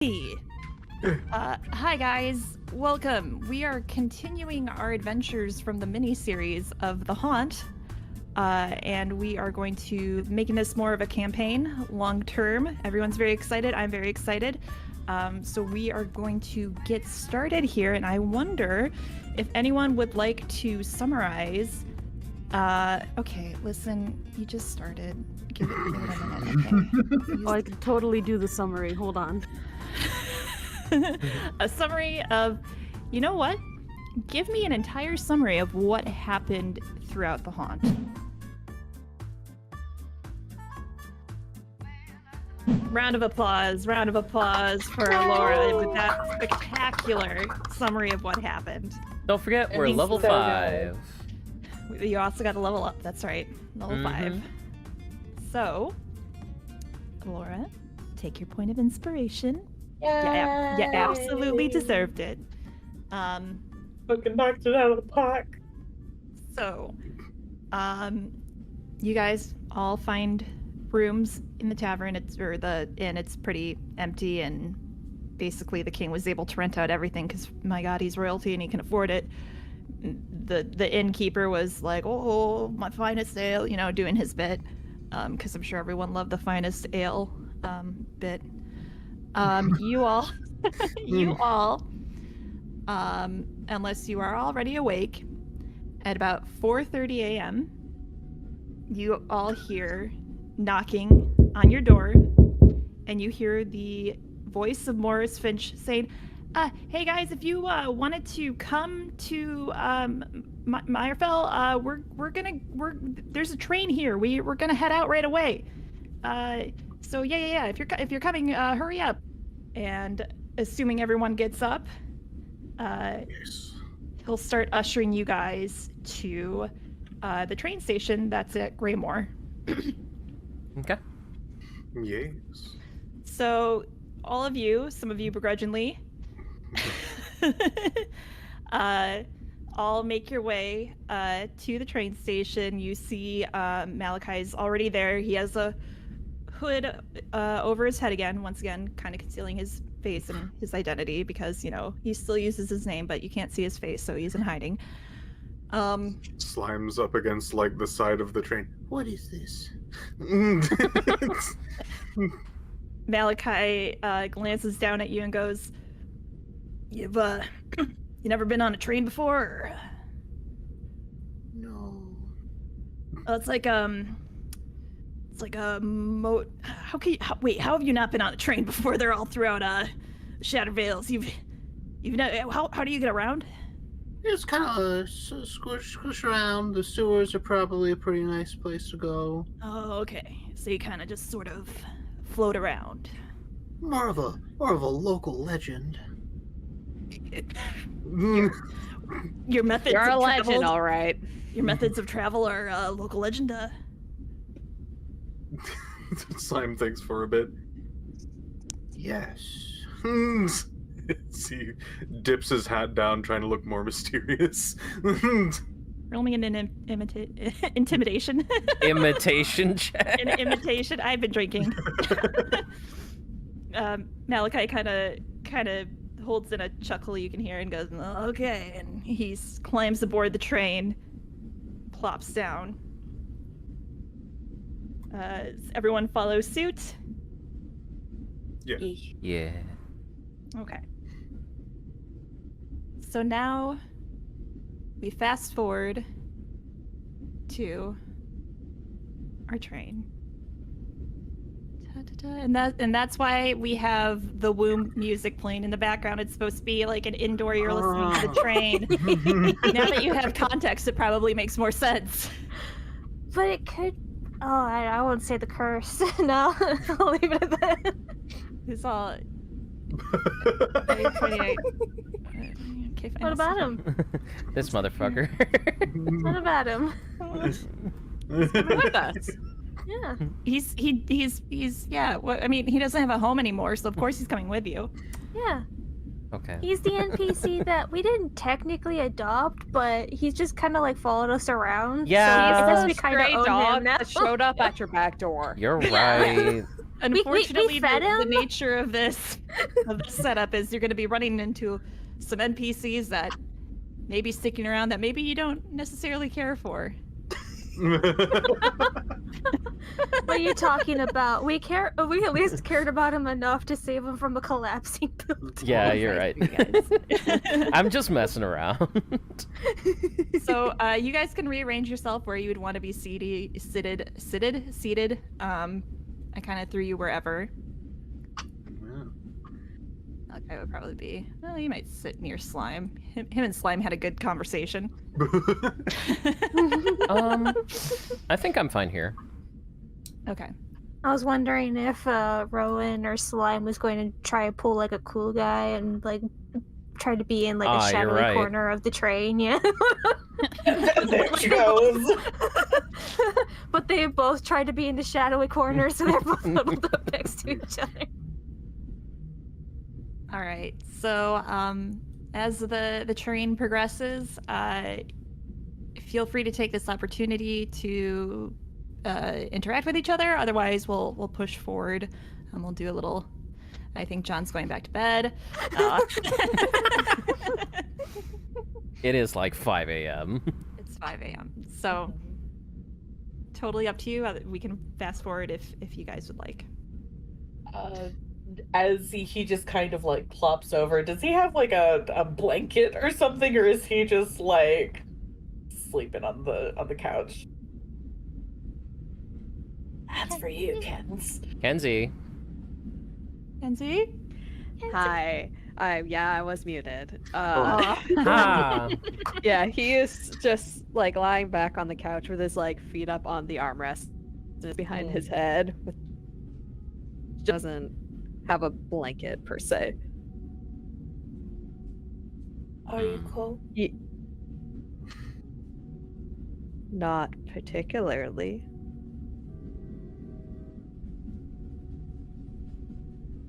Hey. Hi guys, welcome. We are continuing our adventures from the mini-series of The Haunt, and we are going to making this more of a campaign, long-term. Everyone's very excited, I'm very excited. So we are going to get started here, and I wonder if anyone would like to summarize. Okay, listen, you just started. Give it a minute, okay? Oh, I could totally do the summary, hold on. A summary of, you know what? Give me an entire summary of what happened throughout the haunt. Round of applause for Elora with that spectacular summary of what happened. Don't forget, we're level 5. You also got to level up, that's right. Level 5. So, Elora, take your point of inspiration. Yeah, you absolutely deserved it. Fucking knocked it out of the park. So, you guys all find rooms in the tavern. It's pretty empty, and basically the king was able to rent out everything because, my God, he's royalty and he can afford it. The innkeeper was like, "Oh, my finest ale," doing his bit, because I'm sure everyone loved the finest ale bit. You all, unless you are already awake, at about 4:30 a.m., you all hear knocking on your door, and you hear the voice of Morris Finch saying, "Hey guys, if you wanted to come to Meyerfell, there's a train here. We're gonna head out right away. So yeah. If you're coming, hurry up." And assuming everyone gets up, Yes. he'll start ushering you guys to the train station that's at Greymore. Okay. Yes. So all of you, some of you begrudgingly, all make your way to the train station. You see Malachi's already there. He has a hood over his head again, once again, kind of concealing his face and his identity because, he still uses his name, but you can't see his face, so he's in hiding. Slimes up against, the side of the train. What is this? Malachi glances down at you and goes, "You've you never been on a train before?" Or... No. Oh, it's like a how have you not been on a train before? They're all throughout Shattered Vales. You've how do you get around? It's kind of squish around. The sewers are probably a pretty nice place to go. Oh, okay. So you kind of just sort of float around. More of a local legend. Your methods You're a of legend, travel, all right. Your methods of travel are local legend. Slime thinks for a bit. Yes. He dips his hat down, trying to look more mysterious. Roll me an intimidation. Imitation check. An imitation. I've been drinking. Malachi kind of holds in a chuckle you can hear and goes, "Okay," and he climbs aboard the train, plops down. Everyone follow suit? Yeah. Yeah. Okay. So now we fast forward to our train. And that's why we have the womb music playing in the background. It's supposed to be like an indoor, you're listening to the train. Now that you have context, it probably makes more sense. But it could... Oh, I won't say the curse. No, I'll leave it at that. It's all... 28. Okay, fine. What about him? This motherfucker. What about him? With us. Yeah. He's yeah. Well, I mean, he doesn't have a home anymore, so of course he's coming with you. Yeah. Okay. He's the NPC that we didn't technically adopt, but he's just kind of followed us around. Yeah. So I guess we Stray kind of own dog him now. that showed up at your back door. You're right. Unfortunately, fed the him? nature of this setup is you're going to be running into some NPCs that may be sticking around that maybe you don't necessarily care for. What are you talking about? We at least cared about him enough to save him from a collapsing building. Yeah, you're Nice right. for you guys. I'm just messing around. So you guys can rearrange yourself where you would want to be seated. I kind of threw you wherever. That guy would probably be. Well, you might sit near Slime. Him and Slime had a good conversation. I think I'm fine here. Okay. I was wondering if Rowan or Slime was going to try to pull like a cool guy and like try to be in like a You're shadowy right. corner of the train. Yeah. There she goes. But they both tried to be in the shadowy corner, so they're both huddled up next to each other. All right. So as the train progresses, feel free to take this opportunity to interact with each other. Otherwise, we'll push forward and we'll do a little. I think John's going back to bed. It is like 5 a.m. It's 5 a.m. So totally up to you. We can fast forward if you guys would like. As he just kind of like plops over, does he have like a blanket or something, or is he just like sleeping on the couch? That's for you, Kens. Kenzie. Kenzie? Hi. I was muted. Ah. Yeah, he is just like lying back on the couch with his like feet up on the armrest behind his head. Doesn't have a blanket per se. Are you cold? Not particularly.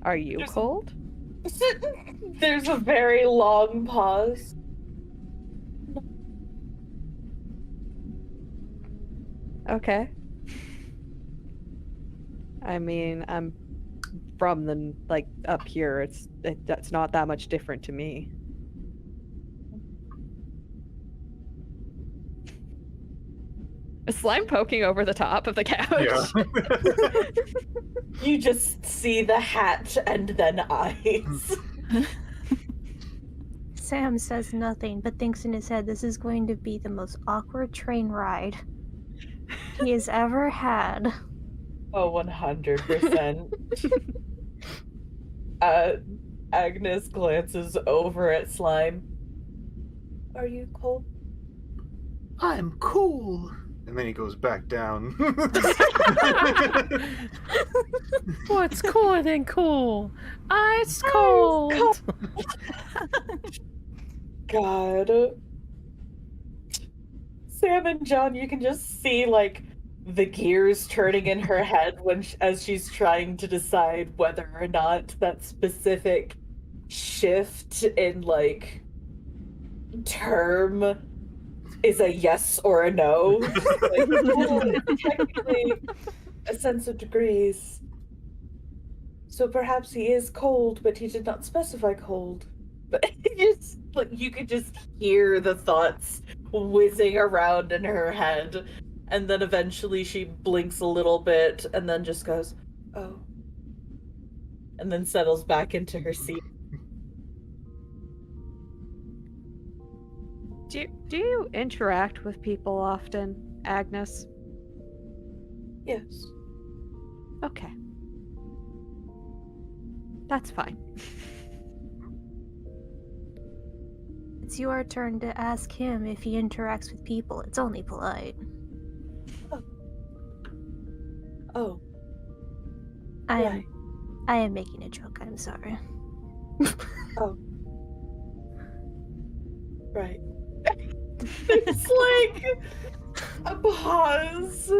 Are you There's- cold? There's a very long pause. Okay. I mean, I'm from the like up here. That's not that much different to me. Is Slime poking over the top of the couch? Yeah. You just see the hat and then eyes. Sam says nothing, but thinks in his head this is going to be the most awkward train ride he has ever had. Oh, 100%. Agnes glances over at Slime. Are you cold? I'm cool. And then he goes back down. What's cooler than cool? Ice cold. God. Sam and John, you can just see like the gears turning in her head as she's trying to decide whether or not that specific shift in like term is a yes or a no. Like, it's technically a sense of degrees. So perhaps he is cold, but he did not specify cold. But just like you could just hear the thoughts whizzing around in her head, and then eventually she blinks a little bit and then just goes, "Oh," and then settles back into her seat. Do you interact with people often, Agnes? Yes. Okay. That's fine. It's your turn to ask him if he interacts with people. It's only polite. Oh. I am making a joke. I'm sorry. Oh. Right. It's like a pause.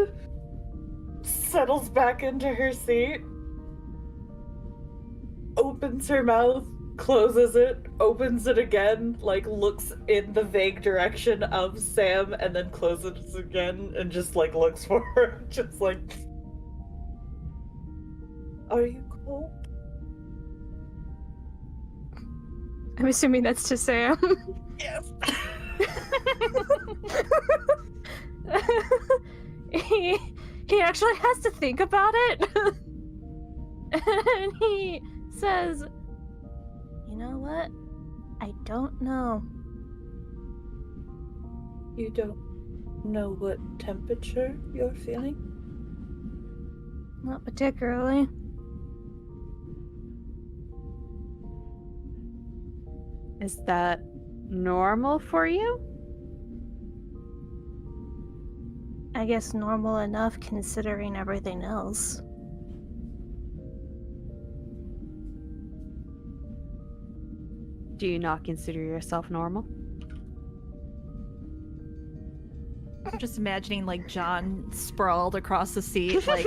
Settles back into her seat. Opens her mouth, closes it, opens it again, like looks in the vague direction of Sam, and then closes it again and just like looks for her. Just like, Are you cold? I'm assuming that's to Sam. Yes. he actually has to think about it. And he says, "You know what? I don't know." You don't know what temperature you're feeling? Not particularly. Is that normal for you? I guess normal enough considering everything else. Do you not consider yourself normal? I'm just imagining like John sprawled across the seat, like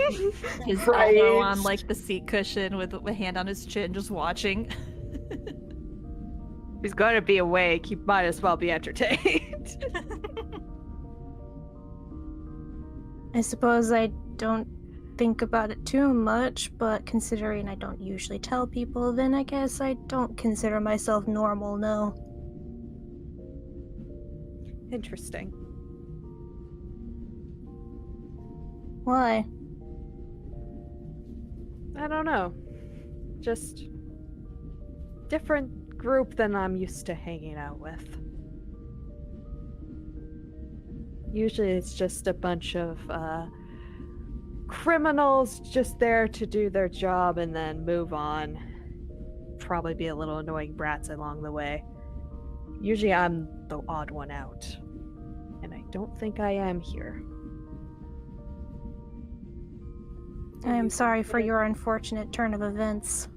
his Right. elbow on like the seat cushion with a hand on his chin, just watching. He's going to be awake. He might as well be entertained. I suppose I don't think about it too much, but considering I don't usually tell people, then I guess I don't consider myself normal, no. Interesting. Why? I don't know. Just different group than I'm used to hanging out with. Usually it's just a bunch of criminals just there to do their job and then move on. Probably be a little annoying brats along the way. Usually I'm the odd one out. And I don't think I am here. I am sorry for your unfortunate turn of events.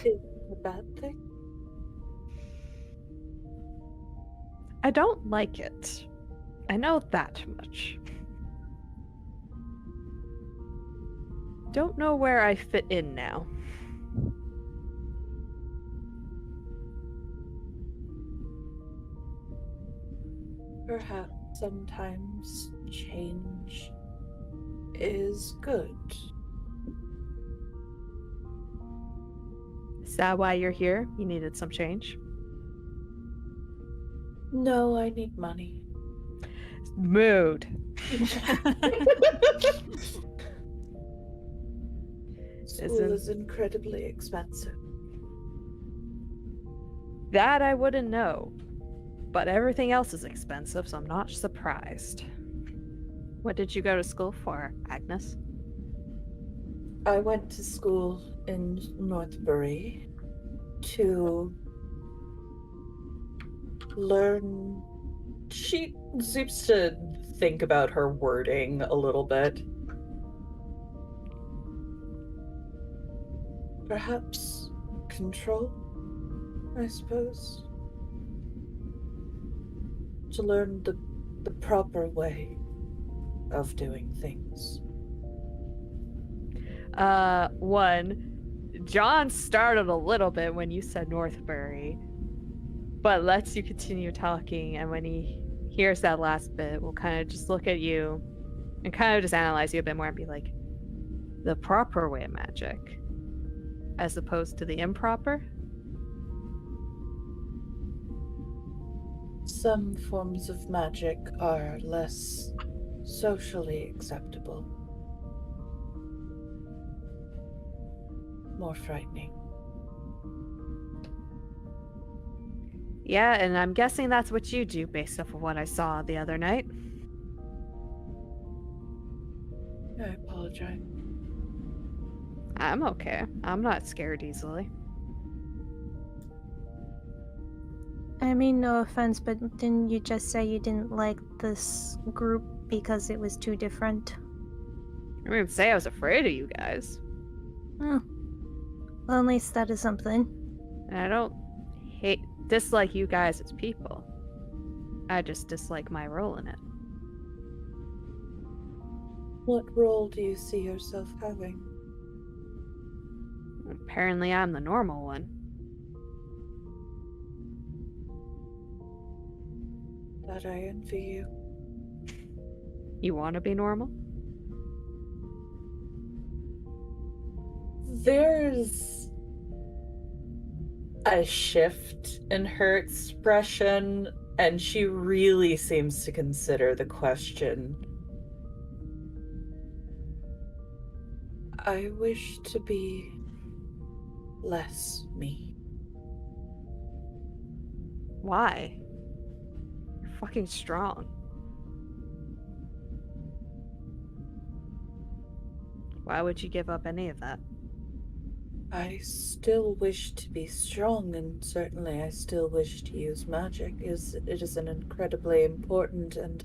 Is it a bad thing? I don't like it. I know that much. Don't know where I fit in now. Perhaps sometimes change is good. Is that why you're here? You needed some change? No, I need money. Mood. School is incredibly expensive. That I wouldn't know. But everything else is expensive, so I'm not surprised. What did you go to school for, Agnes? I went to school in Northbury to learn. She seems to think about her wording a little bit. Perhaps control, I suppose. To learn the proper way of doing things. One, John startled a little bit when you said Northbury, but lets you continue talking, and when he hears that last bit, we'll kind of just look at you and kind of just analyze you a bit more and be like, the proper way of magic, as opposed to the improper? Some forms of magic are less socially acceptable. More frightening. Yeah, and I'm guessing that's what you do based off of what I saw the other night. I apologize. I'm okay. I'm not scared easily. I mean, no offense, but didn't you just say you didn't like this group because it was too different? I didn't even say I was afraid of you guys. Oh. Well, at least that is something. And I don't dislike you guys as people. I just dislike my role in it. What role do you see yourself having? Apparently I'm the normal one. That I envy you. You want to be normal? There's a shift in her expression, and she really seems to consider the question. I wish to be less me. Why? You're fucking strong. Why would you give up any of that? I still wish to be strong, and certainly I still wish to use magic. It is an incredibly important and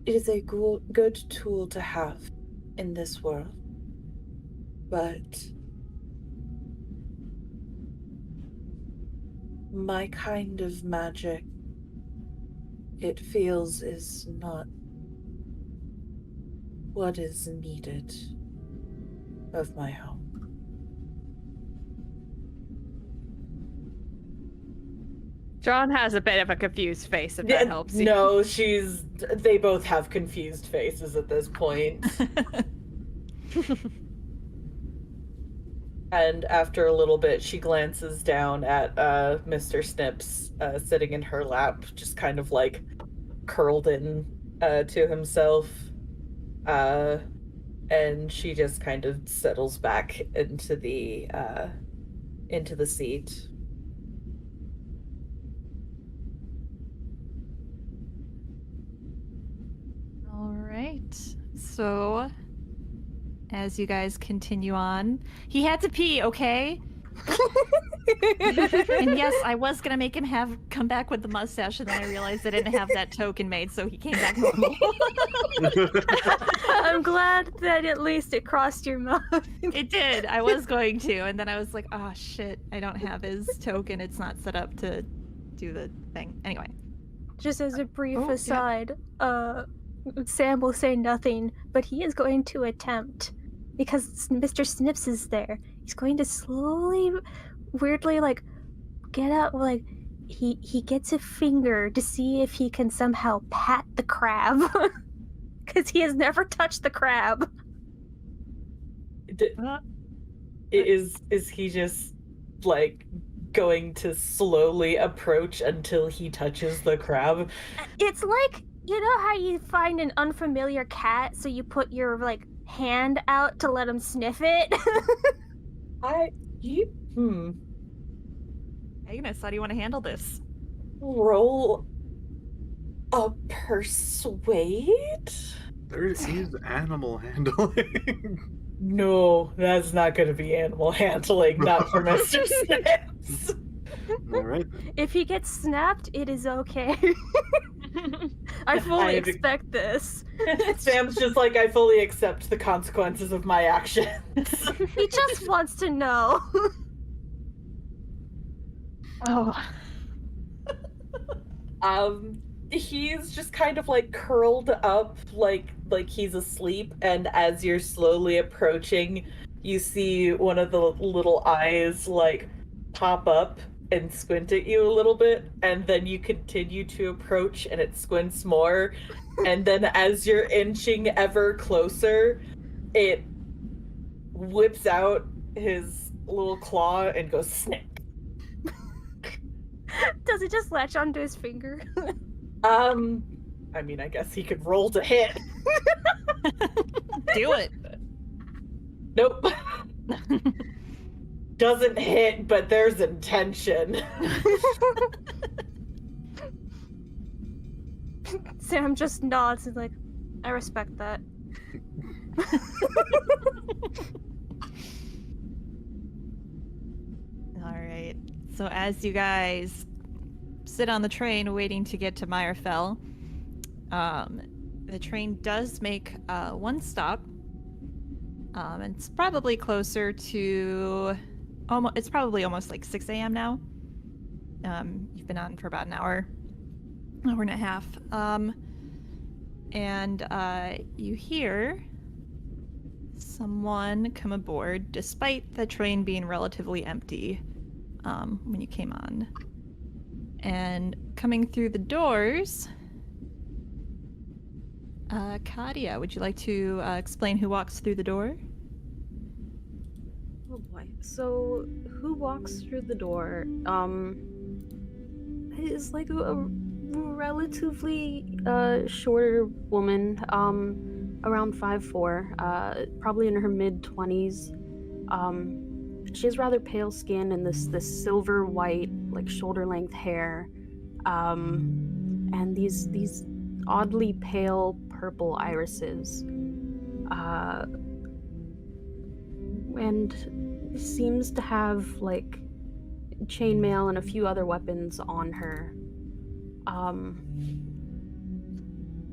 it is a good tool to have in this world. But my kind of magic, it feels, is not what is needed of my home. John has a bit of a confused face, if that helps you. No, they both have confused faces at this point. And after a little bit, she glances down at Mr. Snips sitting in her lap, just kind of like curled in to himself. And she just kind of settles back into the seat. All right. So, as you guys continue on, he had to pee, okay? And yes, I was gonna make him come back with the mustache, and then I realized I didn't have that token made, so he came back normal. I'm glad that at least it crossed your mind. It did. I was going to, and then I was like, oh shit, I don't have his token. It's not set up to do the thing. Anyway. Just as a brief Oh, yeah. aside, Sam will say nothing, but he is going to attempt, because Mr. Snips is there. He's going to slowly, weirdly, like, get out, like, he gets a finger to see if he can somehow pat the crab. Because he has never touched the crab. Is he just, like, going to slowly approach until he touches the crab? It's like, you know how you find an unfamiliar cat, so you put your, like, hand out to let him sniff it? Agnes, how do you want to handle this? Roll a persuade? There is animal handling. No, that's not going to be animal handling, not for Mr. Snips. All right. If he gets snapped, it is okay. I fully expect this. Sam's just like, I fully accept the consequences of my actions. He just wants to know. Oh. He's just kind of like curled up like he's asleep, and as you're slowly approaching, you see one of the little eyes like pop up and squint at you a little bit, and then you continue to approach and it squints more, and then as you're inching ever closer, it whips out his little claw and goes snip. Does it just latch onto his finger? I mean, I guess he could roll to hit. Do it. Nope. Doesn't hit, but there's intention. Sam just nods and like, I respect that. All right. So as you guys sit on the train waiting to get to Meyerfell, the train does make one stop. It's probably closer to it's probably almost like 6 a.m. now. You've been on for about an hour and a half. And you hear someone come aboard despite the train being relatively empty when you came on. And coming through the doors Kadia, would you like to explain who walks through the door? Oh boy. So, who walks through the door? Is like a relatively shorter woman, around 5'4", probably in her mid-20s. She has rather pale skin and this silver white, like shoulder-length hair, and these oddly pale purple irises, and seems to have like chainmail and a few other weapons on her.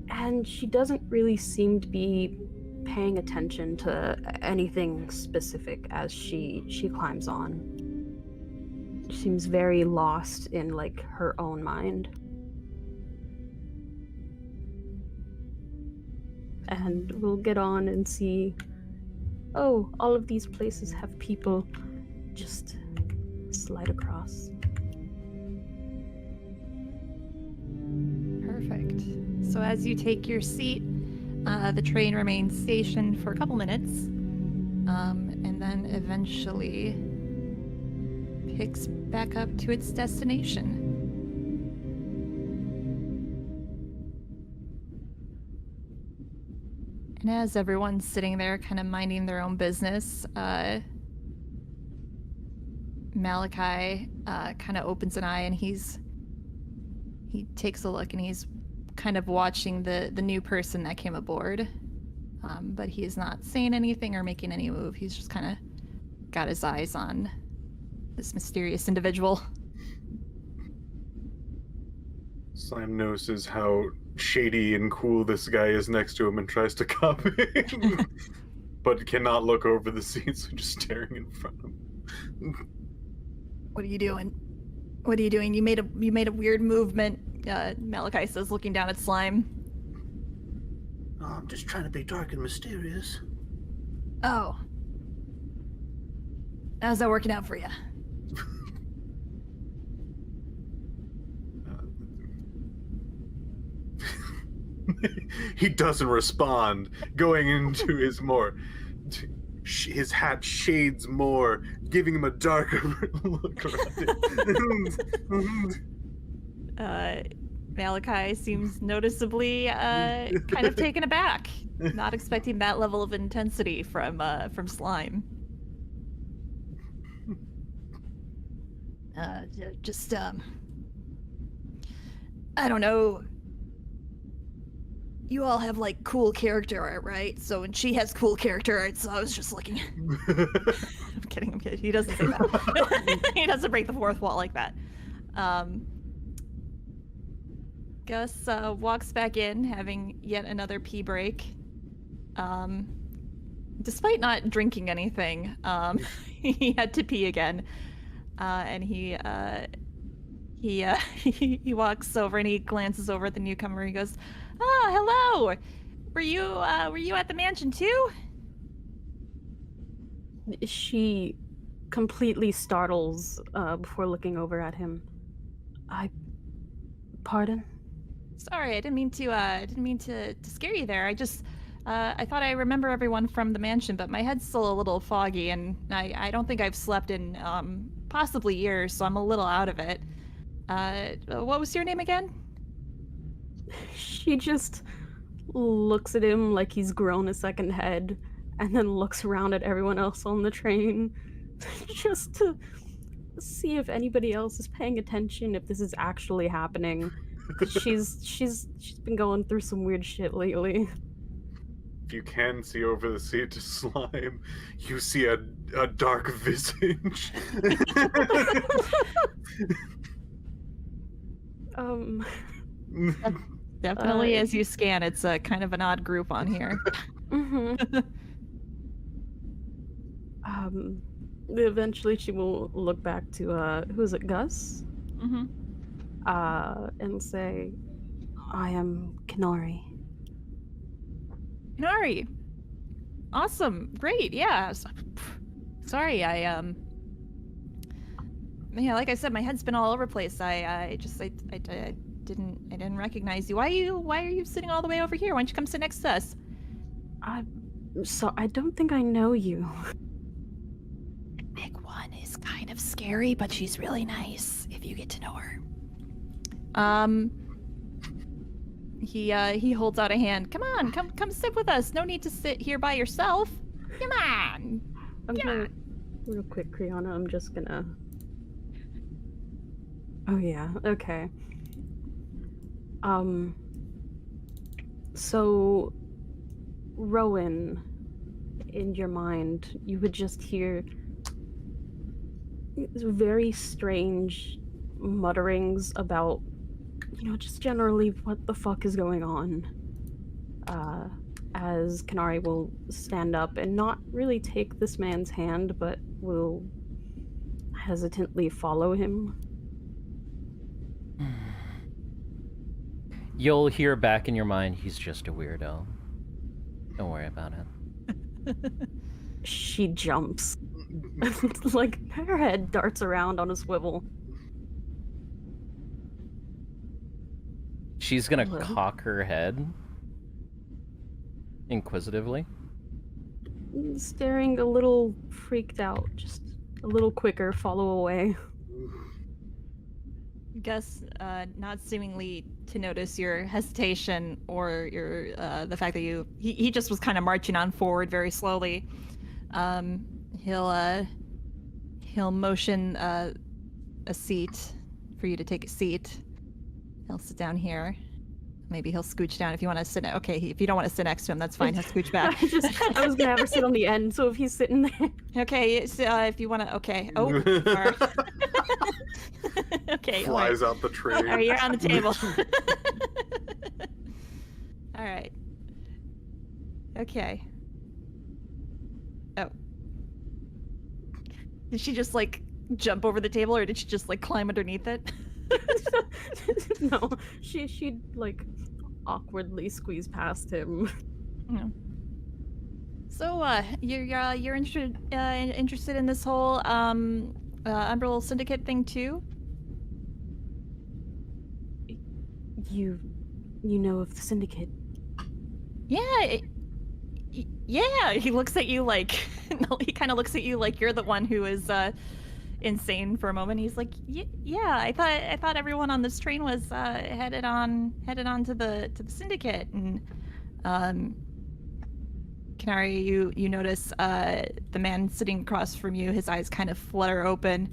And she doesn't really seem to be paying attention to anything specific as she climbs on. She seems very lost in like her own mind. And we'll get on and see, oh, all of these places have people. Just slide across. Perfect. So as you take your seat, the train remains stationed for a couple minutes, and then eventually picks back up to its destination. And as everyone's sitting there kind of minding their own business, Malachi kind of opens an eye, and he takes a look, and he's kind of watching the new person that came aboard, but he is not saying anything or making any move. He's just kind of got his eyes on this mysterious individual. Slime notices how shady and cool this guy is next to him and tries to copy him, but cannot look over the seat, so just staring in front of him. What are you doing? What are you doing? You made a weird movement, Malachi says, looking down at Slime. Oh, I'm just trying to be dark and mysterious. Oh. How's that working out for you? He doesn't respond, going into his his hat shades more, giving him a darker look around it. Malachi seems noticeably kind of taken aback, not expecting that level of intensity from Slime. I don't know. You all have like cool character art, right? So, and she has cool character art, so I was just looking. I'm kidding. He doesn't say that. He doesn't break the fourth wall like that. Gus walks back in, having yet another pee break. Despite not drinking anything, he had to pee again, and he walks over and he glances over at the newcomer. He goes, "Oh, hello. Were you at the mansion too?" She completely startles before looking over at him. Pardon? Sorry, I didn't mean to scare you there. I thought I remember everyone from the mansion, but my head's still a little foggy, and I don't think I've slept in possibly years, so I'm a little out of it. What was your name again? She just looks at him like he's grown a second head, and then looks around at everyone else on the train just to see if anybody else is paying attention, if this is actually happening. She's been going through some weird shit lately. If you can see over the seat to Slime, you see a dark visage. Definitely, as you scan, it's a kind of an odd group on here. Eventually she will look back to, who is it, Gus? And say, I am Kenari. Kenari! Awesome, great, yeah. Sorry, yeah, like I said, my head's been all over the place. I didn't recognize you. Why are you sitting all the way over here? Why don't you come sit next to us? So I don't think I know you. The big one is kind of scary, but she's really nice if you get to know her. He holds out a hand. Come on, come sit with us. No need to sit here by yourself. Come on. Real quick, Criana, I'm just gonna... Oh yeah, okay. So, Rowan, in your mind, you would just hear very strange mutterings about, just generally what the fuck is going on. As Kanari will stand up and not really take this man's hand, but will hesitantly follow him. You'll hear back in your mind, he's just a weirdo. Don't worry about it. She jumps. Like, her head darts around on a swivel. She's gonna Hello? cock her head inquisitively. Staring a little freaked out, just a little quicker, follow away. Gus, not seemingly to notice your hesitation or your the fact that he just was kind of marching on forward very slowly. He'll motion a seat for you to take a seat. He'll sit down here. Maybe he'll scooch down if you want to sit. Okay, if you don't want to sit next to him, that's fine. He'll scooch back. I was gonna have her sit on the end, so if he's sitting there. Okay, so, if you want to. Okay. Oh. All right. Okay. Flies out the tray. All right, you're on the table. All right. Okay. Oh. Did she just like jump over the table, or did she just like climb underneath it? No, she'd like awkwardly squeeze past him. No. So, you're interested in this whole Umbral Syndicate thing too? You know of the Syndicate? Yeah. Yeah. He looks at you like he kind of looks at you like you're the one who is insane for a moment. He's like, yeah. I thought everyone on this train was headed on to the Syndicate. And Kanari, you notice the man sitting across from you. His eyes kind of flutter open,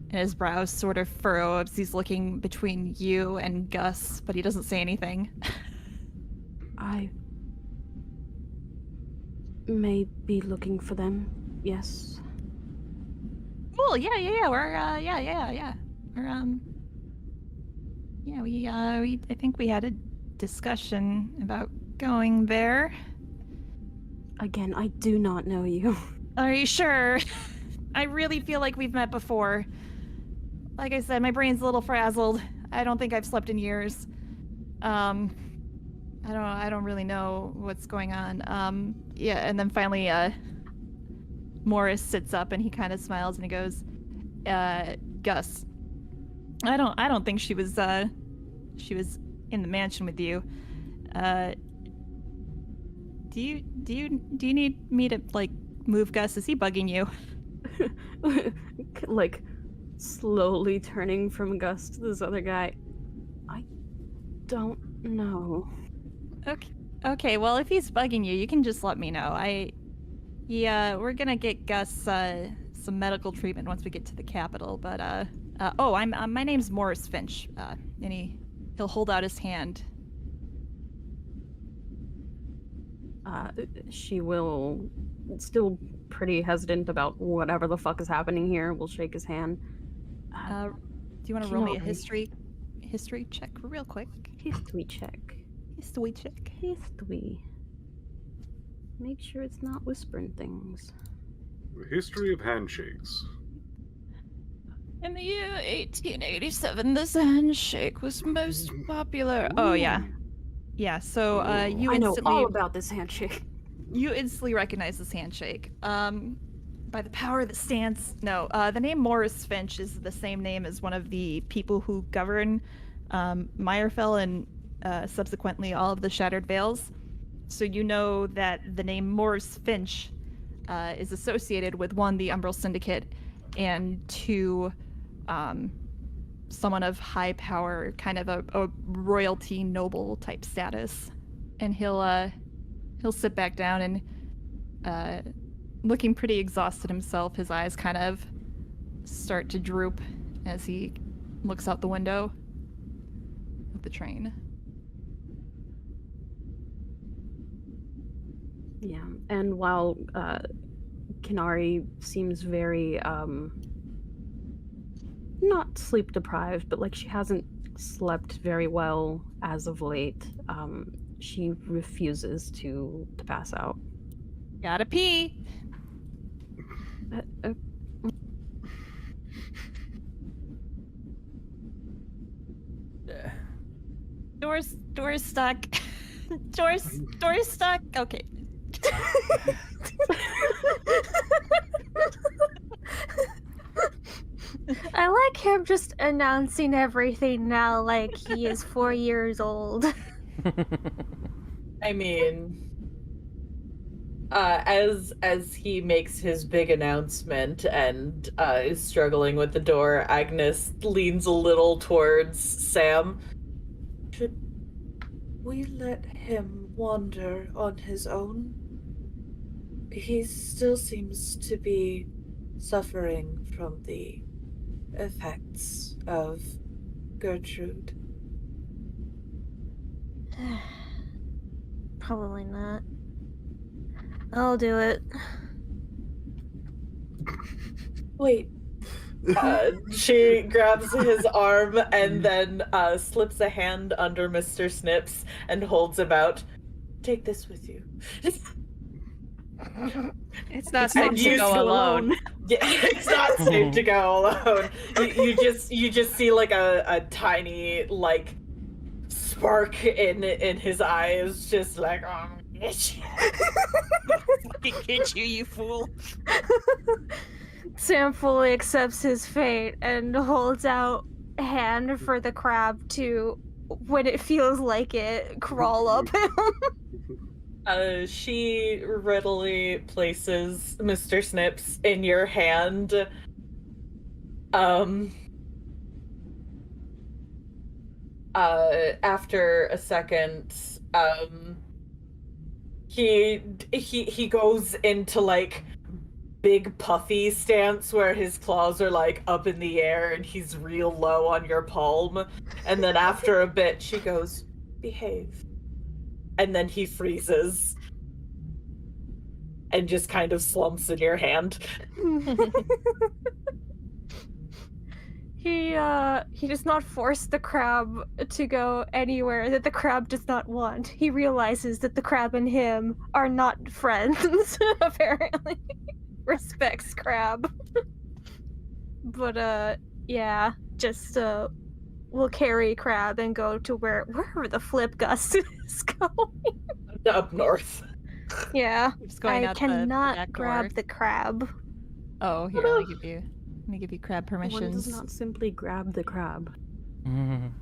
and his brows sort of furrow as he's looking between you and Gus, but he doesn't say anything. I may be looking for them. Yes. Cool. Yeah. We're We're we I think we had a discussion about going there. Again, I do not know you. Are you sure? I really feel like we've met before. Like I said, my brain's a little frazzled. I don't think I've slept in years. I don't really know what's going on. Yeah, and then finally Morris sits up and he kind of smiles and he goes, Gus, I don't think she was in the mansion with you. Do you need me to like move Gus? Is he bugging you? Like slowly turning from Gus to this other guy. I don't know. Okay, well if he's bugging you, you can just let me know. We're gonna get Gus some medical treatment once we get to the capital, but my name's Morris Finch. And he'll hold out his hand. She will, still pretty hesitant about whatever the fuck is happening here, will shake his hand. Do you want to roll me a history check real quick? History check. History. Make sure it's not whispering things. The history of handshakes. In the year 1887, this handshake was most popular. Oh yeah. Yeah, so you I know instantly all about this handshake. You instantly recognize this handshake. By the power that stands. No, the name Morris Finch is the same name as one of the people who govern Meyerfell and subsequently all of the Shattered Vales. So you know that the name Morse Finch is associated with, one, the Umbral Syndicate, and two, someone of high power, kind of a royalty noble type status. And he'll sit back down and, looking pretty exhausted himself, his eyes kind of start to droop as he looks out the window of the train. Yeah, and while Kinari seems very not sleep deprived, but like she hasn't slept very well as of late, she refuses to pass out. Gotta pee. Door's stuck. Door's stuck. Okay. I like him just announcing everything now like he is 4 years old. I mean, as he makes his big announcement and is struggling with the door, Agnes leans a little towards Sam. Should we let him wander on his own? He still seems to be suffering from the effects of Gertrude. Probably not. I'll do it. Wait. She grabs his arm and then slips a hand under Mr. Snips and holds him out. Take this with you. It's not safe to go alone. Yeah, it's not safe to go alone. You just see like a tiny like spark in his eyes, just like Fucking get you, you fool. Sam fully accepts his fate and holds out a hand for the crab to, when it feels like it, crawl up him. She readily places Mr. Snips in your hand. After a second, he goes into like big puffy stance where his claws are like up in the air and he's real low on your palm. And then after a bit, she goes, "Behave." And then he freezes and just kind of slumps in your hand. He does not force the crab to go anywhere that the crab does not want. He realizes that the crab and him are not friends, apparently. Respects crab. But, yeah, just, we'll carry crab and go to wherever the flip gust is going. Up north. Yeah, Just going I out cannot the back grab door. the crab. Oh, here, let me give you crab One permissions. does not simply grab the crab.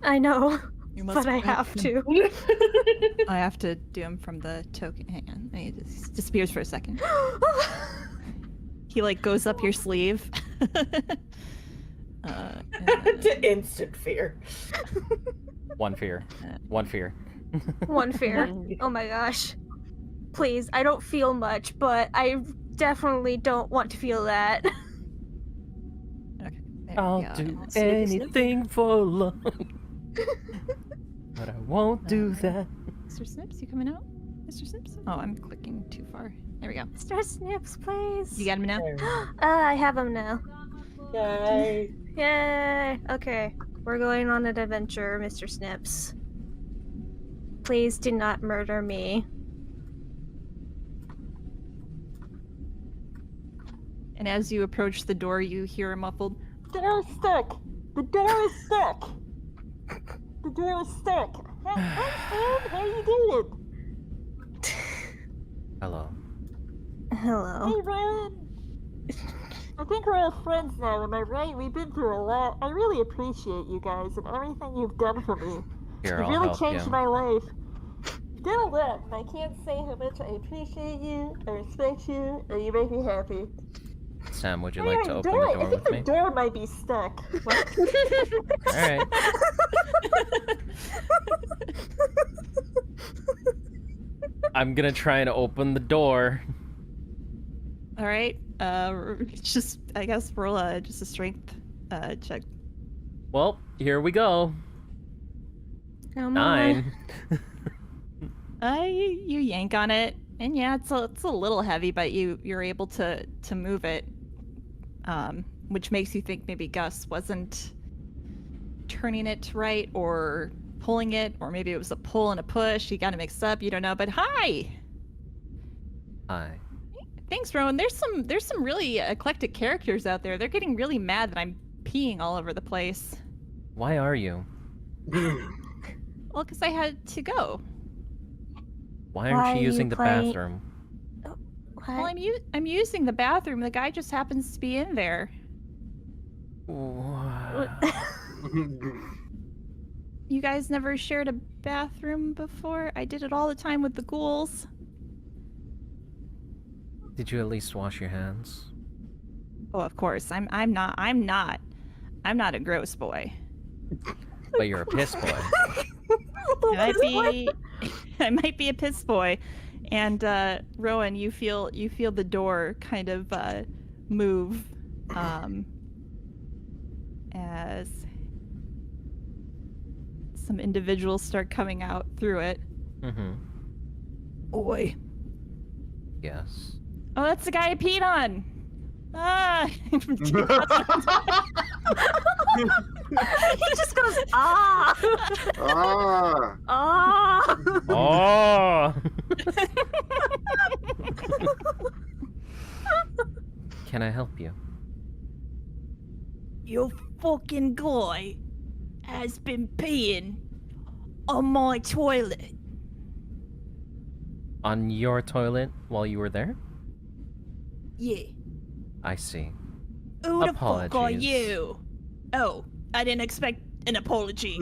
I know, You must but I grab have them. to. I have to do him from the token. Hang on, he disappears for a second. He like goes up your sleeve. To instant fear. One fear. One fear. One fear. Oh my gosh. Please, I don't feel much, but I definitely don't want to feel that. Okay, there we I'll go. do Let's see if this- anything for love. But I won't do that. Mr. Snips, you coming out? Mr. Snips? Oh, I'm clicking too far. There we go. Mr. Snips, please. You got him now? I have him now. Yay. Yay! Okay, we're going on an adventure, Mr. Snips. Please do not murder me. And as you approach the door, you hear a muffled, The door is stuck. The door is stuck. The door is stuck. How you doing? Hello. Hello. Hey, Ryan. I think we're all friends now, am I right? We've been through a lot. I really appreciate you guys and everything you've done for me. Here, You've I'll really help changed you. my life. Did a lot, and I can't say how much I appreciate you, I respect you, and you make me happy. Sam, would you Hey, like to my open the door I think with the me? door might be stuck. What? Alright. I'm gonna try and open the door. All right. Just I guess roll just a strength check. Well, here we go. Come 9. You yank on it, and yeah, it's a little heavy, but you're able to move it, which makes you think maybe Gus wasn't turning it right or pulling it, or maybe it was a pull and a push. You got it mixed up. You don't know. But hi. Hi. Thanks, Rowan. There's some really eclectic characters out there. They're getting really mad that I'm peeing all over the place. Why are you? Well, because I had to go. Why Why aren't are you you using the playing- bathroom? Well, I'm using the bathroom. The guy just happens to be in there. You guys never shared a bathroom before? I did it all the time with the ghouls. Did you at least wash your hands? Oh, of course. I'm not a gross boy. But you're a piss boy. I might be a piss boy. And Rowan, you feel the door kind of move as some individuals start coming out through it. Mm-hmm. Boy. Yes. Oh, that's the guy I peed on. Ah. He just goes, ah! Ah. Ah! Oh! Can I help you? Your fucking guy has been peeing on my toilet. On your toilet while you were there? Yeah. I see. Who the fuck are Apologies. you? Oh, I didn't expect an apology.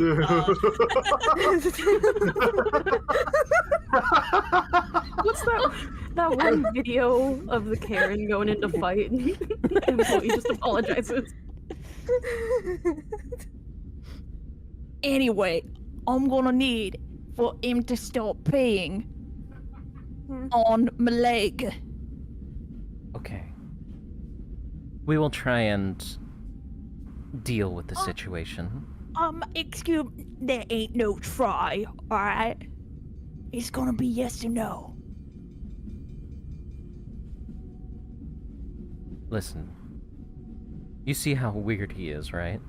What's that one video of the Karen going into fight and the employee just apologizes? Anyway, I'm gonna need for him to stop peeing on my leg. Okay. We will try and deal with the situation. Excuse me, there ain't no try, alright? It's gonna be yes or no. Listen. You see how weird he is, right?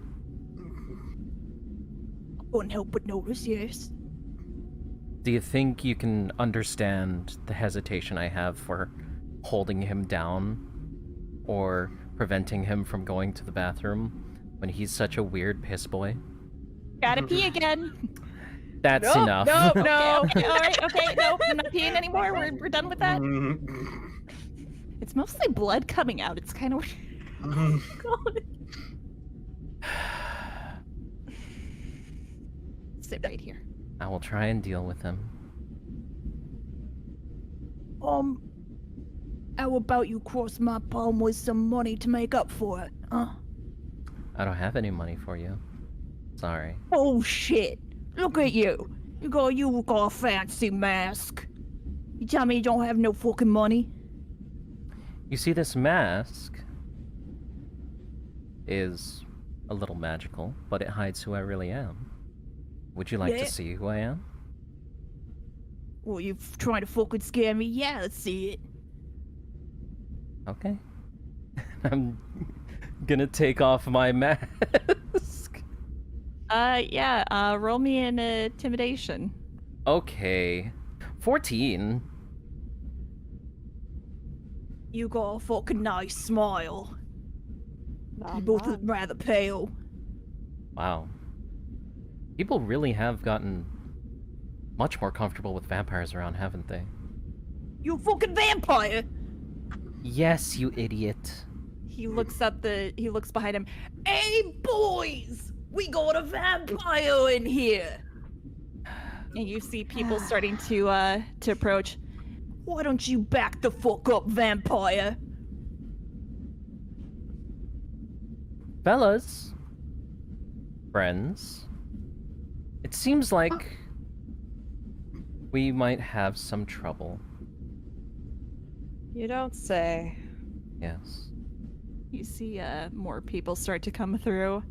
Couldn't help but notice, yes. Do you think you can understand the hesitation I have for holding him down or preventing him from going to the bathroom when he's such a weird piss boy? Gotta pee again. That's Nope, enough. nope, no. Okay, alright, okay, nope, I'm not peeing anymore. We're done with that. It's mostly blood coming out. It's kind of weird. God. Sit right here. I will try and deal with him. How about you cross my palm with some money to make up for it, huh? I don't have any money for you. Sorry. Oh shit! Look at you! You got a fancy mask. You tell me you don't have no fucking money? You see, this mask is a little magical, but it hides who I really am. Would you like Yeah. to see who I am? Well, you trying to fucking scare me? Yeah, let's see it. Okay. I'm gonna take off my mask. Yeah, roll me an intimidation. Okay. 14. You got a fucking nice smile. Not You both bad. look rather pale. Wow. People really have gotten much more comfortable with vampires around, haven't they? You a fucking vampire? Yes, you idiot. he looks behind him. Hey boys, we got a vampire in here. And you see people starting to approach. Why don't you back the fuck up, vampire? Fellas, friends, it seems like we might have some trouble. You don't say. Yes. You see more people start to come through.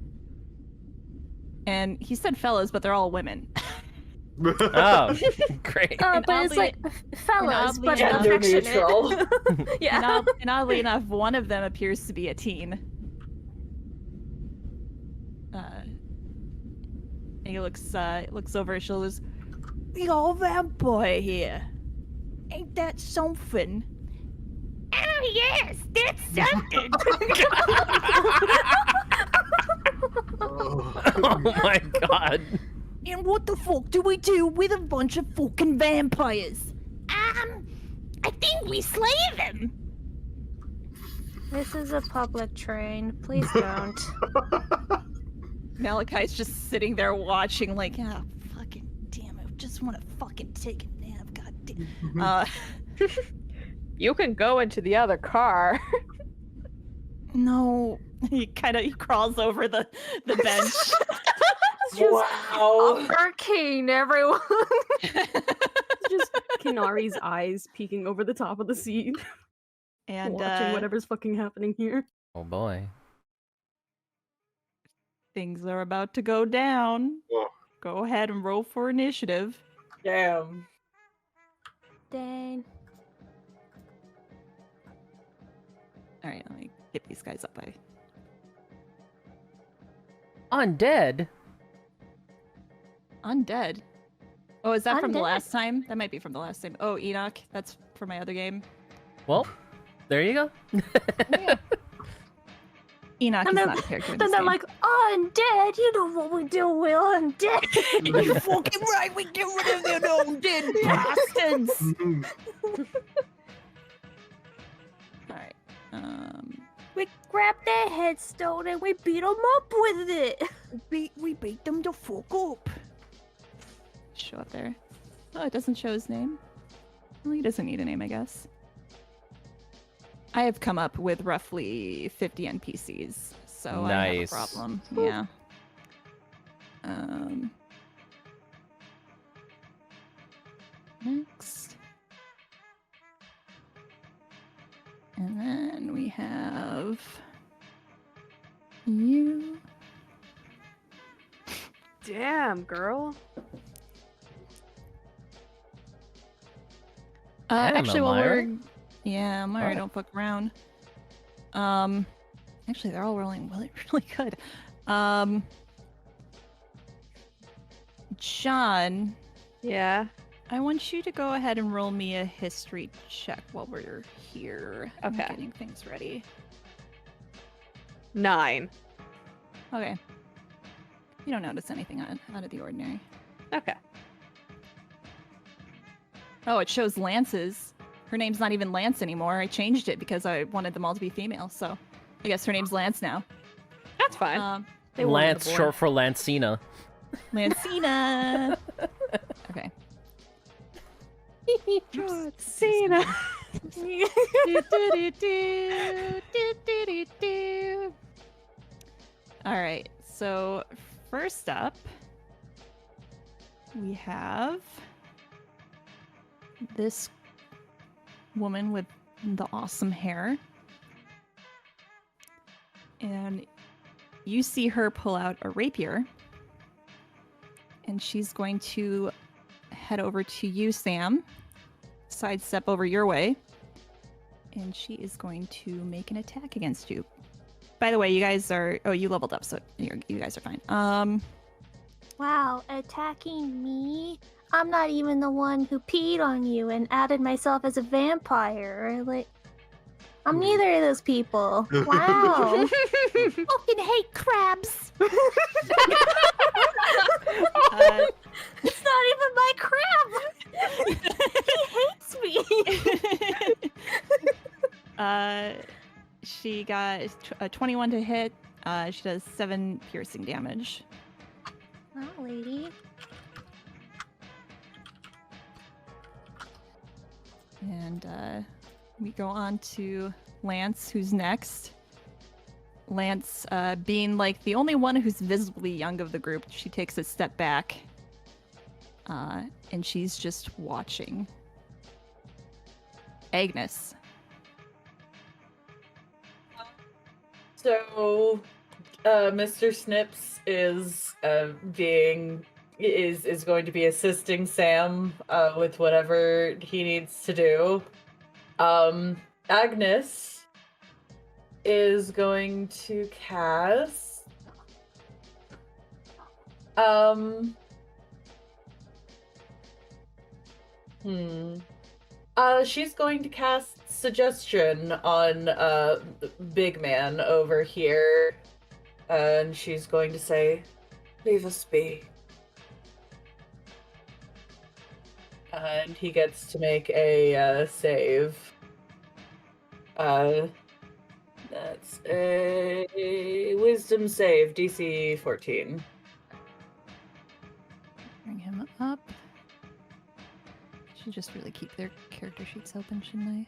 And he said fellas, but they're all women. Oh, great. But it's oddly- like fellas, but Gender affectionate. neutral. Yeah. And oddly enough, one of them appears to be a teen. And he looks over his shoulders. We got a vampire here. Ain't that something? Oh yes, that's something. Oh my god. And what the fuck do we do with a bunch of fucking vampires? I think we slay them. This is a public train. Please don't. Malachi's just sitting there watching, like, ah, fucking damn it, I just want to fucking take a nap, god damn. You can go into the other car. No. He crawls over the bench. Wow. Arcane, everyone. Just Kinari's eyes peeking over the top of the seat, And watching whatever's fucking happening here. Oh boy. things are about to go down. Oh. Go ahead and roll for initiative. Damn. Dang. All right, let me get these guys up. Undead? Undead. Oh, is that from the Undead. last time? That might be from the last time. Oh, Enoch. That's for my other game. Well, there you go. Enoch And is then- not a character in Then this they're game. like, undead, you know what we do with undead. You're fucking right. We get rid of them undead bastards. All right. We grab their headstone and we beat them up with it. We beat them the fuck up. Show up there. Oh, it doesn't show his name. Well, he doesn't need a name, I guess. I have come up with roughly 50 NPCs, so I have a Nice. problem. Yeah. Next. And then we have you. Damn, girl. Damn, Actually, while Elmira. we're Myra, Oh. don't fuck around. Actually, they're all rolling really, really good. John, Yeah. I want you to go ahead and roll me a history check while we're here. I'm Okay. getting things ready. 9. Okay. You don't notice anything out of the ordinary. Okay. Oh, it shows Lance's. Her name's not even Lance anymore. I changed it because I wanted them all to be female, so I guess her name's Lance now. That's fine. They were on the Lance, board. short for Lancina. Lancina. Okay. Cena. All right. So first up, we have this woman with the awesome hair, and you see her pull out a rapier, and she's going to head over to you, Sam, sidestep over your way, and she is going to make an attack against you. By the way, you guys are... Oh, you leveled up, so you guys are fine. Wow, attacking me? I'm not even the one who peed on you and outed myself as a vampire. Like, I'm neither of those people. Wow. Fucking hate crabs. It's not even my crab. He hates me. she got a 21 to hit. She does 7 piercing damage. Wow, lady. And we go on to Lance, who's next. Lance, being like the only one who's visibly young of the group, she takes a step back. And she's just watching. Agnes. So, Mr. Snips is going to be assisting Sam with whatever he needs to do. Agnes is going to cast she's going to cast Suggestion on Big Man over here. And she's going to say, "Leave us be." And he gets to make a save. That's a Wisdom save, DC 14. Bring him up. Should just really keep their character sheets open, shouldn't I?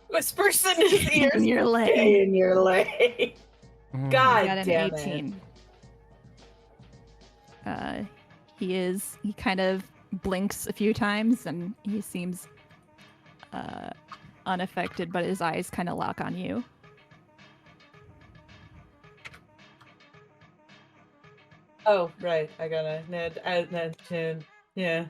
Whispers in his ears. In your leg. Stay in your leg. God Got an damn 18. He kind of blinks a few times and he seems unaffected, but his eyes kind of lock on you. Oh, right. I gotta yeah.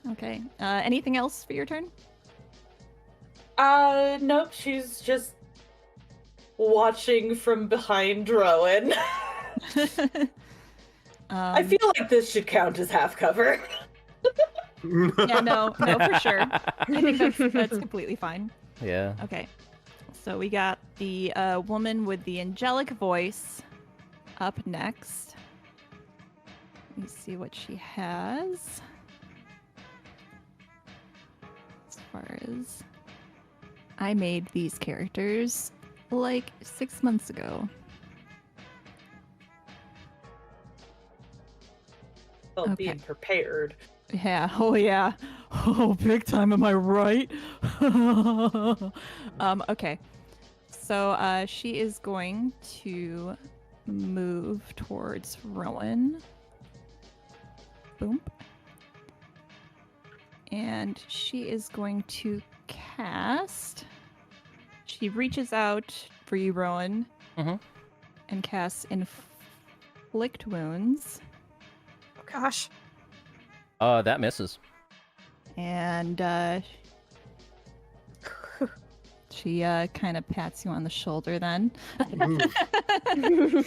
Okay. Anything else for your turn? Nope. She's just watching from behind Rowan. I feel like this should count as half cover. Yeah, no, for sure. I think that's completely fine. Yeah. Okay. So we got the woman with the angelic voice up next. Let me see what she has. As far as I made these characters like 6 months ago. Well, Okay. being prepared. Yeah. Oh, yeah. Oh, big time. Am I right? Okay. So she is going to move towards Rowan. Boom. And she is going to cast. She reaches out for you, Rowan, and casts Inflict Wounds. Oh gosh. That misses. And she kind of pats you on the shoulder then. The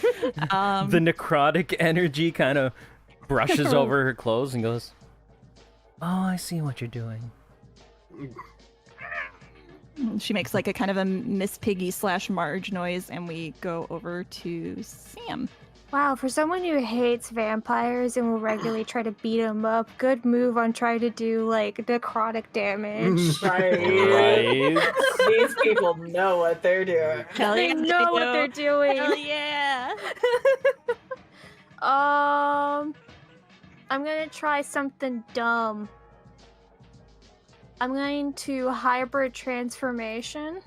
necrotic energy kind of brushes over her clothes and goes, "Oh, I see what you're doing." She makes like a kind of a Miss Piggy / Marge noise, and we go over to Sam. Wow, for someone who hates vampires and will regularly try to beat them up, good move on trying to do like necrotic damage. Right. These people know what they're doing. Hell They yeah, know what they're doing. Hell yeah! I'm gonna try something dumb. I'm going to hybrid transformation.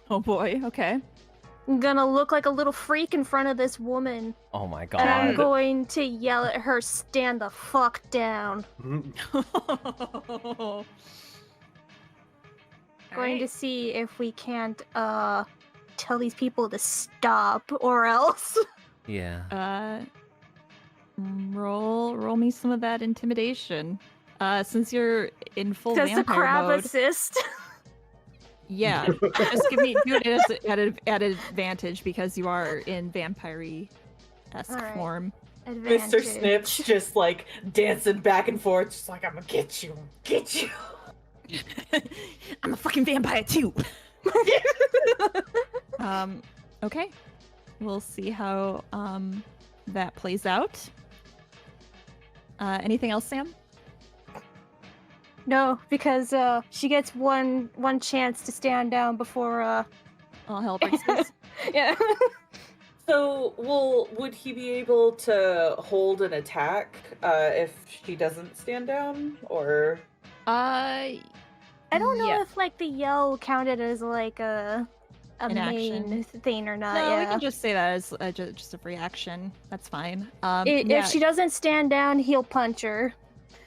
Oh boy, okay. I'm gonna look like a little freak in front of this woman. Oh my And I'm god. going to yell at her, "Stand the fuck down." Going to see if we can't tell these people to stop or else. Yeah. Roll me some of that intimidation. Since you're in full Does the vampire crab mode. assist? Yeah, just do it at advantage because you are in vampire-esque Alright. form. Advantage. Mr. Snips just like dancing back and forth, just like, "I'm gonna get you, get you." I'm a fucking vampire too. Okay. We'll see how that plays out. Anything else, Sam? No, because she gets one chance to stand down before All hell breaks loose. yeah. So, would he be able to hold an attack if she doesn't stand down, or? I don't know Yeah. if like the yell counted as like a An main action. thing or not. No, yeah. we can just say that as just a free action. That's fine. Yeah, If she doesn't stand down, he'll punch her.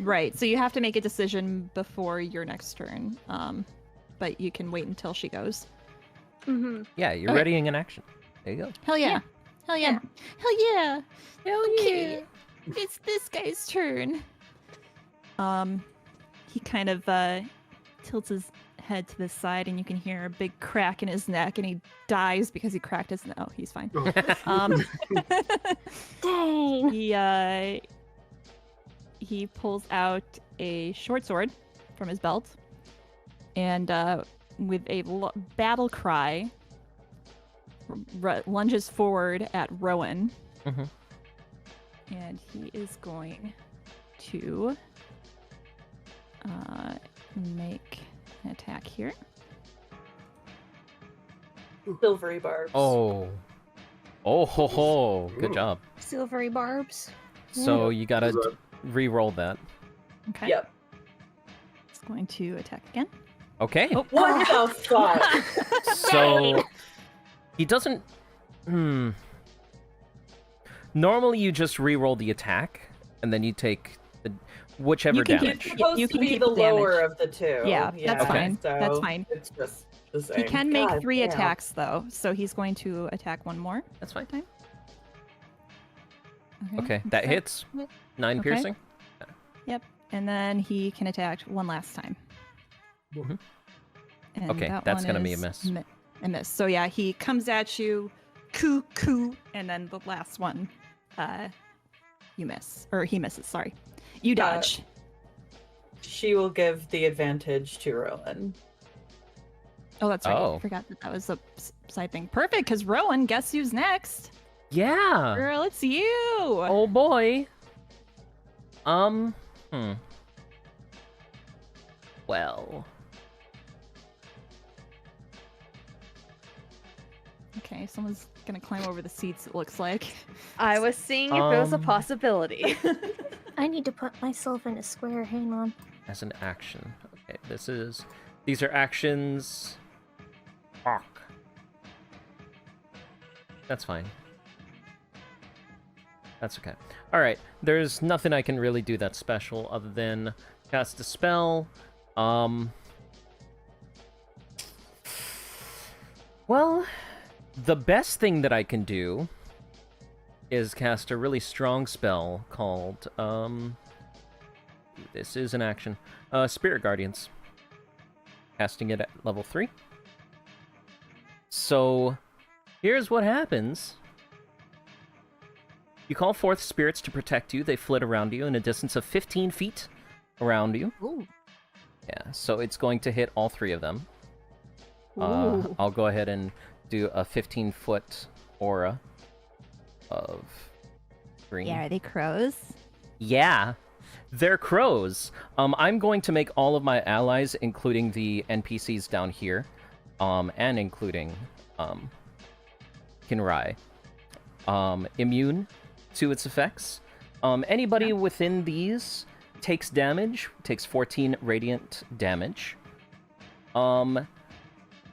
right. So you have to make a decision before your next turn. But you can wait until she goes. Mm-hmm. Yeah, you're Okay. readying an action. There you go. Hell yeah. Yeah. Hell yeah. Yeah. Hell yeah. Hell Okay. It's this guy's turn. He kind of tilts his head to the side, and you can hear a big crack in his neck, and he dies because he cracked his neck. Oh, he's fine. Dang. He pulls out a short sword from his belt, and with a battle cry, lunges forward at Rowan. Mhm. And he is going to make an attack here. Silvery barbs. Oh. Oh ho ho. Good job. Silvery barbs. So you gotta re-roll that. Okay. Yep. He's going to attack again. Okay. Oh, What the fuck? So he doesn't. Normally, you just re-roll the attack, and then you take the whichever You can damage. It's supposed You to can be keep the the damage. lower of the two. Yeah, that's fine. So That's fine. It's just the same. He can make God 3 damn. attacks though, so he's going to attack one more. That's fine. Time. Okay, that so- hits. 9 Okay. piercing. And then he can attack one last time. Mhm. And Okay, that that's one gonna be a is miss. A miss. So yeah, he comes at you, coo, and then the last one, you miss, or he misses. Sorry, you dodge. She will give the advantage to Rowan. Oh, that's right. Oh. I forgot that was a side thing. Perfect, because Rowan, guess who's next? Yeah. Girl, it's you. Oh boy. Well. Okay, someone's gonna climb over the seats. It looks like. I was seeing if it was a Um, possibility. I need to put myself in a square. Hang on. As an action. Okay, these are actions. Fuck. That's fine. That's okay. Alright, there's nothing I can really do that's special other than cast a spell. Well, the best thing that I can do is cast a really strong spell called, this is an action. Spirit Guardians. Casting it at level 3. So, here's what happens. You call forth spirits to protect you. They flit around you in a distance of 15 feet around you. Ooh. Yeah, so it's going to hit all 3 of them. Ooh. I'll go ahead and do a 15-foot aura of green. Yeah, are they crows? Yeah, they're crows. I'm going to make all of my allies, including the NPCs down here, and including Kinrai, immune to its effects. Anybody within these takes damage, takes 14 radiant damage.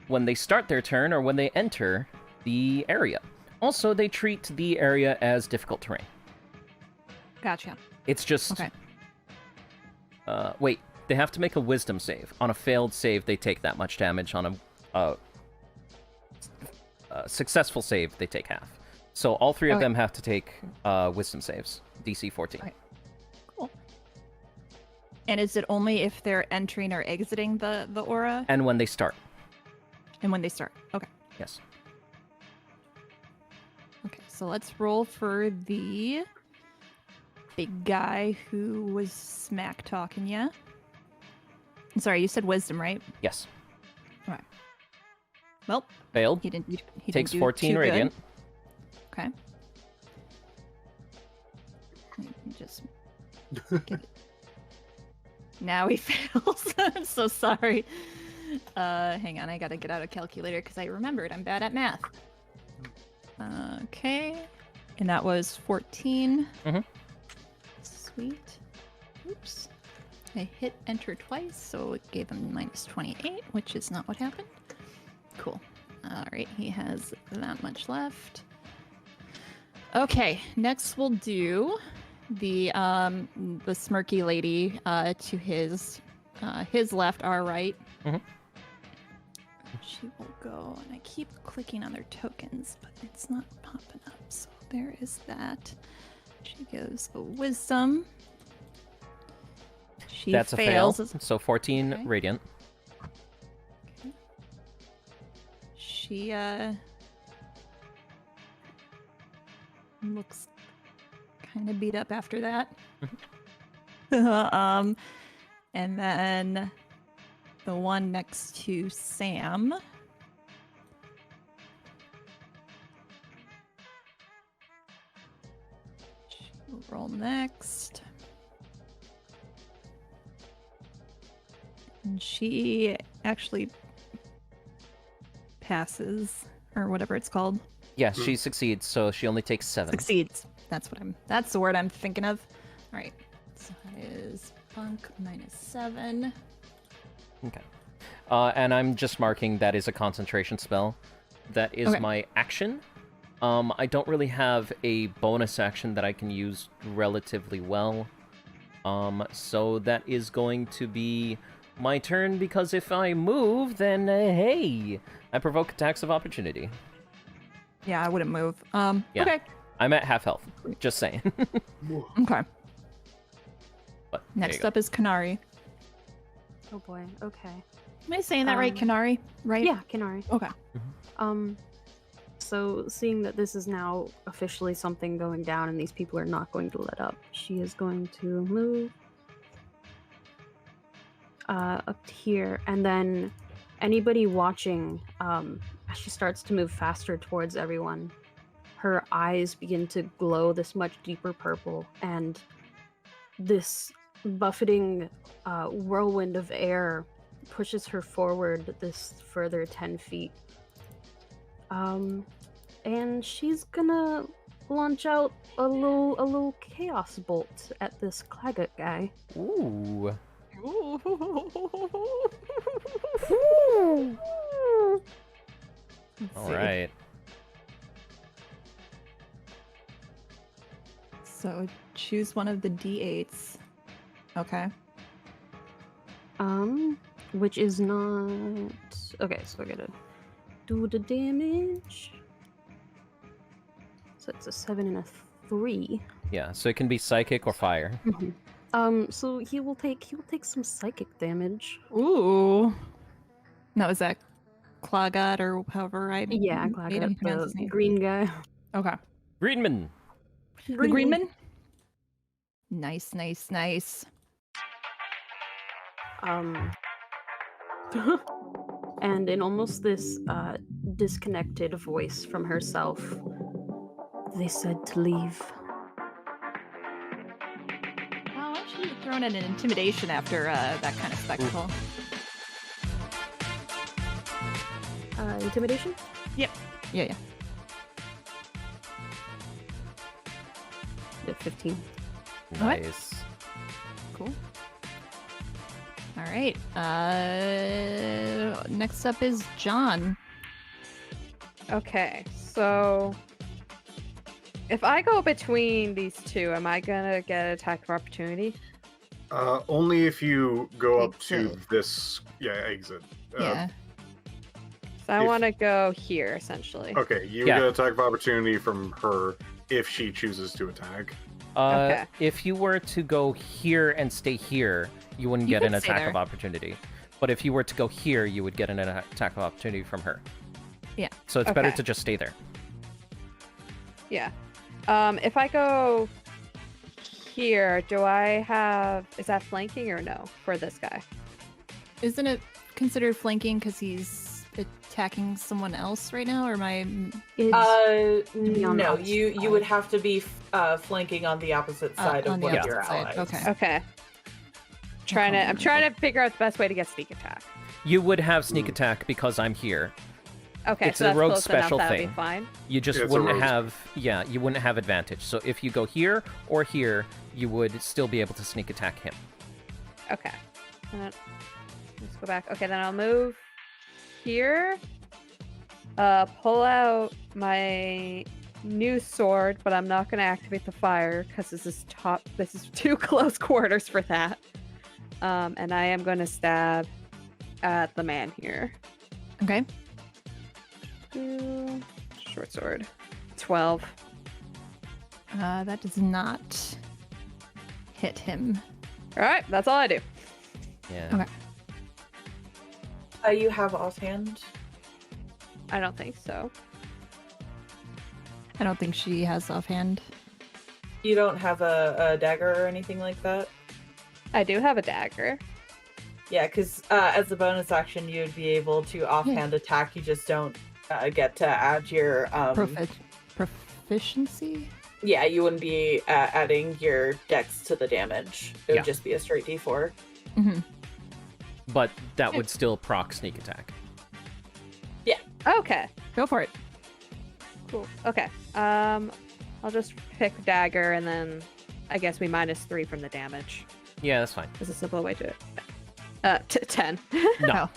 When they start their turn or when they enter the area. Also, they treat the area as difficult terrain. Gotcha. It's just... Okay. Wait, they have to make a wisdom save. On a failed save, they take that much damage. On a successful save, they take half. So all 3 of Okay. them have to take wisdom saves. DC 14. Okay. Cool. And is it only if they're entering or exiting the aura? And when they start. And when they start. Okay. Yes. Okay, so let's roll for the big guy who was smack talking ya. I'm sorry, you said wisdom, right? Yes. Well, Failed. he didn't. He Takes didn't do 14 too good. radiant. Okay. Let me just get it. Now he fails. I'm so sorry. Hang on, I gotta get out a calculator because I remembered I'm bad at math. Okay. And that was 14. Mhm. Sweet. Oops. I hit enter twice, so it gave him minus 28, which is not what happened. Cool. Alright, he has that much left. Okay, next we'll do the smirky lady to his left, our right. Mhm. She will go, and I keep clicking on their tokens, but it's not popping up. So there is that. She goes a wisdom. She That's a fail. fails. So 14 Okay. radiant. Okay. She looks kind of beat up after that. And then the one next to Sam. She will roll next. And she actually passes, or whatever it's called. Yeah, she succeeds, so she only takes 7. Succeeds. That's the word I'm thinking of. All right. So that is bunk minus 7. Okay. And I'm just marking that is a concentration spell. That is Okay. my action. I don't really have a bonus action that I can use relatively well. So that is going to be my turn, because if I move, then hey, I provoke attacks of opportunity. Yeah, I wouldn't move. Yeah. Okay. I'm at half health. Just saying. Okay. But Next up is Kanari. Oh boy. Okay. Am I saying that right, Um, Kanari? Right? Yeah, Kinari. Okay. So seeing that this is now officially something going down and these people are not going to let up, she is going to move up to here, and then anybody watching, as she starts to move faster towards everyone, her eyes begin to glow this much deeper purple, and this buffeting whirlwind of air pushes her forward this further 10 feet. And she's gonna launch out a little chaos bolt at this Claggett guy. Ooh. All right. So choose one of the D8s. Okay. Which is not okay. So I gotta do the damage. So it's a 7 and a 3. Yeah, so it can be psychic or fire. So he will take some psychic damage. Ooh. Now is that Claggett or however I Yeah, made him Claggett, pronounce the his name? green guy. Okay. Greenman. The Greenman? Nice, nice, nice. And in almost this disconnected voice from herself, they said to leave. Wow, why should you have thrown in an intimidation after that kind of spectacle? Intimidation? Yep. Yeah. At 15. Alright. Nice. Cool. All right. Next up is John. Okay, so if I go between these two, am I gonna get an attack of opportunity? Only if you go up to Exit. this. Yeah, exit. Yeah. So I If- want to go here, essentially. Okay, you Yeah. get attack of opportunity from her if she chooses to attack. Okay. If you were to go here and stay here, you wouldn't You get an could stay attack of there. opportunity. But if you were to go here, you would get an attack of opportunity from her. Yeah. So it's better Okay. to just stay there. Yeah. If I go here, do I have... Is that flanking or no for this guy? Isn't it considered flanking because he's attacking someone else right now, or am I? It's be on the No, opposite you would have to be flanking on the opposite side on of the one of your opposite side, allies. okay. Okay. I'm trying to figure out the best way to get sneak attack. You would have sneak attack because I'm here. Okay, It's so a that's rogue close special enough. That'll thing. be fine. You just Yeah, it's a wouldn't rogue. have, you wouldn't have advantage. So if you go here or here, you would still be able to sneak attack him. Okay. Let's go back. Okay, then I'll move here. Pull out my new sword, but I'm not going to activate the fire because this is too close quarters for that. And I am going to stab at the man here. Okay. Short sword. 12. That does not hit him. All right, that's all I do. Yeah. Okay. You have offhand. I don't think so. I don't think she has offhand. You don't have a dagger or anything like that? I do have a dagger. Yeah, because as a bonus action, you'd be able to offhand attack. You just don't get to add your Proficiency? Yeah, you wouldn't be adding your dex to the damage. It would just be a straight d4. Mm-hmm. But that would still proc sneak attack. Okay. Go for it. Cool. Okay. I'll just pick dagger and then I guess we -3 from the damage. Yeah, that's fine. Is a simple way to 10. No.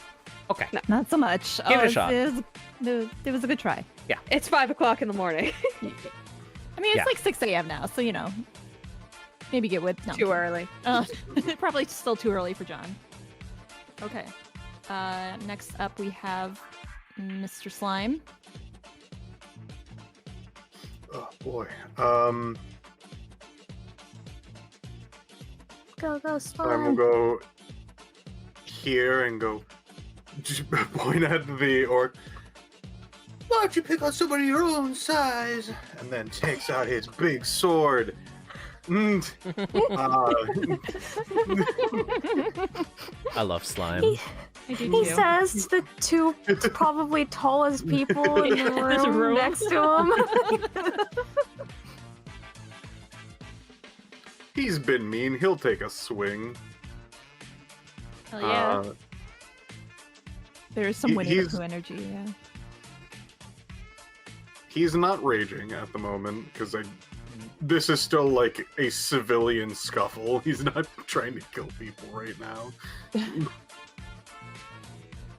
Okay. No. Not so much. Give it a shot. It was a good try. It's 5 o'clock in the morning. I mean, it's Yeah. like 6 a.m. now, so maybe get with. No. Too early. Probably still too early for John. Okay. Next up we have Mr. Slime. Oh boy. go I will slime. go here and go point at the orc. Why don't you pick on somebody your own size? And then takes out his big sword. I love slime. I do He too. says the two probably tallest people in the This room, room. next to him. He's been mean. He'll take a swing. Hell yeah. There is some Winnie the he's- Pooh energy, yeah. He's not raging at the moment because this is still like a civilian scuffle. He's not trying to kill people right now.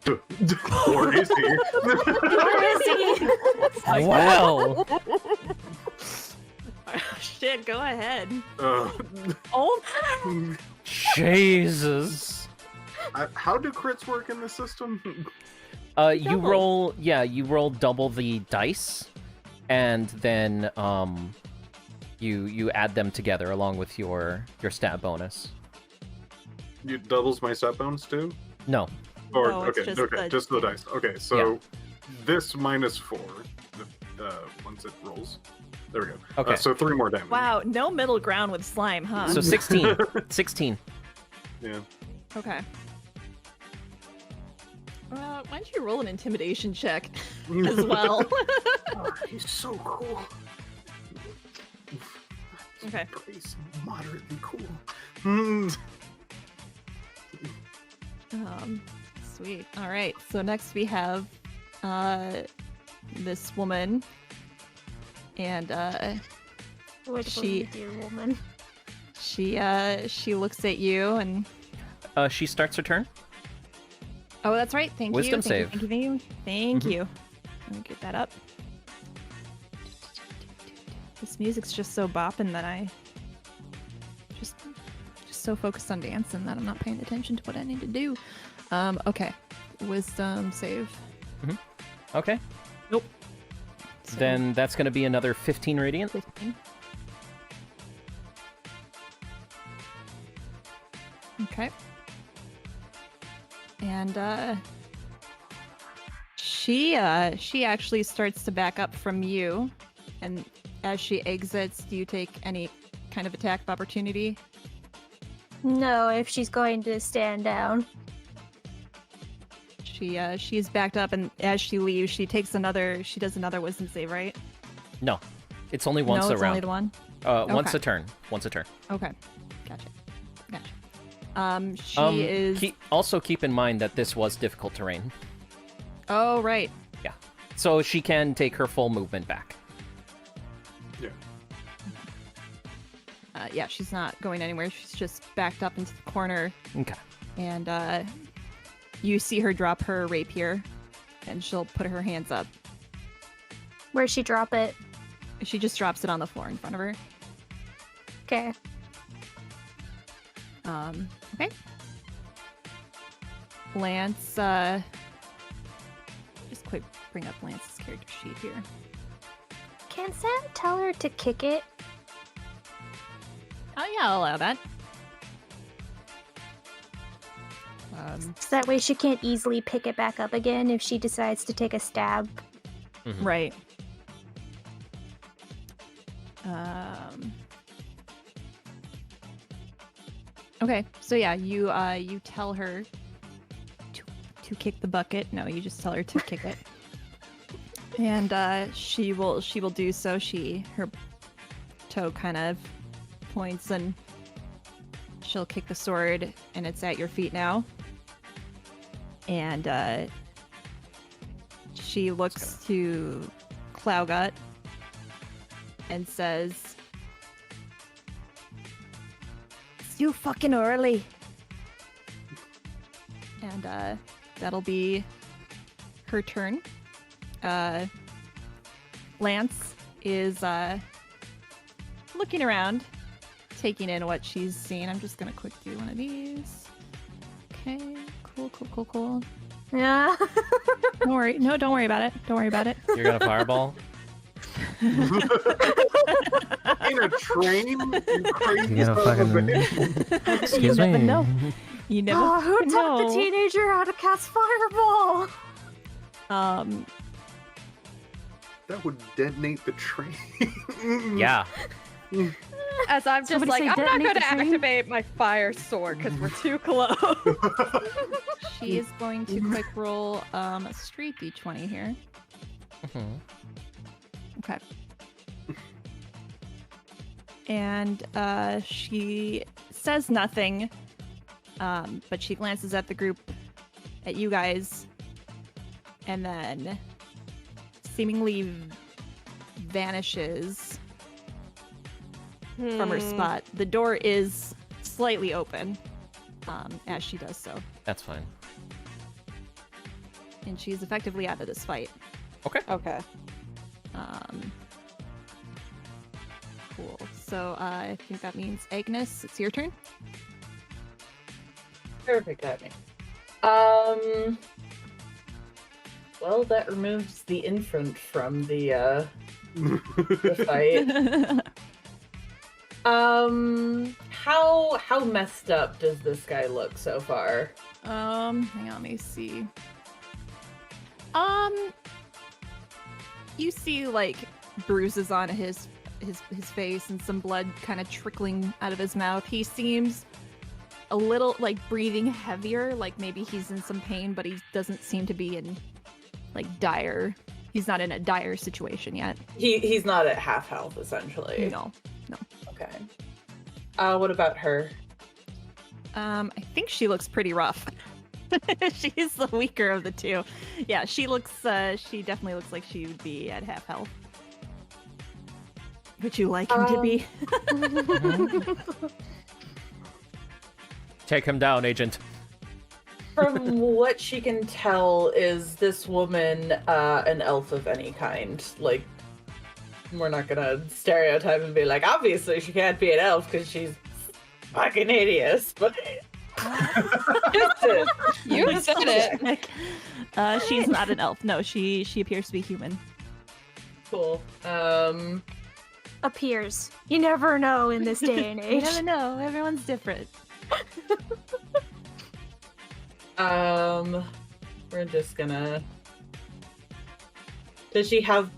Or is he? Where is he? Wow. Shit, go ahead. Oh, Jesus. How do crits work in this system? You roll double the dice, and then you add them together along with your stat bonus. It doubles my stat bonus too? No. Or No, it's okay, just okay, the- just the dice. Okay, so this -4 once it rolls. There we go. Okay. So 3 more damage. Wow, no middle ground with slime, huh? So 16. 16. Yeah. Okay. Why don't you roll an intimidation check as well? Oh, he's so cool. Okay. He's moderately cool. Sweet. All right. So next we have this woman, and which She- was dear woman. she looks at you and She starts her turn. oh, that's right. Thank Wisdom you. save. Thank you. Thank Mhm. you. Let me get that up. This music's just so bopping that I just so focused on dancing that I'm not paying attention to what I need to do. Okay. Wisdom save. Okay. So Then that's going to be another 15 radiant. 15. Okay. And she actually starts to back up from you, and as she exits, do you take any kind of attack of opportunity? No, if she's going to stand down. She's backed up, and as she leaves, she does another wisdom save, right? No, it's only once no, a it's round. only the one. Once Okay. a turn. Once a turn. Okay, gotcha. She is. Also keep in mind that this was difficult terrain. Oh right. Yeah. So she can take her full movement back. Yeah. Yeah, she's not going anywhere. She's just backed up into the corner, Okay. and you see her drop her rapier, and she'll put her hands up. Where'd she drop it? She just drops it on the floor in front of her. Okay. Okay. Lance, just quick bring up Lance's character sheet here. Can Sam tell her to kick it? Oh yeah, I'll allow that. So that way she can't easily pick it back up again if she decides to take a stab. Mhm. Right. Okay, so yeah, you tell her to kick the bucket. No, you just tell her to kick it, and she will do so. Her toe kind of points, and she'll kick the sword, and it's at your feet now. And she looks to Clowgut and says, "It's too fucking early." And that'll be her turn. Lance is looking around, taking in what she's seen. I'm just gonna quick do one of these. Okay, cool. Yeah. Don't worry. No, don't worry about it. Don't worry about it. You're gonna fireball? In a train? You crazy You gonna son of a fucking... bitch. Excuse You me? never know. You never Oh, who taught know. the teenager how to cast fireball? That would detonate the train. Yeah. As I'm just Somebody like, say I'm not detonate going the to train? activate my fire sword because we're too close. She is going to quick roll a street d20 here. Mhm. Okay. And she says nothing, but she glances at the group, at you guys, and then seemingly vanishes from her spot. The door is slightly open as she does so, That's fine. and she's effectively out of this fight. Okay. Cool. So I think that means Agnes, it's your turn. Perfect timing. Well, that removes the infant from the fight. How messed up does this guy look so far? Hang on, let me see. You see like bruises on his face and some blood kind of trickling out of his mouth. He seems a little like breathing heavier, like maybe he's in some pain, but he doesn't seem to be in like dire. He's not in a dire situation yet. He's not at half health, essentially. No. Okay. What about her? I think she looks pretty rough. She's the weaker of the two. Yeah, she definitely looks like she would be at half health. Would you like him to be? Take him down, Agent. From what she can tell, is this woman an elf of any kind? Like, we're not gonna stereotype and be like, obviously she can't be an elf because she's fucking hideous, but... You said it. She's not an elf. No, she appears to be human. Cool. Appears. You never know in this day and You age. never know. Everyone's different. We're just gonna... Does she have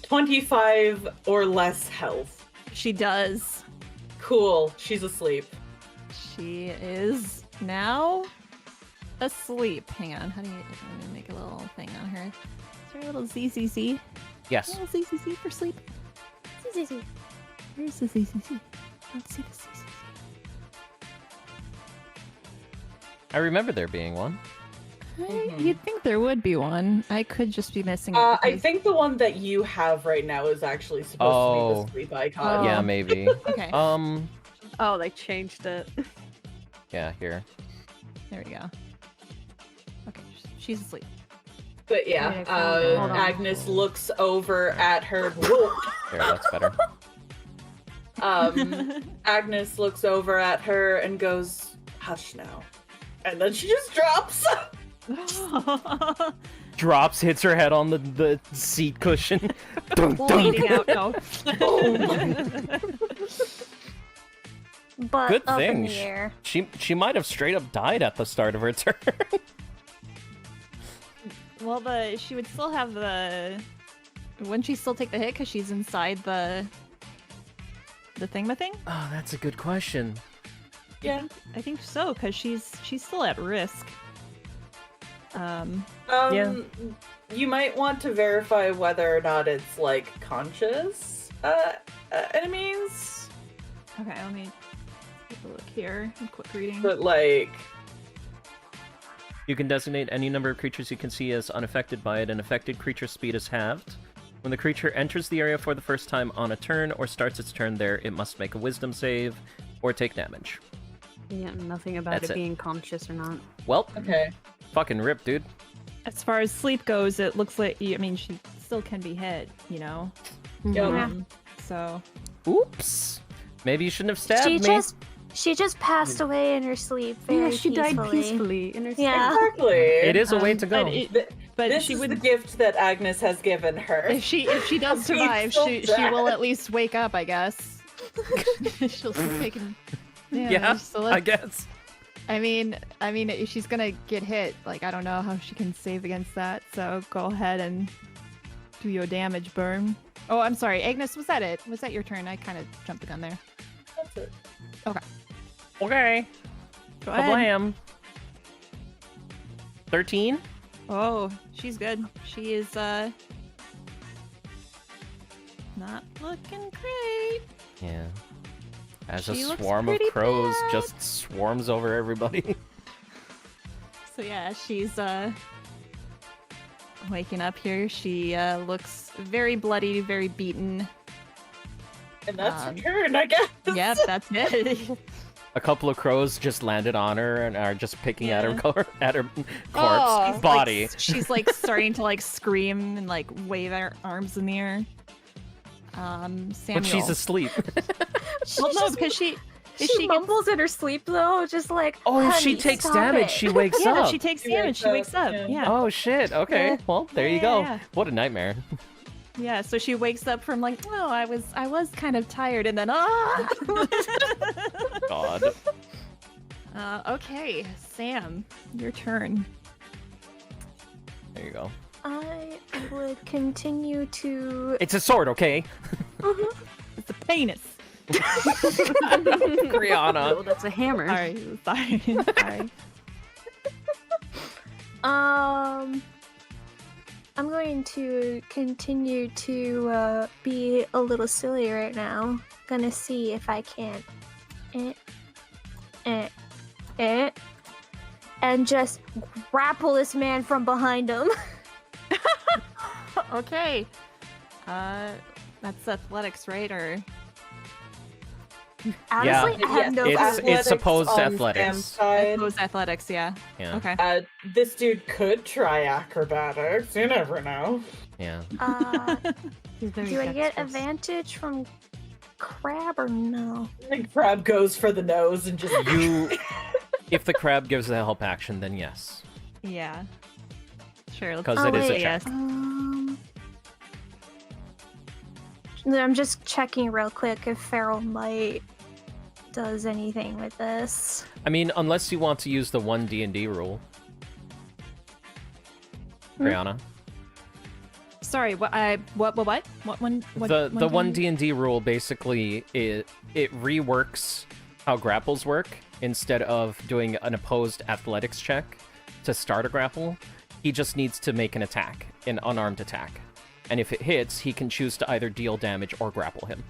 25 or less health? She does. Cool. She's asleep. She is now asleep. Hang on. How do you let me make a little thing on her? Is there a little ZZZ? Yes. A little ZZZ for sleep? ZZZ. Where's the ZZZ? Let's see the ZZZ. I remember there being one. You'd think there would be one. I could just be missing it. I because- think the one that you have right now is actually supposed to be the sleep icon. Yeah, maybe. Okay. Oh, they changed it. Yeah, here. There we go. Okay, she's asleep. But yeah, Wait, hold on. Agnes looks over at her. There, that's better. Agnes looks over at her and goes, "Hush now," and then she just drops. Drops, hits her head on the seat cushion. Dun, dun. Bleeding out. No. But Good up in thing. the air. She might have straight up died at the start of her turn. Well, she would still have the. Wouldn't she still take the hit because she's inside the thing? Oh, that's a good question. Yeah. I think so because she's still at risk. Yeah. You might want to verify whether or not it's like conscious enemies, Okay, let me take a look here. A quick reading. but like. You can designate any number of creatures you can see as unaffected by it. An affected creature's speed is halved. When the creature enters the area for the first time on a turn or starts its turn there, it must make a wisdom save or take damage. Yeah, nothing about That's it it. being conscious or not. Well, Okay. fucking rip, dude. As far as sleep goes, it looks like I mean she still can be hit, you know. Yeah. So Oops. Maybe you shouldn't have stabbed She just passed away in her sleep very Yeah, she died peacefully. peacefully in her Yeah. Exactly. It is a way to go. But This she is would the gift that Agnes has given her. if she does She's survive, so she sad. will at least wake up, I guess. She'll be taken. Yeah, so I guess. I mean, if she's gonna get hit, like I don't know how she can save against that. So go ahead and do your damage, Burn. Oh, I'm sorry, Agnes. Was that it? Was that your turn? I kind of jumped the gun there. That's it. Okay. Go ahead. Kablam. 13? Oh, she's good. She is not looking great. Yeah. As She a looks swarm of pretty crows bad. just swarms over everybody. So yeah, she's waking up here. She looks very bloody, very beaten. And that's her turn, I guess. Yep, that's it. A couple of crows just landed on her and are just picking at her at her corpse Oh, body. like, she's like starting to like scream and like wave her arms in the air. Samuel. But she's asleep. Well, no, because she She mumbles in her sleep though, just like. Oh, if she "Honey, takes stop damage, it." she wakes yeah, up. if she takes damage, she wakes up. Yeah. Oh shit. Okay. Yeah. Well, there you Yeah, go. yeah. What a nightmare. Yeah, so she wakes up from like, oh, I was kind of tired, and then God. okay, Sam, your turn. There you go. I would continue to. It's a sword, okay? It's a penis. Criana. Oh, that's a hammer. Sorry. I'm going to continue to be a little silly right now. Gonna see if I can. And just grapple this man from behind him. Okay. That's athletics, right? Or Honestly, I have no clue. It's supposed on athletics. Sam's side. it was athletics, yeah. Yeah. Okay. This dude could try acrobatics. You never know. Yeah. He's very Do I get dexterous. advantage from crab or no? The crab goes for the nose and just. If the crab gives a help action, then yes. Yeah. Sure. Let's 'Cause it is a say check. yes. I'm just checking real quick if Feral Might does anything with this. I mean, unless you want to use the 1 D&D rule. Criana. Sorry. What one? The 1 D&D rule basically it reworks how grapples work. Instead of doing an opposed athletics check, to start a grapple. He just needs to make an attack, an unarmed attack. And if it hits, he can choose to either deal damage or grapple him.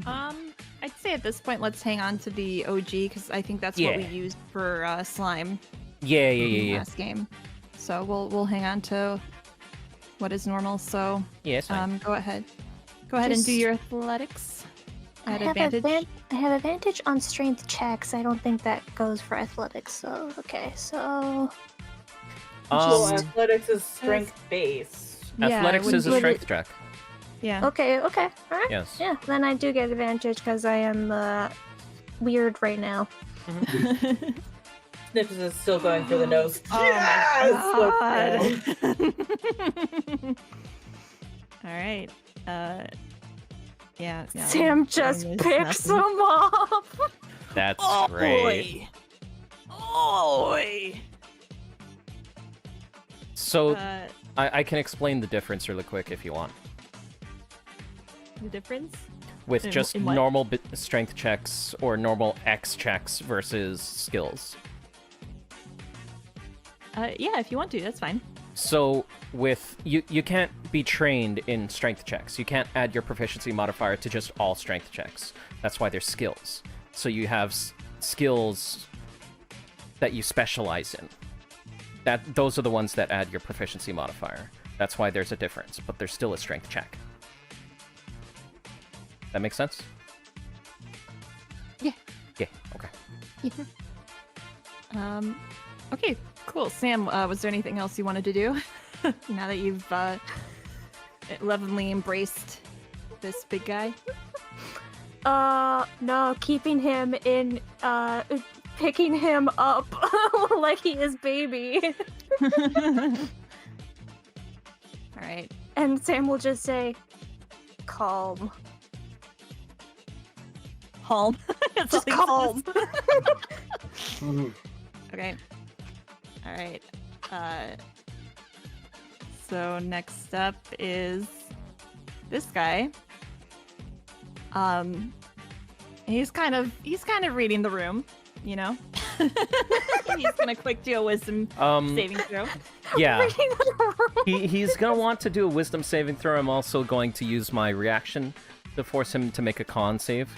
I'd say at this point, let's hang on to the OG, because I think that's what we used for slime. Yeah. Last game. So we'll hang on to what is normal. So Yes. go ahead. Go ahead and do your athletics at advantage. I have advantage on strength checks. I don't think that goes for athletics. So okay, so So athletics is strength based. Athletics is a strength check. Yeah. okay, all right. Yes. Yeah, then I do get advantage because I am weird right now. Snips is still going for the nose. Oh Yes! my god. All right. Yeah. Sam just picks him up. That's great. So I can explain the difference really quick if you want. The difference? With just in what? normal strength checks or normal X checks versus skills. Yeah, if you want to, that's fine. So with you can't be trained in strength checks. You can't add your proficiency modifier to just all strength checks. That's why they're skills. So you have skills that you specialize in. Those are the ones that add your proficiency modifier. That's why there's a difference, but there's still a strength check. That makes sense? Yeah. Yeah, okay. Okay, cool. Sam, was there anything else you wanted to do? Now that you've lovingly embraced this big guy? No, keeping him in, picking him up like he is baby. Alright. And Sam will just say, calm. Calm. Just calm. Okay. Alright. So next up is this guy. He's kind of reading the room, you know? He's gonna quick do a wisdom saving throw. Yeah. He's gonna want to do a wisdom saving throw. I'm also going to use my reaction to force him to make a con save.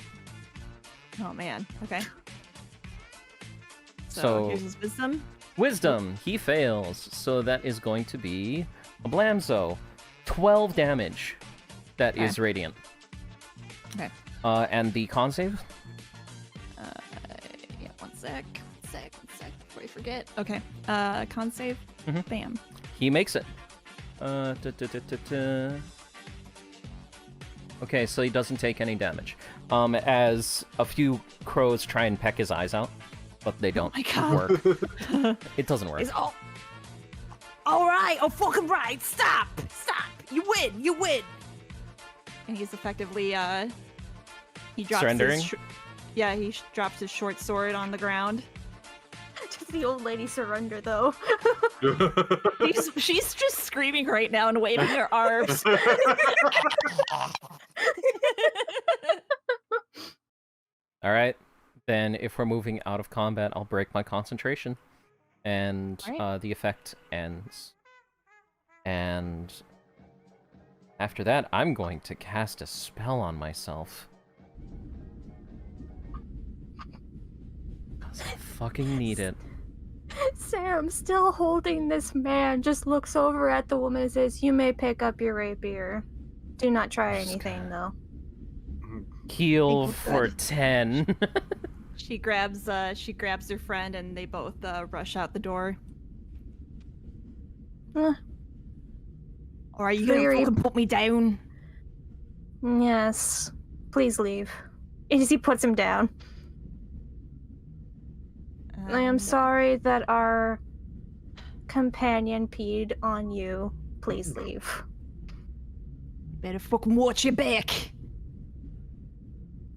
Oh man, okay. So here's his wisdom. Wisdom, he fails. So that is going to be a blamzo. 12 damage. That is radiant. Okay. And the con save? Yeah, one sec before I forget. Okay. Con save. Bam. He makes it. Okay, so he doesn't take any damage. As a few crows try and peck his eyes out, but they don't work. It doesn't work. It's all right. Oh, fucking right. Stop. You win. And he's effectively he drops surrendering. He drops his short sword on the ground. Does the old lady surrender though? She's just screaming right now and waving her arms. All right. Then if we're moving out of combat, I'll break my concentration. And the effect ends. And after that, I'm going to cast a spell on myself. Because I fucking need it. Sam, still holding this man, just looks over at the woman and says, "You may pick up your rapier. Do not try anything, though." Heal for 10. She grabs her friend and they both rush out the door. Or are you gonna fucking put me down? Yes. Please leave. As he puts him down. I am sorry that our companion peed on you. Please leave. Better fucking watch your back.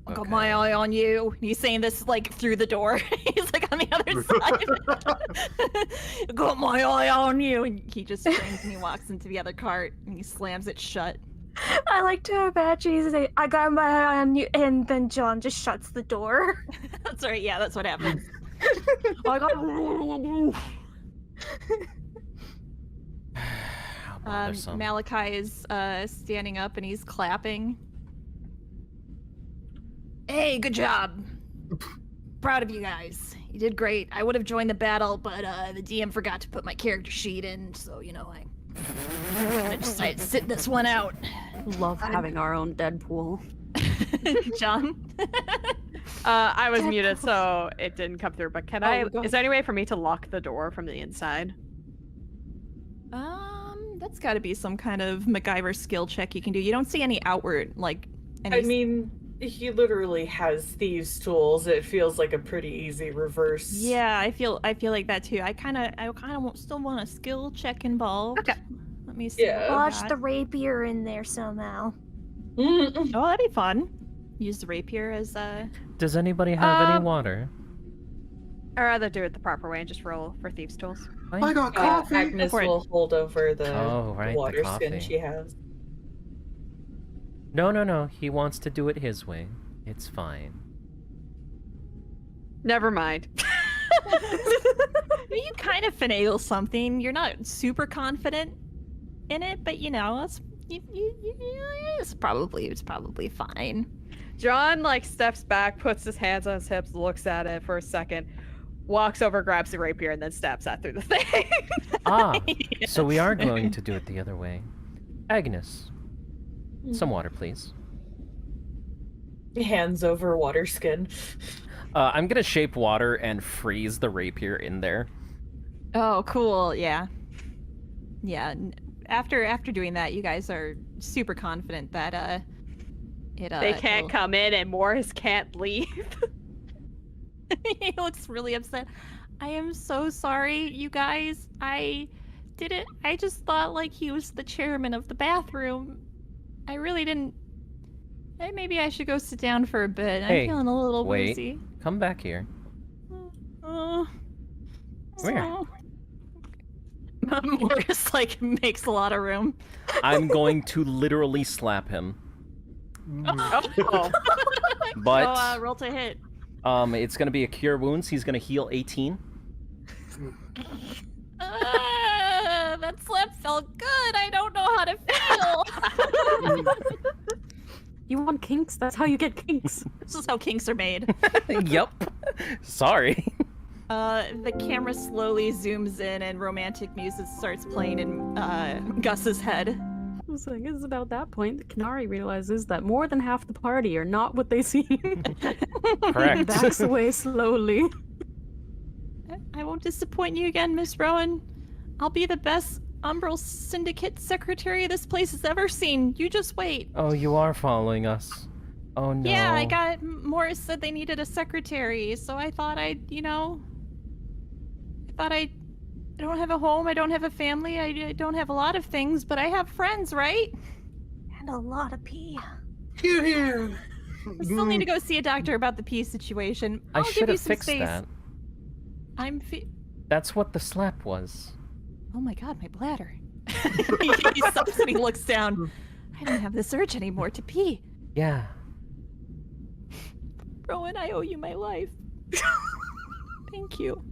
I got my eye on you. And he's saying this like through the door. He's like on the other side. I got my eye on you. And he just springs and he walks into the other cart and he slams it shut. I like to imagine he's like, "I got my eye on you," and then John just shuts the door. That's right. Yeah, that's what happens. I got. How bothersome. Malachi is standing up and he's clapping. Hey, good job. Proud of you guys. You did great. I would have joined the battle, but the DM forgot to put my character sheet in, so I kind of decided to sit this one out. Love having our own Deadpool. John? I was muted, so it didn't come through, but can I... Is there any way for me to lock the door from the inside? That's got to be some kind of MacGyver skill check you can do. You don't see any outward, any... I mean, he literally has thieves' tools. It feels like a pretty easy reverse. Yeah, I feel like that too. I kind of still want a skill check involved. Okay. Let me see. Yeah. Lodge the rapier in there somehow. Oh, that'd be fun. Use the rapier as Does anybody have any water? I'd rather do it the proper way and just roll for thieves' tools. I got coffee. Agnes will hold over the the water coffee. skin she has. No. He wants to do it his way. It's fine. Never mind. you kind of finagle something. You're not super confident in it, but it's probably fine. John steps back, puts his hands on his hips, looks at it for a second, walks over, grabs the rapier, and then stabs that through the thing. So we are going to do it the other way. Agnes, some water, please. Hands over water skin. I'm gonna shape water and freeze the rapier in there. Oh, cool. Yeah. After doing that, you guys are super confident that they can't come in and Morris can't leave. He looks really upset. I am so sorry, you guys. I just thought he was the chairman of the bathroom. I really didn't. Maybe I should go sit down for a bit. Hey, I'm feeling a little wait. woozy. Come back here. Where? Morris makes a lot of room. I'm going to literally slap him. Oh. But roll to hit. it's gonna be a cure wounds. He's gonna heal 18. That slap felt good. I don't know how to feel. You want kinks? That's how you get kinks. This is how kinks are made. Yep. Sorry. The camera slowly zooms in and romantic music starts playing in Gus's head. I was like, it's about that point that Kanari realizes that more than half the party are not what they seem. Correct. Backs away slowly. I won't disappoint you again, Miss Rowan. I'll be the best Umbral Syndicate secretary this place has ever seen. You just wait. Oh, you are following us. Oh no. Yeah, Morris said they needed a secretary, so I thought I don't have a home, I don't have a family, I don't have a lot of things, but I have friends, right? And a lot of pee. Here. We still need to go see a doctor about the pee situation. I I'll should give you have some fixed space. that. That's what the slap was. Oh my god, my bladder. He stops and he looks down. I don't have this urge anymore to pee. Yeah. Rowan, I owe you my life. Thank you.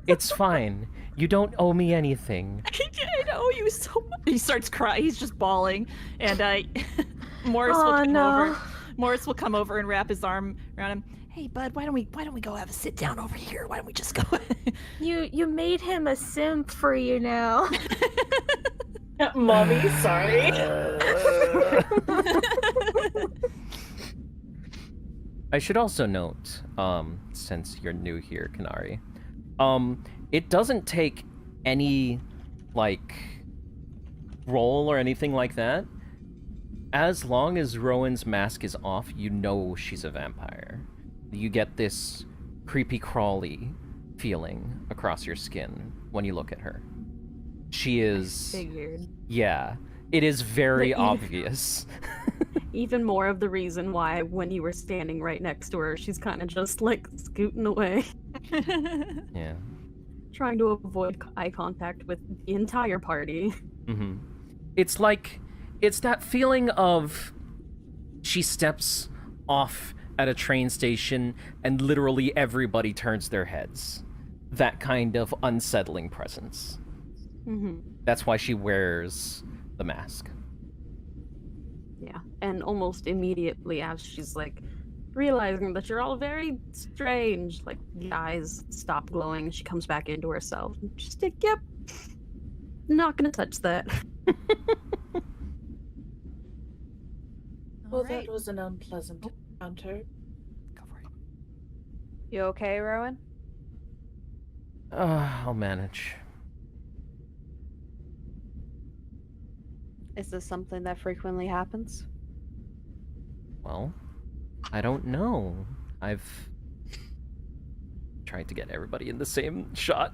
It's fine. You don't owe me anything. I owe you so much. He starts crying. He's just bawling. And Morris will come over and wrap his arm around him. Hey, bud, why don't we go have a sit down over here? Why don't we just go? You made him a simp for you now. Mommy, sorry. I should also note, since you're new here, Kanari, it doesn't take any, roll or anything like that. As long as Rowan's mask is off, you know she's a vampire. You get this creepy crawly feeling across your skin when you look at her. She is... Figured. Yeah. It is very obvious. Even more of the reason why when you were standing right next to her, she's kind of just scooting away. Yeah. Trying to avoid eye contact with the entire party. Mm-hmm. It's that feeling of she steps off at a train station and literally everybody turns their heads. that kind of unsettling presence. Mm-hmm. That's why she wears the mask. Yeah, and almost immediately as she's like realizing that you're all very strange, like the eyes stop glowing and she comes back into herself. And she's like, yep, not gonna touch that. Well, Alright. that was an unpleasant encounter. Go for it. You okay, Rowan? I'll manage. Is this something that frequently happens? Well, I don't know. I've tried to get everybody in the same shot.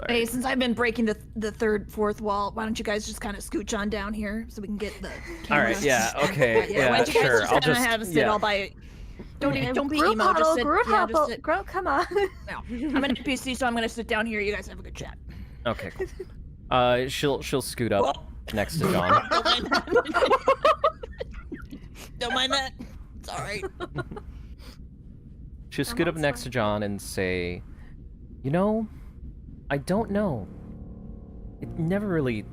Hey, since I've been breaking the third, fourth wall, why don't you guys just kind of scooch on down here so we can get the All right, cameras? yeah, okay, Yeah, why yeah, don't you guys sure. just I'll kinda just have a sit all by. Don't be Group emo. huddle, Just sit. group Yeah, huddle, just sit. group, come on. No, I'm an NPC, so I'm gonna sit down here. You guys have a good chat. Okay, cool. She'll scoot up next to John. Don't mind that. Don't mind that. It's all right. She'll scoot up next to John and say, "You know, I don't know. It never really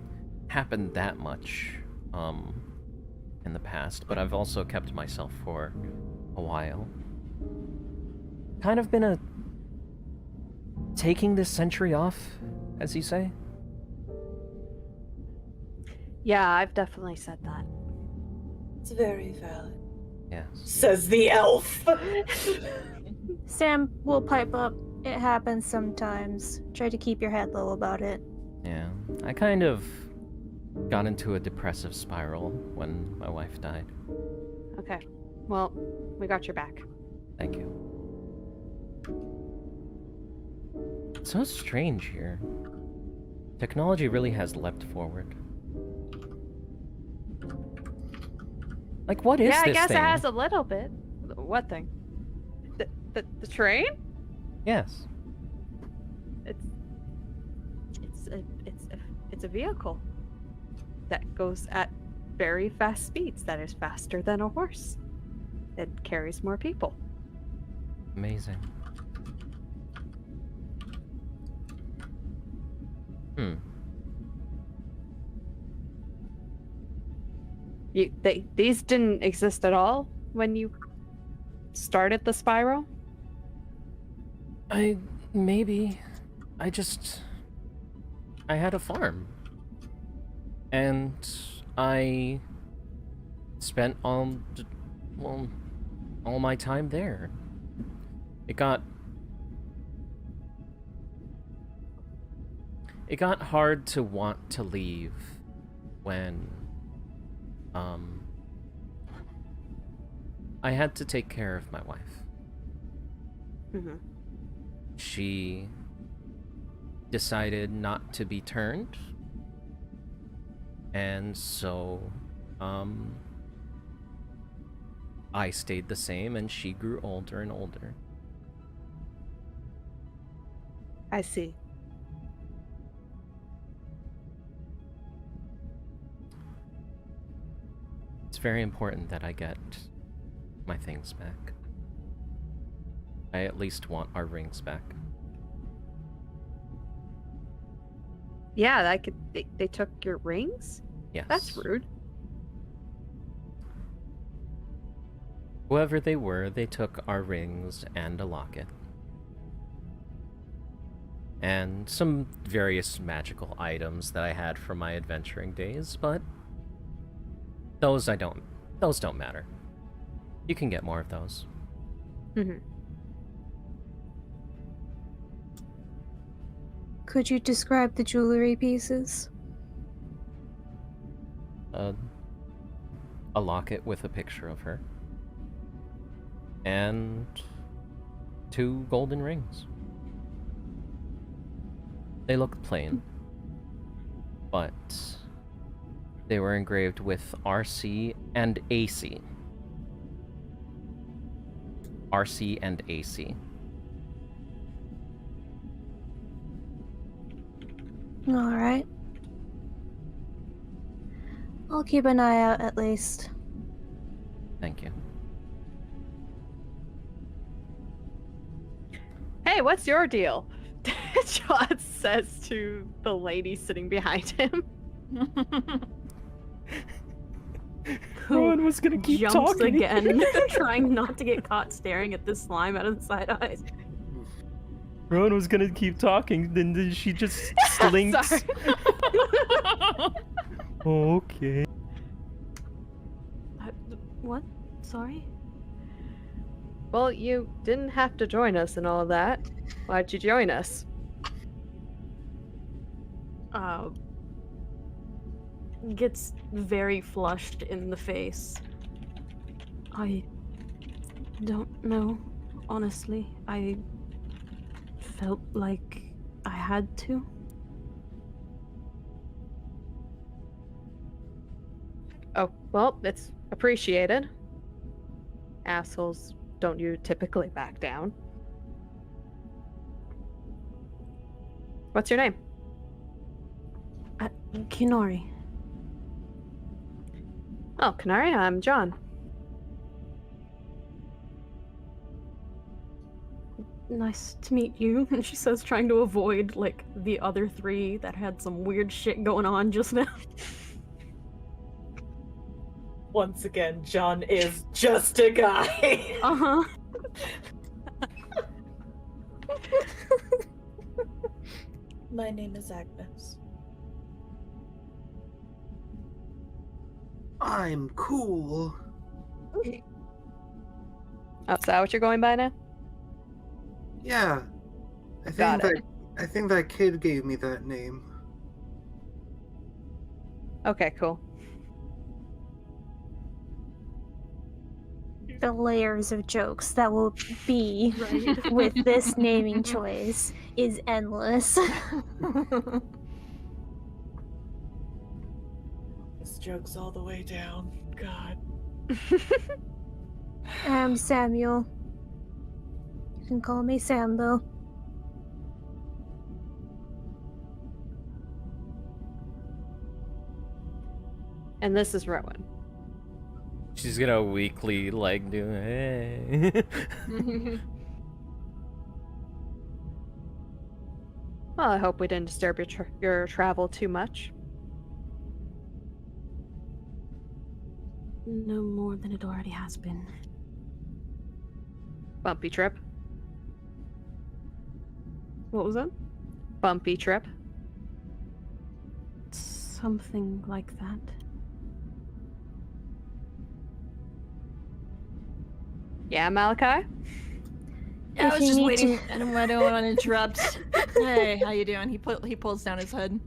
happened that much, in the past, but I've also kept myself for a while. Kind of been taking this century off, as you say." Yeah, I've definitely said that. It's very valid. Yes. Says the elf. Sam will pipe up. It happens sometimes. Try to keep your head low about it. Yeah. I kind of got into a depressive spiral when my wife died. Okay. Well, we got your back. Thank you. It's so strange here. Technology really has leapt forward. Like, what is Yeah, I this guess thing? it has a little bit. What thing? The train? Yes. It's a vehicle that goes at very fast speeds. That is faster than a horse. It carries more people. Amazing. These didn't exist at all when you started the spiral? Maybe. I had a farm. And I spent all my time there. It got hard to want to leave when I had to take care of my wife. Mm-hmm. She decided not to be turned, and so I stayed the same and she grew older and older. I see. It's very important that I get my things back. I at least want our rings back. Yeah, they took your rings? Yes. That's rude. Whoever they were, they took our rings and a locket. And some various magical items that I had from my adventuring days, but those don't matter. You can get more of those. Mm-hmm. Could you describe the jewelry pieces? A locket with a picture of her. And 2 golden rings. They looked plain, but they were engraved with RC and AC. RC and AC. Alright. I'll keep an eye out at least. Thank you. hey, what's your deal? John says to the lady sitting behind him. Rowan was gonna keep Jumps talking again, trying not to get caught staring at this slime out of the side eyes. Rowan was gonna keep talking, then she just slinks. Sorry. Okay. What? Sorry? Well, you didn't have to join us and all of that. Why'd you join us? Gets very flushed in the face. I don't know, honestly. I felt like I had to. Oh, well, it's appreciated. Assholes don't you typically back down. What's your name? Kinori. Oh, Canary, I'm John. Nice to meet you, and she says, trying to avoid, like, the other three that had some weird shit going on just now. Once again, John is just a guy. Uh-huh. My name is Agnes. I'm cool. Oh, is that what you're going by now? Yeah. Got it. I think that kid gave me that name. Okay, cool. The layers of jokes that will be with this naming choice is endless. This joke's all the way down. God. I'm Samuel. You can call me Sam, though. And this is Rowan. She's gonna weakly like do hey. Well, I hope we didn't disturb your travel too much. No more than it already has been. Bumpy trip. What was that? Bumpy trip. Something like that. Yeah, Malachi? Yeah, I If was you just need waiting. to- I don't want to interrupt. Hey, how you doing? He pulls down his hood.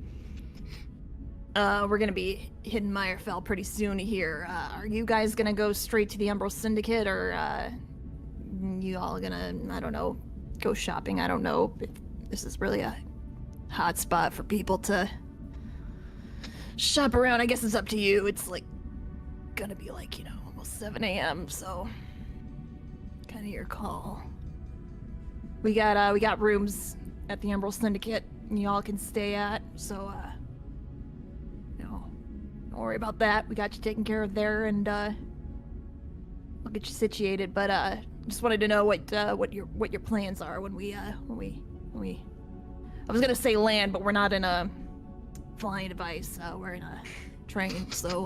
We're gonna be hitting Meyerfell pretty soon here. Are you guys gonna go straight to the Umbral Syndicate, or you all gonna, I don't know, go shopping? I don't know if this is really a hot spot for people to shop around. I guess it's up to you. It's like gonna be like, almost 7 a.m. So kind of your call. We got rooms at the Umbral Syndicate y'all can stay at, so don't worry about that. We got you taken care of there, and we'll get you situated. But just wanted to know what your plans are when we I was gonna say land, but we're not in a flying device. We're in a train, so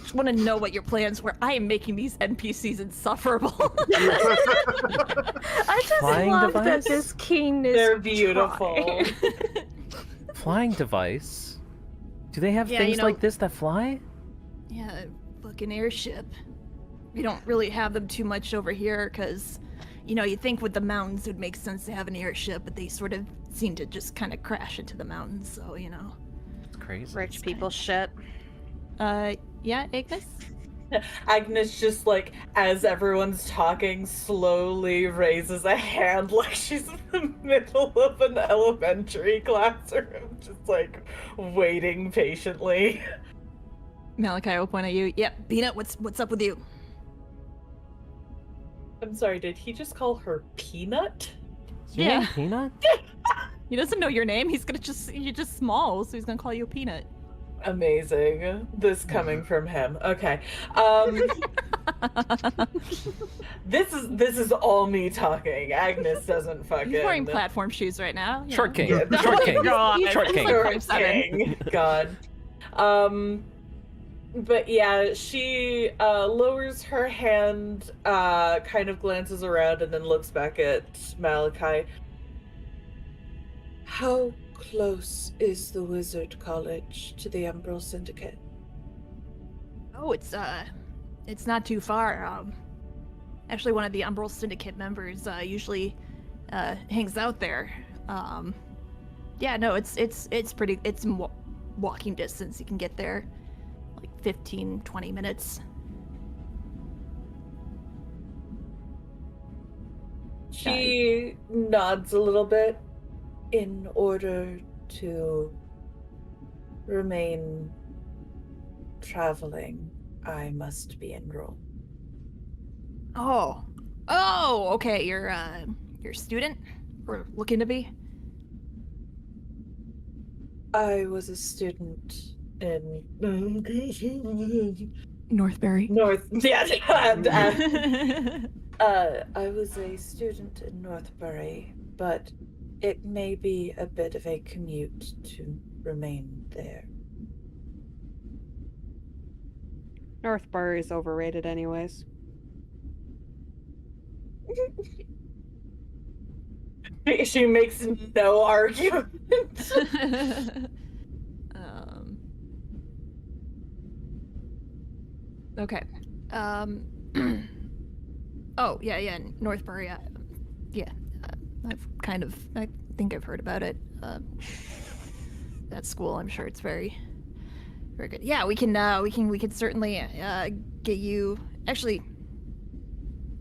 just want to know what your plans were. I am making these NPCs insufferable. I just Flying love device? that this king is They're beautiful. Flying device? Do they have Yeah, things like this that fly? Yeah, fucking airship. We don't really have them too much over here because, you think with the mountains it would make sense to have an airship, but they sort of seem to just kind of crash into the mountains, so, It's crazy. Rich people shit. Yeah, Agnes? Agnes just as everyone's talking, slowly raises a hand like she's in the middle of an elementary classroom, just waiting patiently. Malachi will point at you. Yep, Peanut, what's up with you? I'm sorry, did he just call her Peanut? Your Yeah. name Peanut? He doesn't know your name. You're just small, so he's gonna call you Peanut. Amazing. This coming from him. Okay. This is all me talking. Agnes doesn't fucking. He's wearing platform shoes right now. you Short know. king. Yeah. Short king. God. Short king. Short 5'7". king. God. But yeah, she lowers her hand, kind of glances around, and then looks back at Malachi. How close is the Wizard College to the Umbral Syndicate? Oh, it's not too far. Actually, one of the Umbral Syndicate members usually hangs out there. Yeah, no, it's pretty. It's walking distance. You can get there, like 15-20 minutes. She nods a little bit. In order to remain traveling, I must be enrolled. Oh, okay. You're a student, or looking to be. I was a student in Northbury. North. Yeah. I was a student in Northbury, but it may be a bit of a commute to remain there. Northbury is overrated anyways. She makes no argument. Okay. Oh, yeah, Northbury. Yeah. I think I've heard about it. That school, I'm sure it's very, very good. Yeah, we can certainly get you. Actually,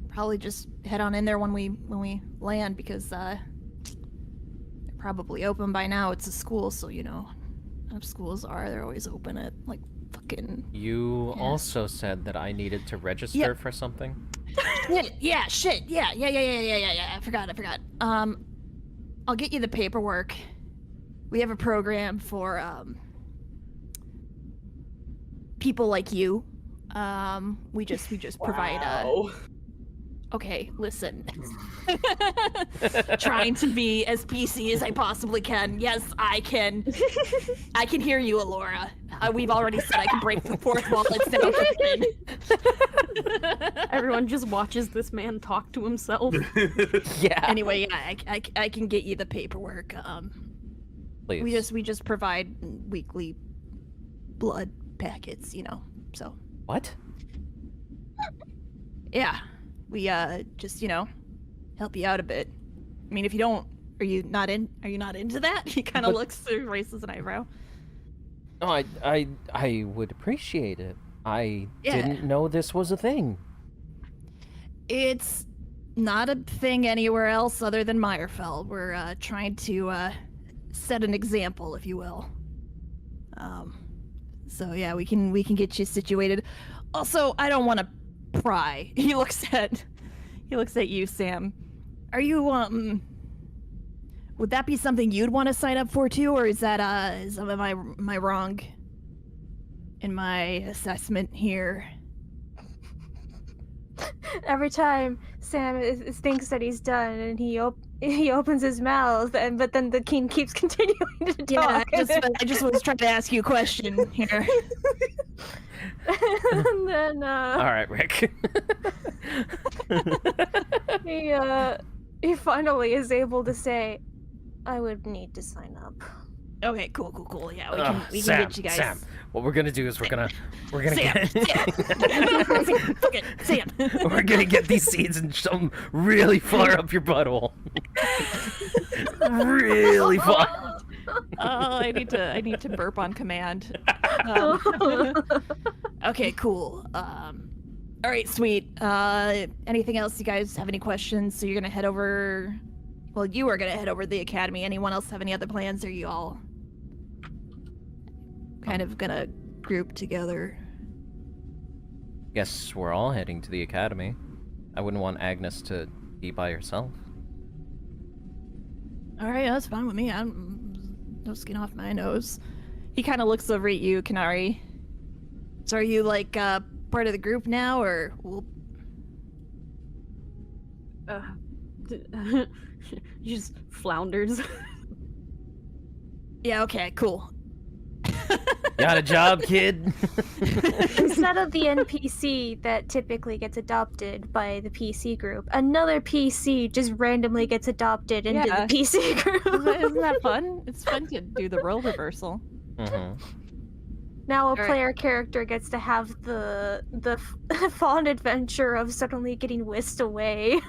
probably just head on in there when we land, because they're probably open by now. It's a school, so you know how schools are. They're always open at like fucking. You also said that I needed to register for something. Shit. Yeah. I forgot. I'll get you the paperwork. We have a program for people like you. We just provide Okay, listen. Trying to be as PC as I possibly can. Yes, I can. I can hear you, Elora. We've already said I can break the fourth wall. It's now. Everyone just watches this man talk to himself. Yeah. Anyway, yeah, I can get you the paperwork. Please. We just provide weekly blood packets, you know. So. What? Yeah. We just, you know, help you out a bit. I mean, if you don't, are you not into that? He kind of looks through, raises an eyebrow. No, I would appreciate it. I Yeah. didn't know this was a thing. It's not a thing anywhere else other than Meyerfeld. We're trying to set an example, if you will. So yeah, we can get you situated. Also, I don't want to pry. He looks at you, Sam. Are you would that be something you'd want to sign up for too, or is that am I wrong in my assessment here? Every time Sam thinks that he's done, and he opens his mouth, but then the king keeps continuing to talk. Yeah, I just was trying to ask you a question here. And then All right, Rick. he finally is able to say, "I would need to sign up." Okay, cool. Yeah, we can Sam, get you guys. Sam, what we're gonna do is we're gonna Sam, Sam. we're gonna get these seeds and shove them really far up your butthole. Really far. Oh, I need to burp on command. Okay, cool. All right, sweet. Anything else? You guys have any questions? So you're gonna head over. Well, you are gonna head over to the academy. Anyone else have any other plans? Or are you all kind of gonna group together? Guess we're all heading to the academy. I wouldn't want Agnes to be by herself. All right, that's fine with me. I'm no skin off my nose. He kind of looks over at you, Kanari. So are you like part of the group now, or we'll... Just flounders. Yeah, okay, cool. Got a job, kid? Instead of the NPC that typically gets adopted by the PC group, another PC just randomly gets adopted into Yeah. the PC group. Isn't that fun? It's fun to do the role reversal. Mm-hmm. Now a Alright. player character gets to have the fun adventure of suddenly getting whisked away.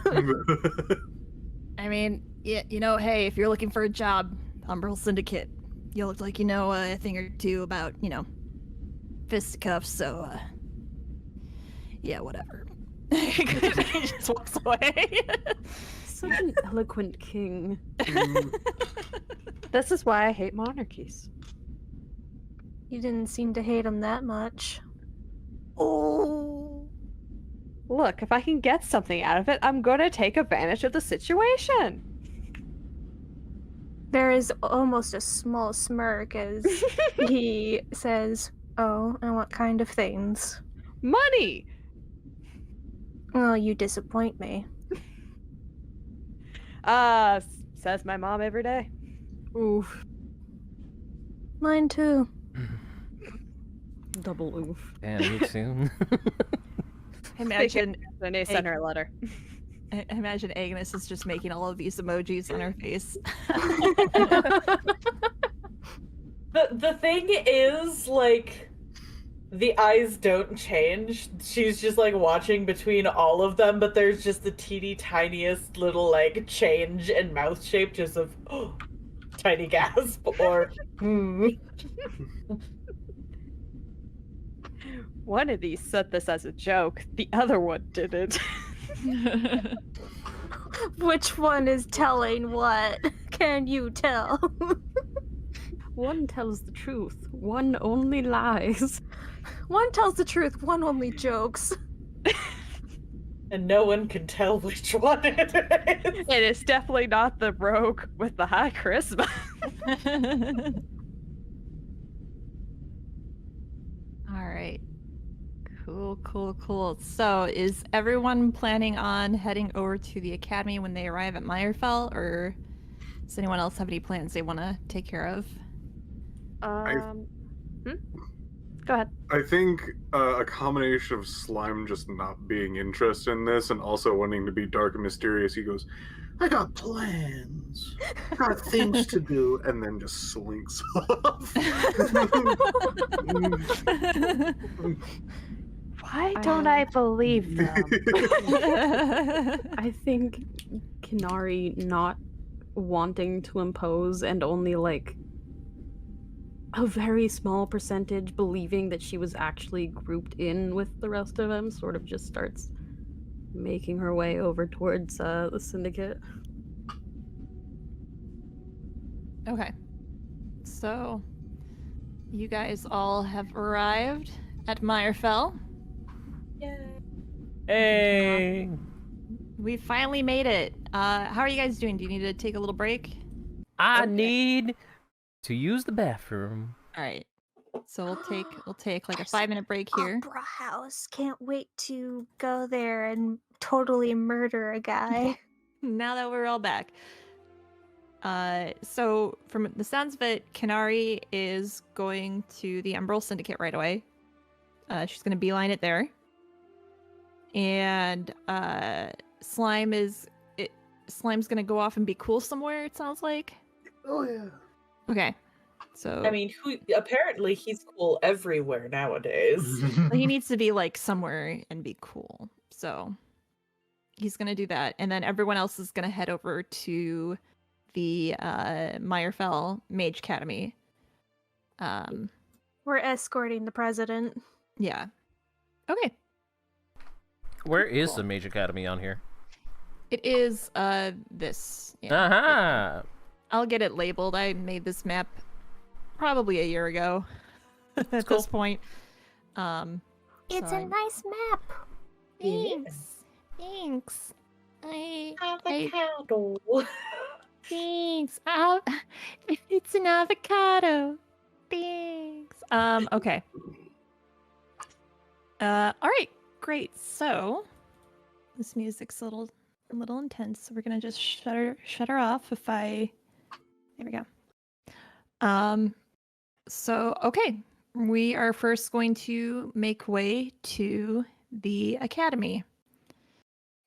I mean, yeah, you know, hey, if you're looking for a job, Umbral Syndicate, you look like you know a thing or two about, you know, fisticuffs, so, yeah, whatever. He just walks away. Such an eloquent king. This is why I hate monarchies. You didn't seem to hate him that much. Oh. Look, if I can get something out of it, I'm gonna take advantage of the situation. There is almost a small smirk as he says, "Oh, and what kind of things?" Money! Well, you disappoint me. Says my mom every day. Oof. Mine too. Double oof. Damn, you too. Imagine, And they sent her a letter. I imagine Agnes is just making all of these emojis on her face. The thing is, like, the eyes don't change. She's just like watching between all of them, but there's just the teeny tiniest little like change in mouth shape, just of tiny gasp or One of these said this as a joke. The other one didn't. Which one is telling what? Can you tell? One tells the truth. One only lies. One tells the truth, one only jokes. and no one can tell which one it is. It is definitely not the rogue with the high charisma. All right. Cool. So, is everyone planning on heading over to the academy when they arrive at Meyerfell, or does anyone else have any plans they want to take care of? Go ahead. I think a combination of Slime just not being interested in this and also wanting to be dark and mysterious, he goes, I got plans. Got things to do. and then just slinks off. Why don't I believe them? I think Kinari not wanting to impose and only like a very small percentage believing that she was actually grouped in with the rest of them sort of just starts making her way over towards the syndicate. Okay. So, you guys all have arrived at Meyerfell. Hey! We finally made it. How are you guys doing? Do you need to take a little break? I need to use the bathroom. All right. So we'll take like a 5-minute break here. Opera House. Can't wait to go there and totally murder a guy. Now that we're all back. So from the sounds of it, Kinari is going to the Umbral Syndicate right away. She's gonna beeline it there. And Slime's gonna go off and be cool somewhere, it sounds like. Oh yeah. Okay. So I mean, apparently he's cool everywhere nowadays. he needs to be like somewhere and be cool. So he's gonna do that. And then everyone else is gonna head over to the Meyerfell Mage Academy. We're escorting the president. Yeah. Okay. Where is the Mage Academy on here? It is this. Yeah. Aha! I'll get it labeled. I made this map probably a year ago at cool. this point. It's so a nice map. Thanks. Avocado. Thanks. It's an avocado. Thanks. Okay. All right, great. So this music's a little intense, so we're gonna just shut her off. There we go. So okay, we are first going to make way to the academy.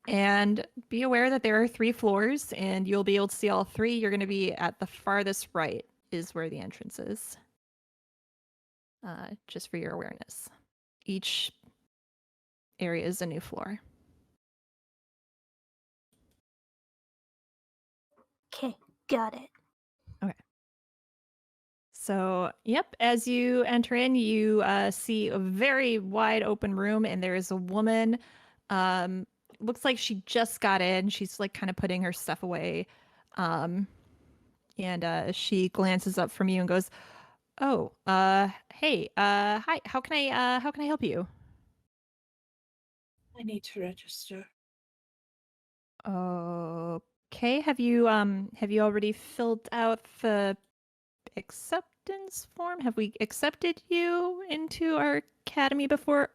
And be aware that there are 3 floors, and you'll be able to see all 3. You're going to be at the farthest right is where the entrance is. Just for your awareness. Each area is a new floor. Okay, got it. Okay. So, yep, as you enter in, you see a very wide open room, and there is a woman. Looks like she just got in. She's like kind of putting her stuff away. And she glances up from you and goes, "Oh, hey, hi. How can I help you?" I need to register. Okay. Have you already filled out the acceptance form? Have we accepted you into our academy before?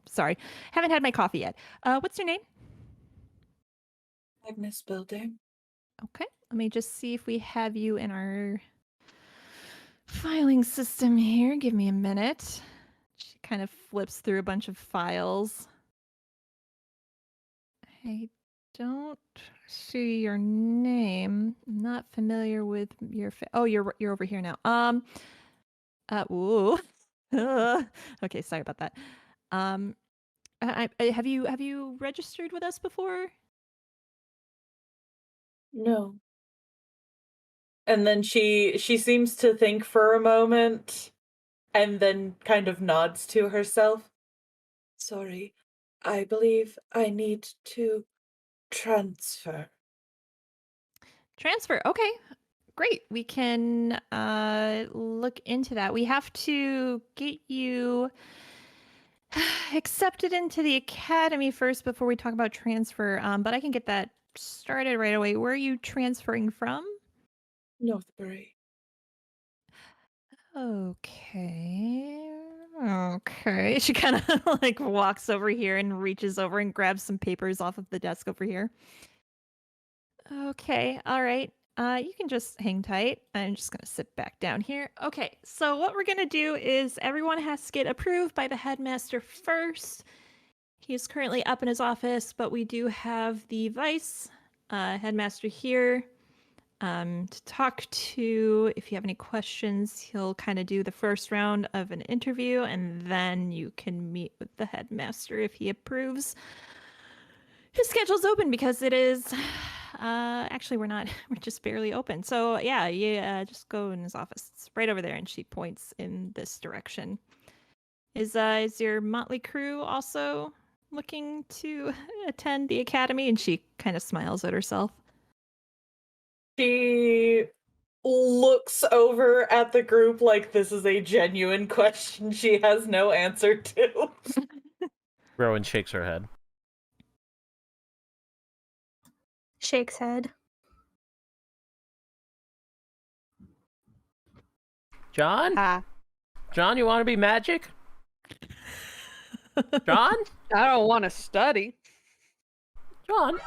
Sorry, haven't had my coffee yet. What's your name? Agnes Building. Okay, let me just see if we have you in our filing system here. Give me a minute. She kind of flips through a bunch of files. I don't see your name. I'm not familiar with your oh, you're over here now. Ooh. Okay, sorry about that. Have you registered with us before? No. And then she seems to think for a moment and then kind of nods to herself. Sorry, I believe I need to transfer. Transfer. Okay. Great. We can look into that. We have to get you accepted into the academy first before we talk about transfer. But I can get that started right away. Where are you transferring from? Northbury. Okay. Okay. She kind of like walks over here and reaches over and grabs some papers off of the desk over here. Okay. All right. You can just hang tight. I'm just going to sit back down here. Okay. So what we're going to do is everyone has to get approved by the headmaster first. He is currently up in his office, but we do have the vice headmaster here to talk to. If you have any questions, he'll kind of do the first round of an interview, and then you can meet with the headmaster if he approves. His schedule's open because it is actually we're just barely open. So yeah, just go in his office. It's right over there, and she points in this direction. Is your motley crew also looking to attend the academy? And she kind of smiles at herself. She looks over at the group like this is a genuine question she has no answer to. Rowan shakes her head. Shakes head. John? John, you want to be magic? John? I don't want to study. John?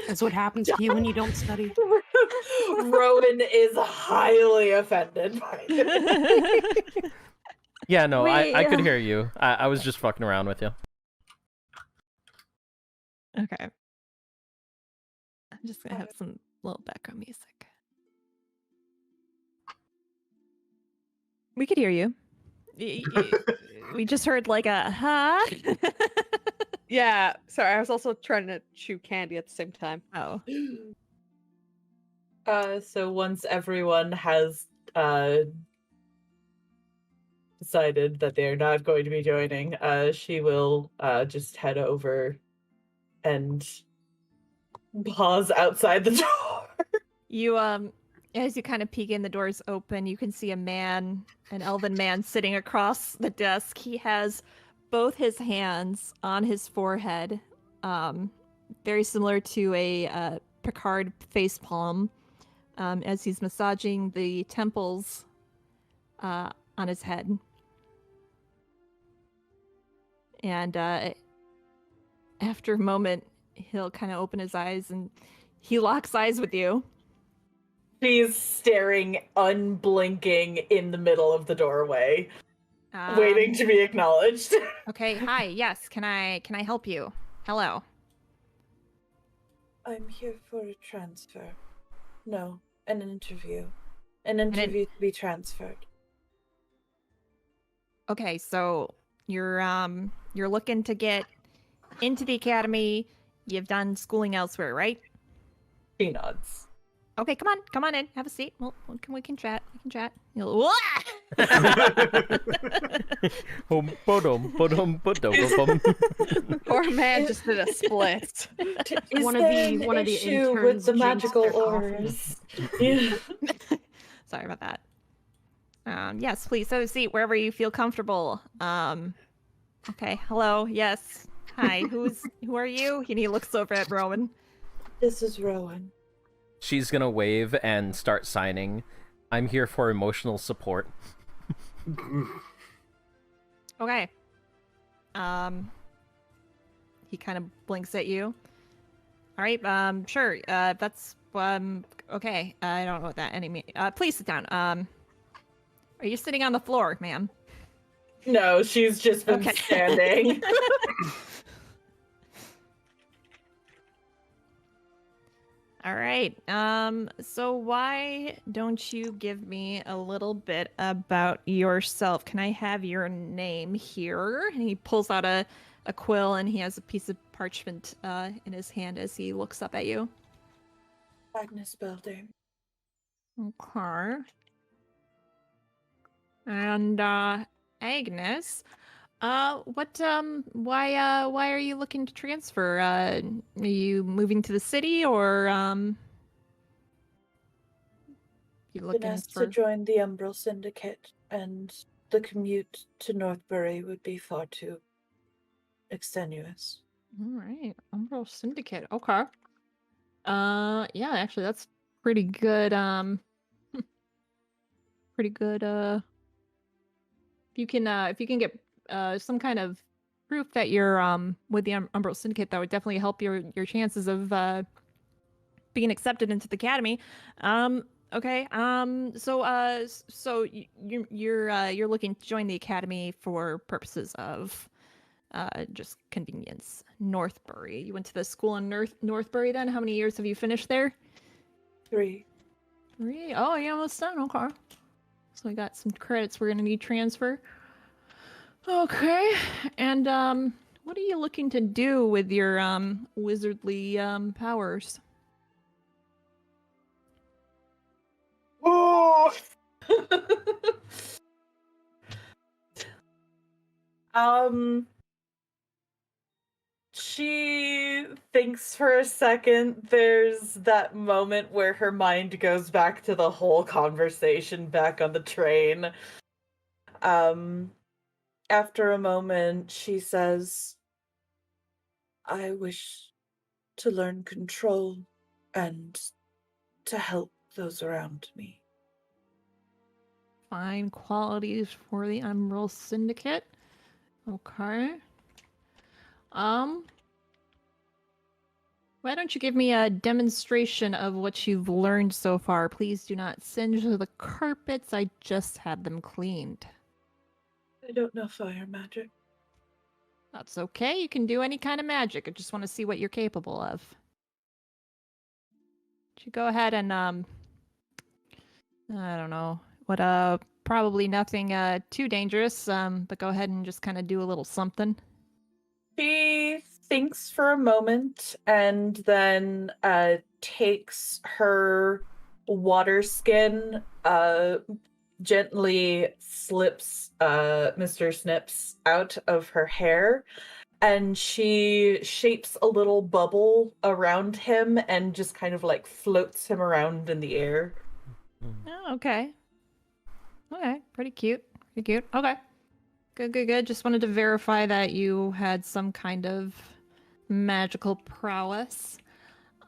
That's what happens to you when you don't study. Rowan is highly offended by it. Yeah, no, Wait, I could hear you. I was just fucking around with you. Okay. I'm just gonna have some little background music. We could hear you. We just heard like a huh? Yeah, sorry, I was also trying to chew candy at the same time. Oh. So once everyone has decided that they're not going to be joining, she will just head over and pause outside the door. You as you kind of peek in, the door's open, you can see an elven man sitting across the desk. He has both his hands on his forehead, very similar to a Picard facepalm, as he's massaging the temples on his head. And after a moment, he'll kind of open his eyes and he locks eyes with you. She's staring, unblinking in the middle of the doorway, waiting to be acknowledged. Okay, hi, yes, can I help you? Hello. I'm here for a transfer. No, an interview. An interview to be transferred. Okay, so you're looking to get into the academy. You've done schooling elsewhere, right? She nods. Okay, come on in, have a seat. Well, we can chat. You'll... Poor man just did a split. Is One of there the- an one of the issue with interns the jinxed magical their coffee. auras? Yeah. Sorry about that. Yes, please have a seat wherever you feel comfortable. Okay, hello, yes. Hi, who are you? And he looks over at Rowan. This is Rowan. She's gonna wave and start signing. I'm here for emotional support. Okay. He kind of blinks at you. All right, sure. That's okay. I don't know what that means. Please sit down. Are you sitting on the floor, ma'am? No, she's just been Okay. standing. All right. So why don't you give me a little bit about yourself? Can I have your name here? And he pulls out a quill and he has a piece of parchment in his hand as he looks up at you. Agnes Belder. Okay. And Agnes, why are you looking to transfer? Are you moving to the city or you Been looking asked for? to join the Umbral Syndicate, and the commute to Northbury would be far too extenuous. All right, Umbral Syndicate. Okay. Yeah, actually, that's pretty good. Pretty good. If you can get some kind of proof that you're with the Umbral Syndicate, that would definitely help your chances of being accepted into the academy. Okay. So you're looking to join the academy for purposes of just convenience. Northbury. You went to the school in Northbury then? How many years have you finished there? 3. 3. Oh, you're almost done. Okay. So we got some credits we're gonna need transfer. Okay. And what are you looking to do with your wizardly powers? Oh. She thinks for a second. There's that moment where her mind goes back to the whole conversation back on the train. After a moment, she says, I wish to learn control and to help those around me. Fine qualities for the Umbral Syndicate. Okay. Why don't you give me a demonstration of what you've learned so far? Please do not singe the carpets. I just had them cleaned. I don't know fire magic. That's okay. You can do any kind of magic. I just want to see what you're capable of. You go ahead and I don't know what probably nothing too dangerous. But go ahead and just kind of do a little something. She thinks for a moment and then takes her water skin, gently slips Mr. Snips out of her hair, and she shapes a little bubble around him and just kind of like floats him around in the air. Oh, okay. Okay, pretty cute. Pretty cute. Okay. Good. Just wanted to verify that you had some kind of magical prowess.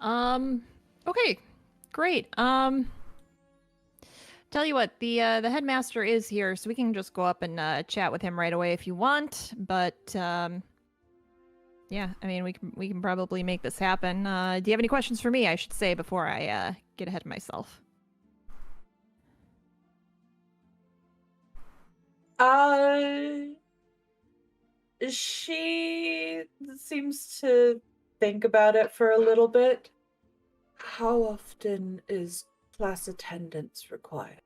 Okay, great. Tell you what, the headmaster is here, so we can just go up and chat with him right away if you want. But yeah, I mean, we can probably make this happen. Do you have any questions for me? I should say before I get ahead of myself. She seems to think about it for a little bit. How often is class attendance required?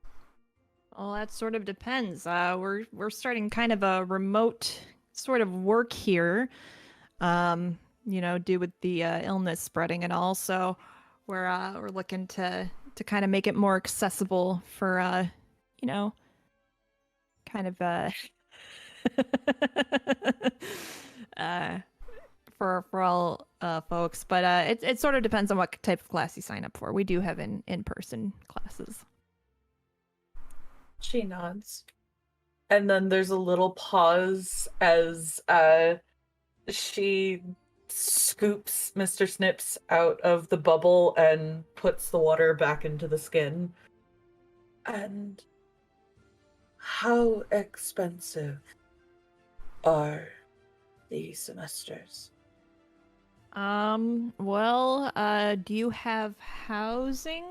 Well, that sort of depends. We're starting kind of a remote sort of work here. You know, due with the illness spreading and all. So we're looking to kind of make it more accessible for you know, kind of for all folks. But it sort of depends on what type of class you sign up for. We do have in-person classes. She nods. And then there's a little pause as she scoops Mr. Snips out of the bubble and puts the water back into the skin. And how expensive are these semesters? Well, do you have housing?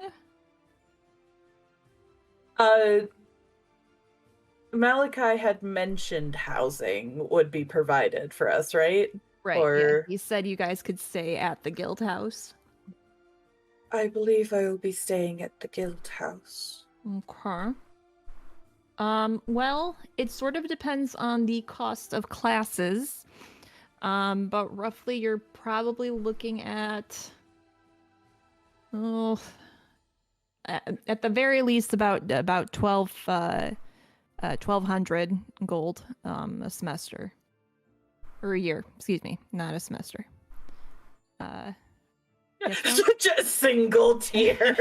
Malachi had mentioned housing would be provided for us, right? Right. Or Yeah. He said you guys could stay at the guild house. I believe I will be staying at the guild house. Okay. Well, it sort of depends on the cost of classes. But roughly you're probably looking at at the very least about 1200 gold a semester. Or a year, excuse me, not a semester. Yes, ma'am? Such a single tier.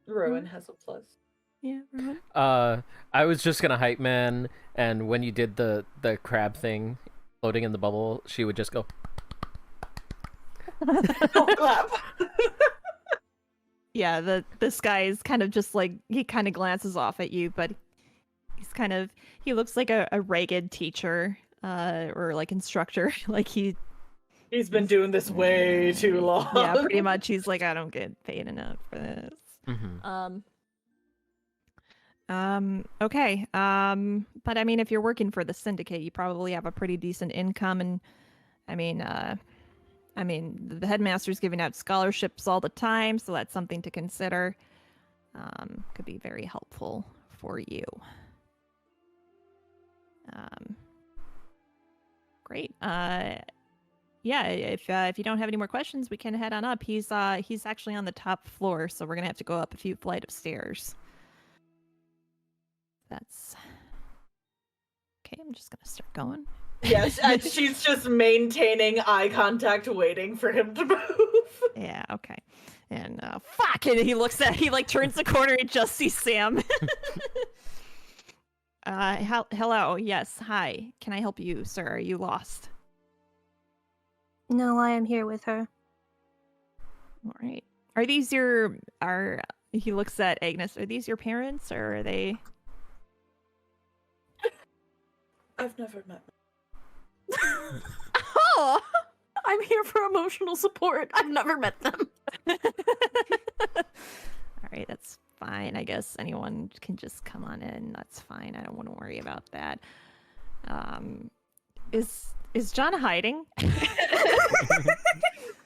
Rowan has a plus. Yeah, Rowan. I was just gonna hype man, and when you did the crab thing, floating in the bubble, she would just go. Oh, clap. Yeah, this guy is kind of just like, he kind of glances off at you, but he looks like a ragged teacher, or like instructor. Like he's been doing this way too long. Yeah, pretty much. He's like, I don't get paid enough for this. Mm-hmm. Okay. But I mean, if you're working for the syndicate, you probably have a pretty decent income, and I mean, the headmaster's giving out scholarships all the time, so that's something to consider. Could be very helpful for you. Great. Yeah, if you don't have any more questions, we can head on up. He's actually on the top floor, so we're gonna have to go up a few flight of stairs. That's okay. I'm just gonna start going. Yes, and she's just maintaining eye contact, waiting for him to move. Yeah. Okay. And fuck! And he like turns the corner and just sees Sam. Hello. Yes. Hi. Can I help you, sir? Are you lost? No, I am here with her. All right. Are these he looks at Agnes. Are these your parents, or are they? I've never met Oh, I'm here for emotional support. I've never met them. All right, that's fine. I guess anyone can just come on in. That's fine. I don't want to worry about that. Is John hiding?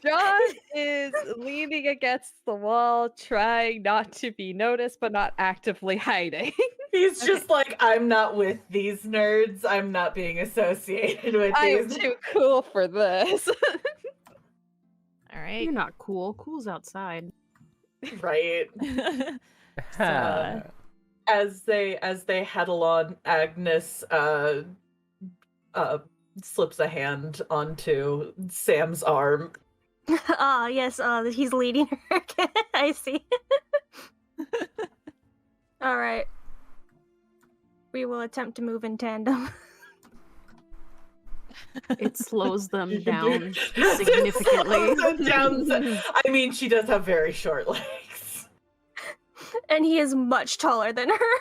John is leaning against the wall, trying not to be noticed, but not actively hiding. He's just like, I'm not with these nerds. I'm not being associated with I am these. too cool for this. All right. You're not cool. Cool's outside. Right. As they head along, Agnes slips a hand onto Sam's arm. Ah, yes, he's leading her. I see. Alright. We will attempt to move in tandem. It slows them down significantly. I mean, she does have very short legs. And he is much taller than her.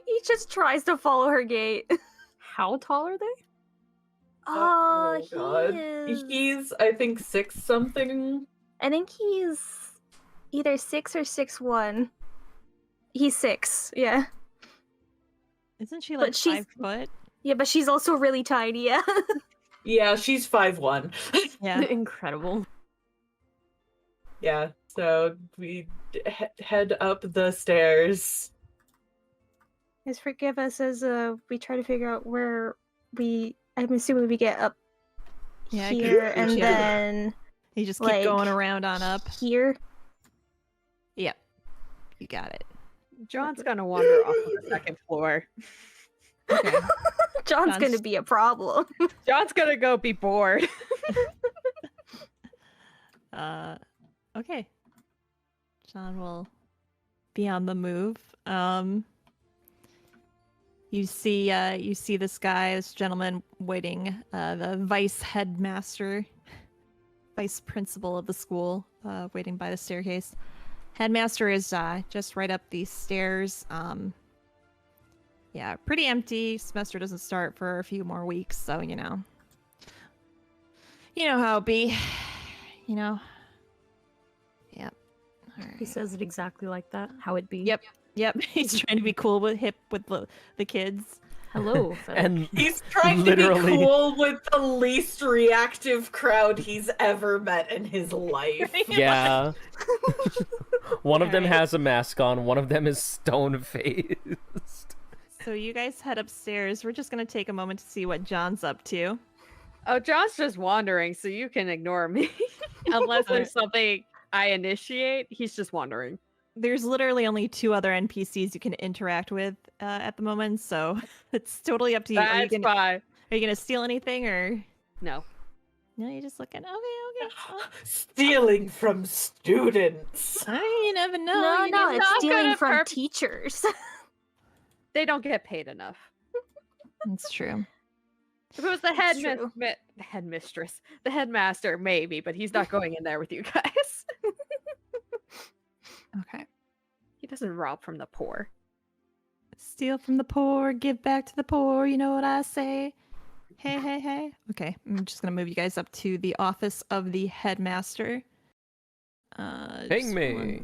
He just tries to follow her gait. How tall are they? Oh He god. is... He's, I think, 6 something. I think he's either 6 or 6'1". He's 6, yeah. Isn't she But like she's- 5 foot? Yeah, but she's also really tiny, yeah. Yeah, she's 5'1". Yeah. Incredible. Yeah, so we head up the stairs. Just forgive us as we try to figure out where I'm assuming we get up Yeah, here and yeah. then You just keep like, going around on up. here. Yep. You got it. John's gonna wander off of the second floor. Okay. John's gonna be a problem. John's gonna go be bored. Okay. John will be on the move. You see this guy, this gentleman waiting, the vice principal of the school, waiting by the staircase. Headmaster is just right up these stairs. Yeah, pretty empty. Semester doesn't start for a few more weeks, so you know how it be. You know. Yep. All right. He says it exactly like that. How it be. Yep. He's trying to be cool with the kids. Hello. And He's trying literally- to be cool with the least reactive crowd he's ever met in his life. yeah. One of them Alright. has a mask on, one of them is stone-faced. So you guys head upstairs. We're just gonna take a moment to see what John's up to. Oh, John's just wandering, so you can ignore me. Unless there's something I initiate, he's just wandering. There's literally only 2 other NPCs you can interact with at the moment, so it's totally up to you. That's fine. Are you gonna steal anything or No. no? You're just looking. Okay. Well, Stealing from students. you never know. No, You no, never- it's not stealing gonna from perp- teachers. They don't get paid enough. It's true. If it was the That's true. headmistress, the headmaster, maybe, but he's not going in there with you guys. Okay. He doesn't rob from the poor. Steal from the poor, give back to the poor. You know what I say? Hey. Okay, I'm just gonna move you guys up to the office of the headmaster. Ping Just me.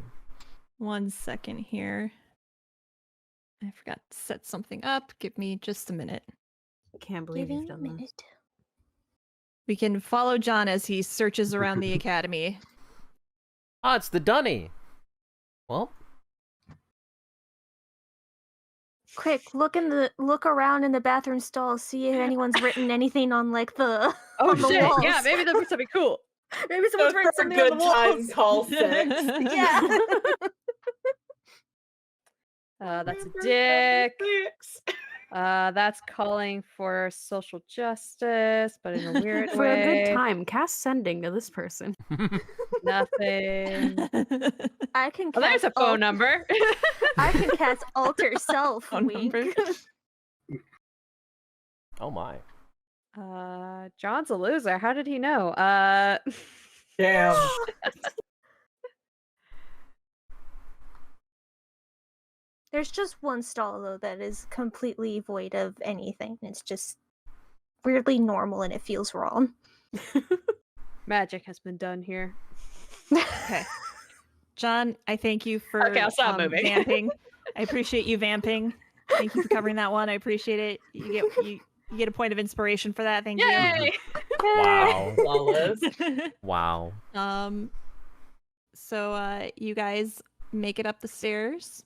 One second here. I forgot to set something up. Give me just a minute. Can't believe Give you've it a done that. minute. We can follow John as he searches around the academy. Ah, it's the Dunny. Well, Quick, look around in the bathroom stall, see if anyone's written anything on like the Oh on the shit! walls. Yeah, maybe there'll be something cool. Maybe someone's written For something on good the walls. time, call 6. Yeah. That's a dick. That's calling for social justice, but in a weird For a way. good time, cast sending to this person. Nothing. I can Oh, there's cast a phone number. I can cast alter self. Phone Wink. number. oh my. John's a loser. How did he know? Damn. There's just one stall though that is completely void of anything. It's just weirdly normal and it feels wrong. Magic has been done here. Okay. John, I thank you for Okay, I'll stop moving. vamping. I appreciate you vamping. Thank you for covering that one. I appreciate it. You get a point of inspiration for that. Thank Yay! Wow. Flawless. you. Wow. So you guys make it up the stairs,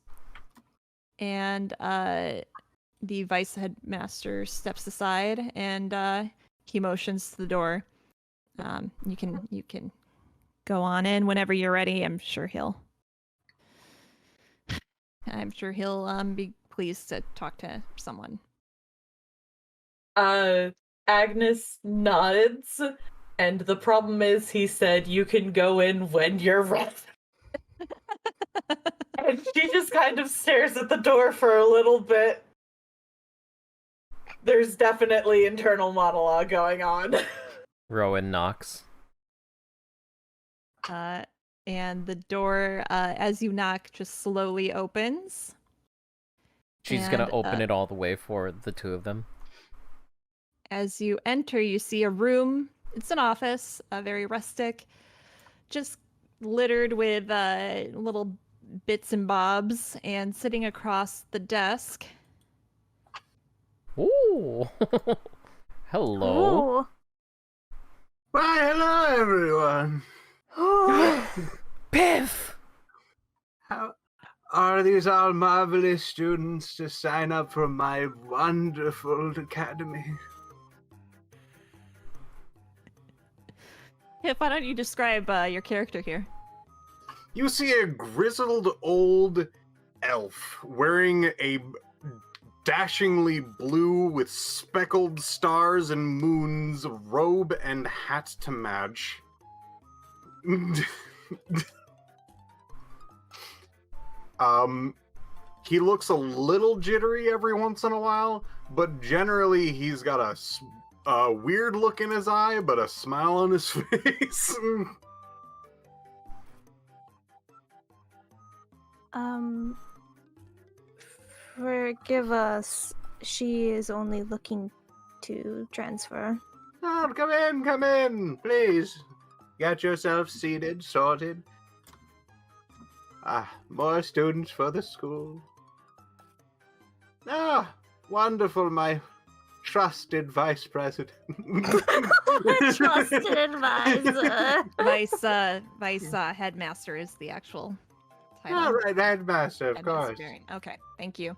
and the vice headmaster steps aside and he motions to the door. You can go on in whenever you're ready. I'm sure he'll be pleased to talk to someone. Agnes nods, and the problem is he said you can go in when you're ready. And she just kind of stares at the door for a little bit. There's definitely internal monologue going on. Rowan knocks. And the door, as you knock, just slowly opens. She's gonna And, open it all the way for the two of them. As you enter, you see a room. It's an office, very rustic, just littered with little bits and bobs. And sitting across the desk, Ooh. Hello. Ooh. Why, hello, everyone. Piph! How are these all marvelous students to sign up for my wonderful academy? Piph, why don't you describe your character here? You see a grizzled old elf wearing a dashingly blue with speckled stars and moons robe and hat to match. He looks a little jittery every once in a while, but generally he's got a weird look in his eye, but a smile on his face. Forgive us. She is only looking to transfer. Oh, come in, please. Get yourself seated, sorted. More students for the school. Ah, wonderful, my trusted vice president. Trusted advisor. Vice headmaster is the actual title. All right, headmaster, of Headmaster course. Varian. Okay, thank you.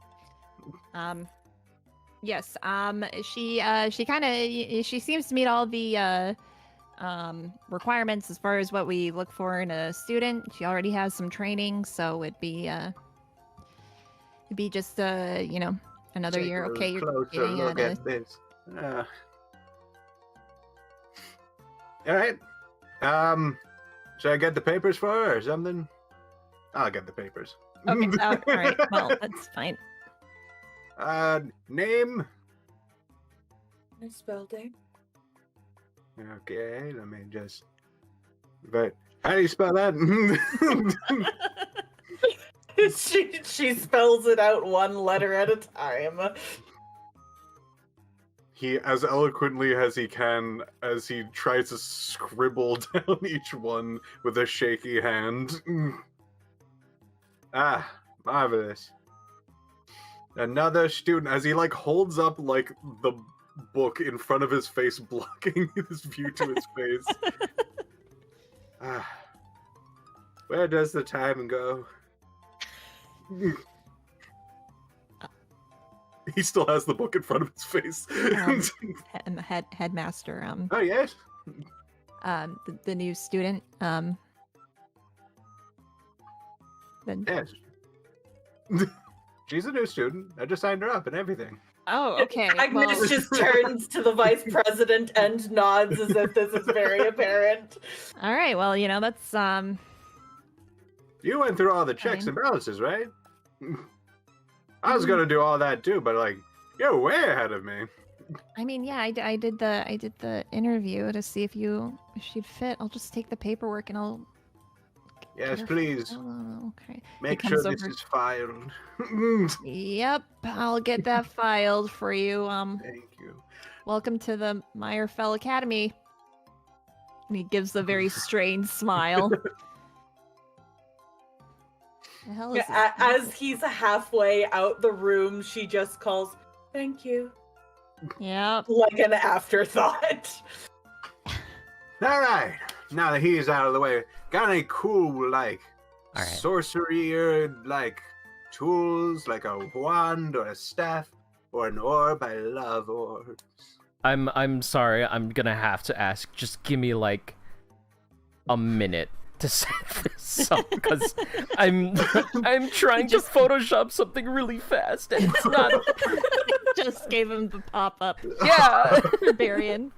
Yes. She seems to meet all the requirements as far as what we look for in a student. She already has some training, so it'd be just another Take year. a Okay, you're closer getting look at at this. All right. Should I get the papers for her or something? I'll get the papers. Okay, all right. Well, that's fine. Name? Misspelled it. Okay, let me just. But how do you spell that? She spells it out one letter at a time. He, as eloquently as he can, as he tries to scribble down each one with a shaky hand. Ah, marvelous. Another student, as he holds up the book in front of his face, blocking his view to his face. Where does the time go? He still has the book in front of his face. Headmaster. Oh yes. The new student. Yes. She's a new student. I just signed her up and everything. Oh, okay. Agnes just turns to the vice president and nods as if this is very apparent. All right. Well, that's You went through all the checks Fine. and balances, right? I was gonna do all that too, but you're way ahead of me. I mean, yeah, I did the interview to see if she'd fit. I'll just take the paperwork and I'll. Yes, Caref- please. Oh, okay. Make He sure comes this over- is filed. Yep, I'll get that filed for you. Thank you. Welcome to the Meyerfell Academy. And he gives a very strained smile. The hell is Yeah, this? as he's halfway out the room, she just calls, "Thank you," Yep. like an afterthought. All right. Now that he is out of the way, got any cool All right. sorcery or tools, like a wand or a staff or an orb? I love orbs. I'm sorry, I'm gonna have to ask. Just give me a minute to set this up because I'm trying to Photoshop something really fast and it's not. Just gave him the pop-up. Yeah. Barbarian.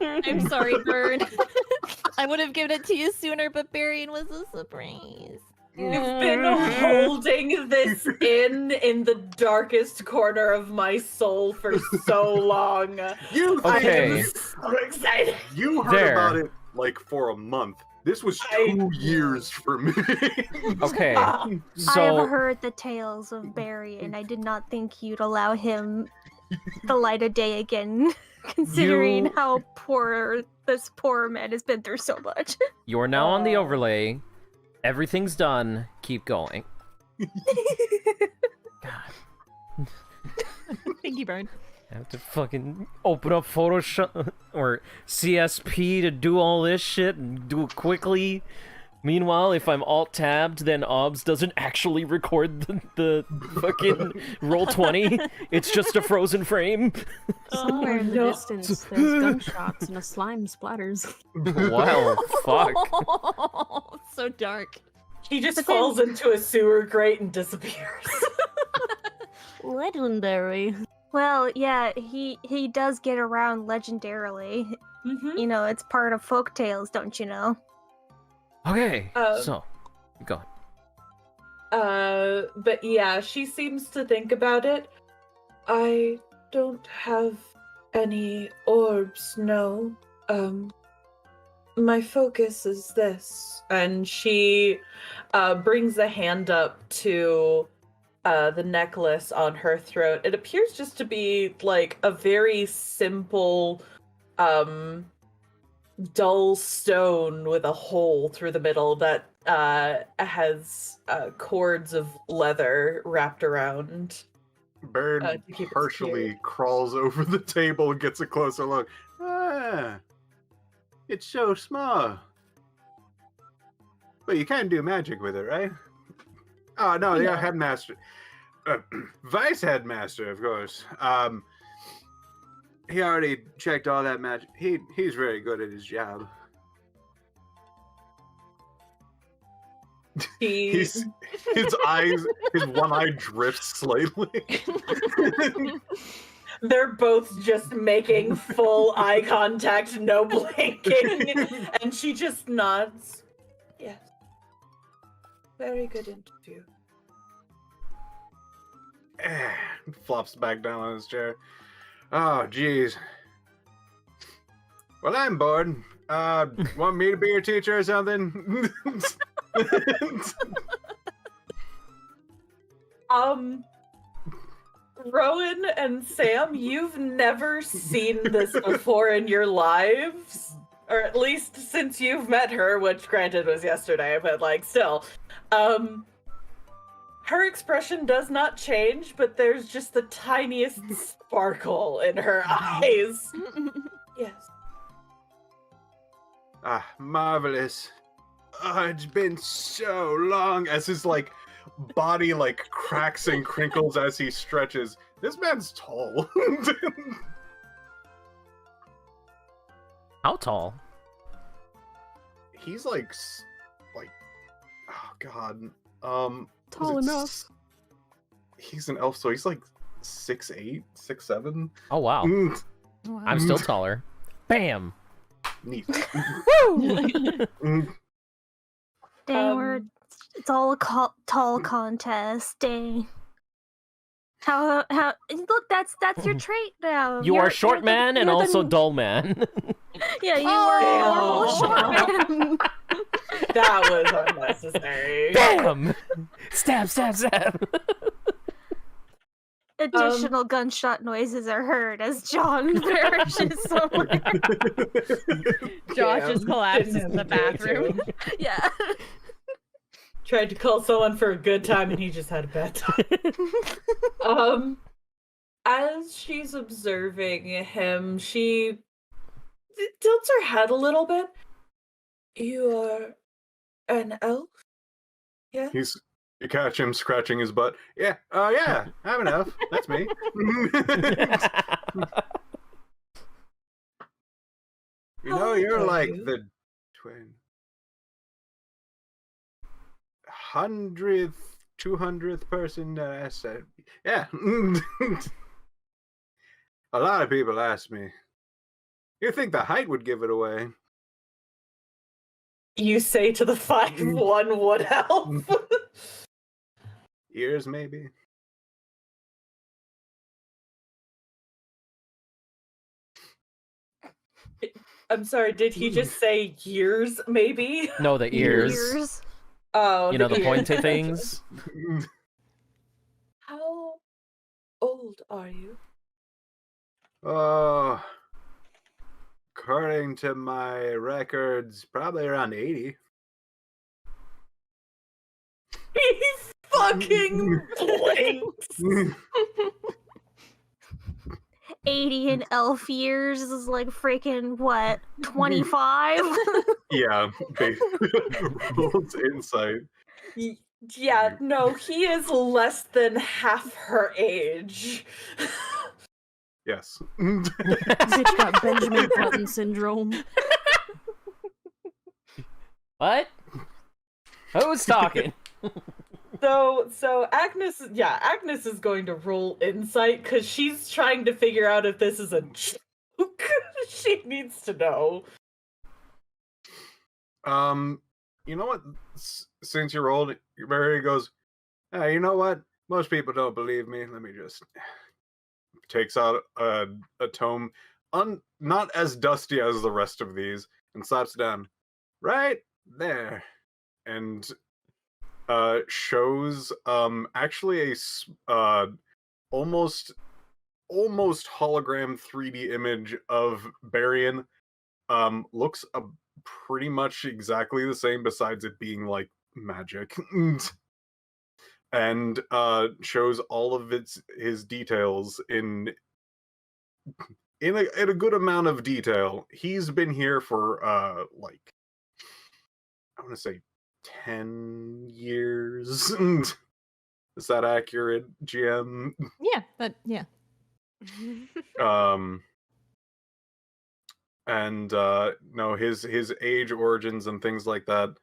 I'm sorry, Bird. I would have given it to you sooner, but Barbarian was a surprise. You've been holding this in the darkest corner of my soul for so long. Okay. I am so excited. You heard There. about it like for a month. This was 2 years for me. Okay. I have So heard the tales of Barry, and I did not think you'd allow him the light of day again, considering You- how poor this poor man has been through so much. you're now on the overlay. Everything's done. Keep going. God. Thank you, Burn. I have to fucking open up Photoshop or CSP to do all this shit and do it quickly. Meanwhile, if I'm alt-tabbed, then OBS doesn't actually record the fucking Roll20. It's just a frozen frame. Somewhere in the no. distance, there's gunshots and a slime splatters. Wow, fuck. So dark. He just But then- falls into a sewer grate and disappears. Legendary. Well, yeah, he does get around legendarily. Mhm. You know, it's part of folk tales, don't you know? Okay, Uh, so, go on. But yeah, she seems to think about it. I don't have any orbs, no. My focus is this. And she brings a hand up to the necklace on her throat. It appears just to be like a very simple, dull stone with a hole through the middle that has cords of leather wrapped around. Bird to keep it partially secure. crawls over the table and gets a closer look. Ah, it's so small. But you can do magic with it, right? Oh, no, the Yeah. headmaster. Vice headmaster, of course. He already checked all that magic. He's very good at his job. His eyes, his one eye drifts slightly. They're both just making full eye contact, no blinking, and she just nods. Yes. Very good interview. Flops back down on his chair. Oh, jeez. Well, I'm bored. Want me to be your teacher or something? Rowan and Sam, you've never seen this before in your lives. Or at least since you've met her, which granted was yesterday, but like still. Her expression does not change, but there's just the tiniest sparkle in her eyes. Yes. Ah, marvelous. Oh, it's been so long. As his like body like cracks and crinkles as he stretches. This man's tall. How tall? He's like, oh god. Tall was it enough. He's an elf, so he's like 6'8", 6'7". Oh, wow. Mm, I'm still taller. Bam! neat. Woo! Dang, it's all a tall contest. Dang. How look, that's your trait now. You are short man and also dull man. Yeah, you Oh! are short man. That was unnecessary. Bam! Stab, stab, stab! Additional gunshot noises are heard as John perishes somewhere. Josh Yeah, just collapses didn't in the do it bathroom. too. Yeah. Tried to call someone for a good time and he just had a bad time. As she's observing him, she tilts her head a little bit. You are an elf? Yeah? You catch him scratching his butt. Yeah, yeah, I have enough. That's me. You know, you're How like are you? the 100th, 200th person that I said. Yeah. A lot of people ask me. You think the height would give it away? You say to the 5-1 wood elf. Ears, maybe. I'm sorry, did he just say years, maybe? No, the ears. Oh, You know, the ears. pointy things. How old are you? Oh, according to my records, probably around 80. He fucking blinks. 80 in elf years is like freaking what? 25? Yeah, rolls insight. Yeah, no, he is less than half her age. Yes. Bitch got Benjamin Button syndrome. What? Who's talking? So Agnes is going to roll insight because she's trying to figure out if this is a joke. She needs to know. You know what? Since you rolled, Barry goes, you know what? Most people don't believe me. Let me just takes out a tome, not as dusty as the rest of these, and slaps it down right there, and shows actually a almost hologram 3D image of Barian. Looks pretty much exactly the same, besides it being like magic. And shows all of his details in a good amount of detail. He's been here for like, I want to say 10 years. Is that accurate, GM? Yeah. And no, his age, origins, and things like that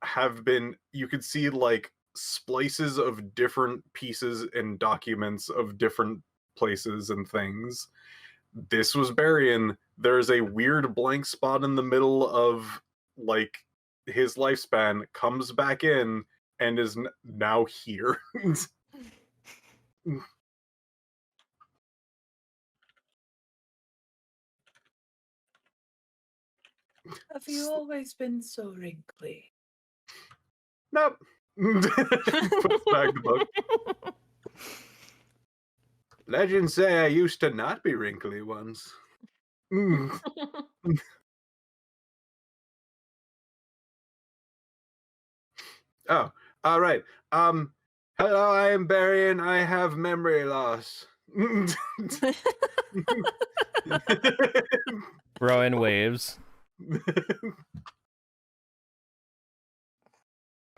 have been, you could see like splices of different pieces and documents of different places and things. This was Barian. There's a weird blank spot in the middle of like his lifespan, comes back in, and is now here. Have you always been so wrinkly? Nope. Puts back the book. Legends say I used to not be wrinkly once. Oh, all right. Hello, I am Barry, and I have memory loss. Rowan waves.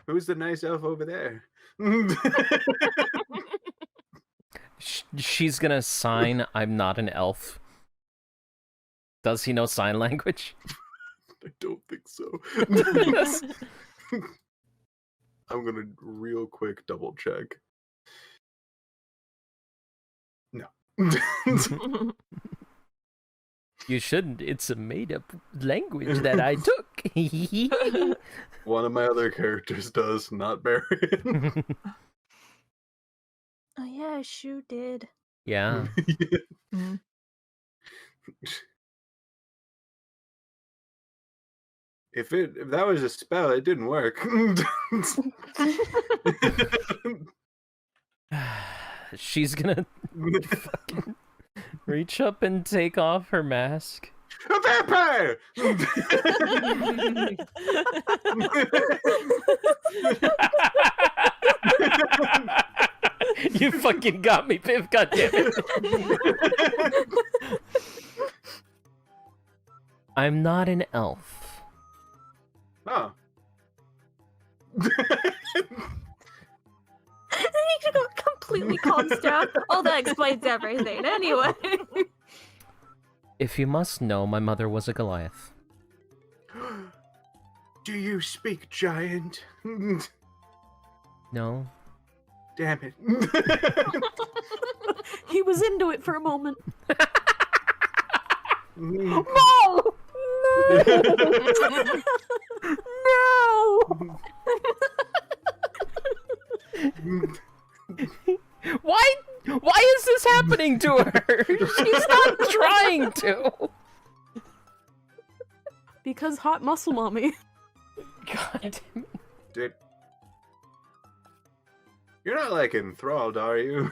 Who's the nice elf over there? She's gonna sign, I'm not an elf. Does he know sign language? I don't think so. I'm gonna real quick double check. No. You shouldn't. It's a made-up language that I took. One of my other characters does, not Barry. Oh yeah, Shu did. Yeah. If that was a spell, it didn't work. She's gonna fucking reach up and take off her mask. A vampire! You fucking got me, Piph, goddammit. I'm not an elf. Oh. He got completely calms down. Oh, that explains everything. Anyway. If you must know, my mother was a Goliath. Do you speak giant? No. Damn it. He was into it for a moment. No! Why is this happening to her? She's not trying to. Because hot muscle mommy. God. Dude. You're not like enthralled, are you?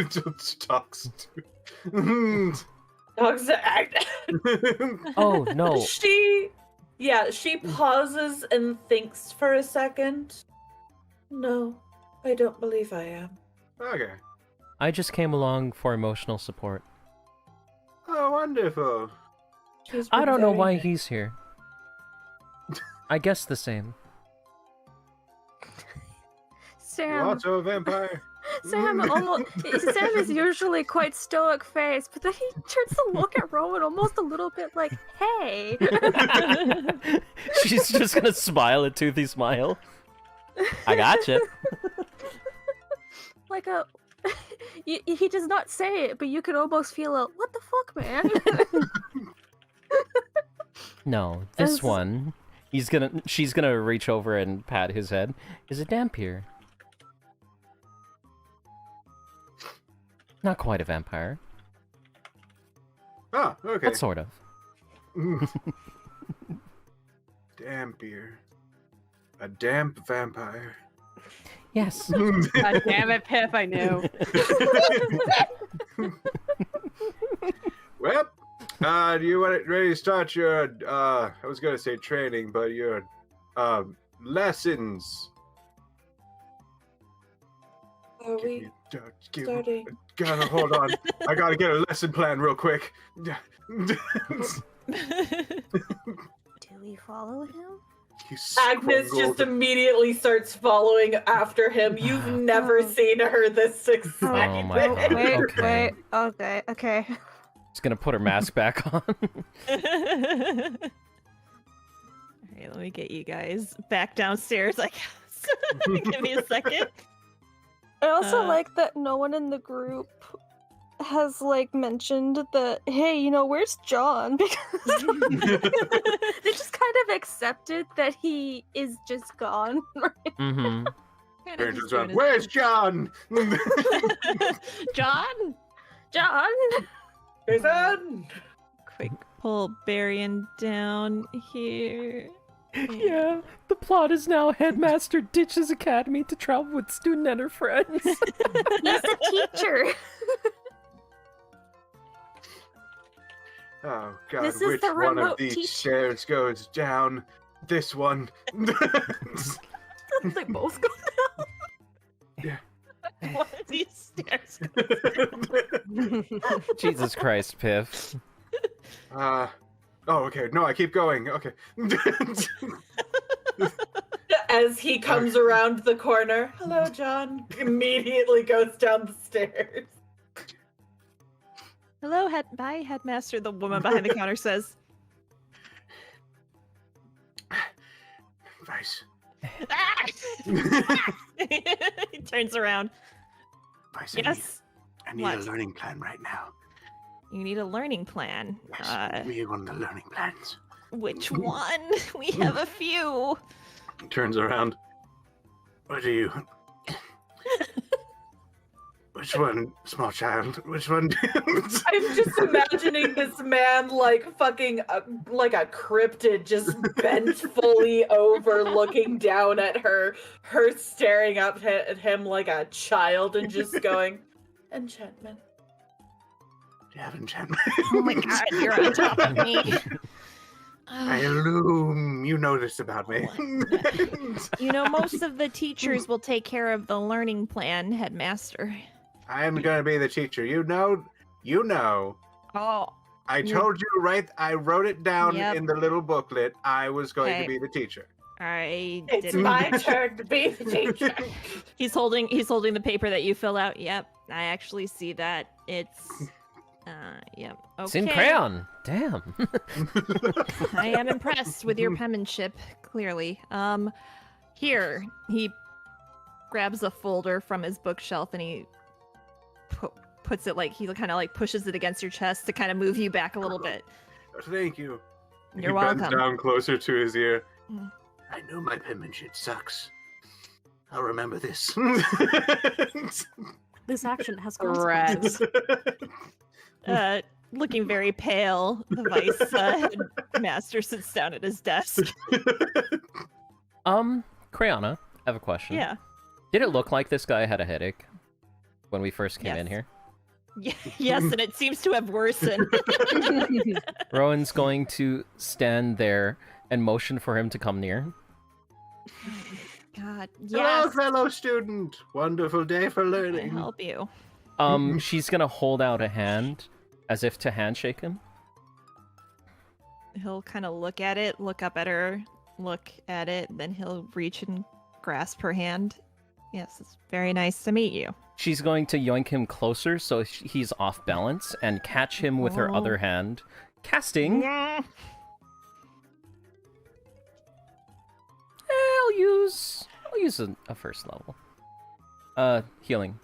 Just talks to. Dogs act. Oh no. She pauses and thinks for a second. No, I don't believe I am. Okay. I just came along for emotional support. Oh, wonderful. She's I been don't know very why nice. he's here. I guess the same. Sam. Also a vampire. Sam is usually quite stoic faced, but then he turns to look at Rowan almost a little bit like, "Hey." She's just gonna smile a toothy smile. I gotcha. Like a. He does not say it, but you can almost feel a "What the fuck, man." No, this As- one. She's gonna reach over and pat his head. Is it damp here? Not quite a vampire, Oh, okay. but sort of. Damp beer. A damp vampire. Yes. God damn it, Piph, I knew. Well, do you want ready to start your, I was gonna say training, but your, lessons? Are Give we me starting? gotta hold on. I gotta get a lesson plan real quick. Do we follow him? You Agnes just scrolled. immediately starts following after him. You've never seen her this excited. Oh my god. Wait, Okay. okay. She's gonna put her mask back on. Alright, let me get you guys back downstairs, I guess. Give me a second. I also Uh, like that no one in the group has mentioned that, hey, where's John? Because they just kind of accepted that he is just gone. Mm-hmm. Kind of Turns just around, doing where's John? John? John? Jason! Quick pull Barian down here. Yeah, the plot is now Headmaster ditches Academy to travel with student and her friends. He's the teacher. Oh god, This is which the one of remote these teacher. stairs goes down? This one. They both go. One of these stairs. Jesus Christ, Piph. Oh, okay. No, I keep going. Okay. As he comes around the corner, hello, John. Immediately goes down the stairs. Hello, bye, headmaster. The woman behind the counter says. Vice. Ah! He turns around. Vice, Yes. I need What? a learning plan right now. You need a learning plan. Yes, we need one of the learning plans. Which one? We have a few. Turns around. What do you... Which one, small child? Which one? I'm just imagining this man fucking like a cryptid, just bent fully over, looking down at her staring up at him like a child, and just going, enchantment. Do you have enchantment? Oh my god, you're on top of me. I illume. You know this about me. Most of the teachers will take care of the learning plan, headmaster. I'm gonna be the teacher. You know. Oh, I told you, right? I wrote it down Yep. in the little booklet. I was going Okay. to be the teacher. I It's didn't. my turn to be the teacher. He's holding the paper that you fill out. Yep, I actually see that. It's yep. Okay. It's in crayon. Damn. I am impressed with your penmanship, clearly. Here, he grabs a folder from his bookshelf and he puts it he kind of pushes it against your chest to kind of move you back a little bit. Thank you. You're he welcome. bends down closer to his ear. Mm. I know my penmanship sucks. I'll remember this. This action has Rats. consequences. Looking very pale, the vice headmaster sits down at his desk. Criana, I have a question. Yeah. Did it look like this guy had a headache when we first came in Yes. here? Yes, and it seems to have worsened. Rowan's going to stand there and motion for him to come near. God, Hello, yes. fellow student. Wonderful day for I learning. help you. She's gonna hold out a hand as if to handshake him. He'll kind of look at it, look up at her, look at it, then he'll reach and grasp her hand. Yes, it's very nice to meet you. She's going to yoink him closer so he's off balance and catch him with her other hand, casting. I'll use a first level. Healing.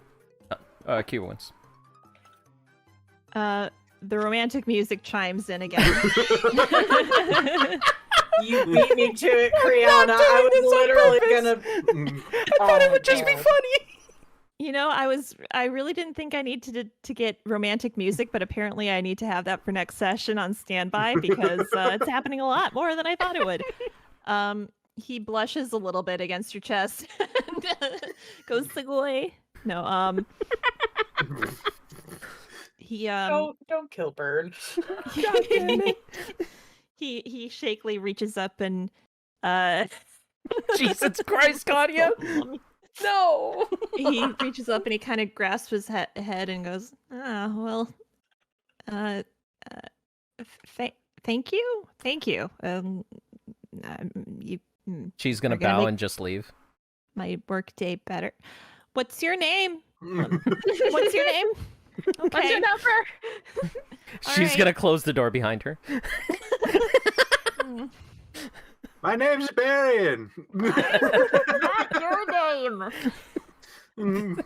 Cure wounds. The romantic music chimes in again. You beat me to it, Criana. I was literally gonna. I thought it would just be funny. You know, I really didn't think I needed to get romantic music, but apparently I need to have that for next session on standby because it's happening a lot more than I thought it would. He blushes a little bit against your chest and goes away. No, he Don't kill Burn. he shakily reaches up and Jesus Christ, Kadia! No! he reaches up and he kind of grasps his head and goes, well, thank you. She's gonna We're gonna bow make- and just leave. my work day better. What's your name? What's your name? Okay. What's your number? She's right. gonna close the door behind her. My name's Barian. Not your name.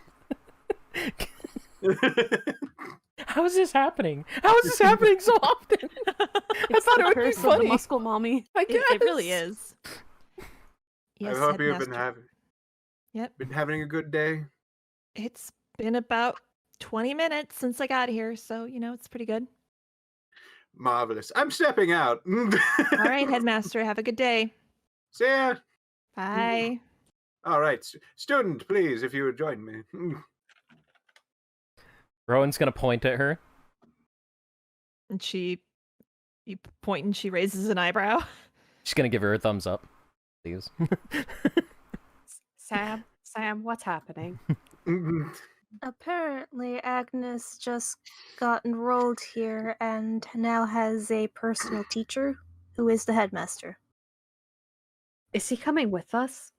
How is this happening? How is this happening so often? I thought it would be Curse of the funny. muscle mommy. I guess. It really is. I hope you've been Headmaster. been having a good day. It's been about 20 minutes since I got here, so it's pretty good. Marvelous. I'm stepping out. All right, headmaster, have a good day. See ya. Bye. All right, student, please, if you would join me. Rowan's gonna point at her. And you point and she raises an eyebrow. She's gonna give her a thumbs up. Please. Sam, what's happening? Apparently, Agnes just got enrolled here and now has a personal teacher who is the headmaster. Is he coming with us?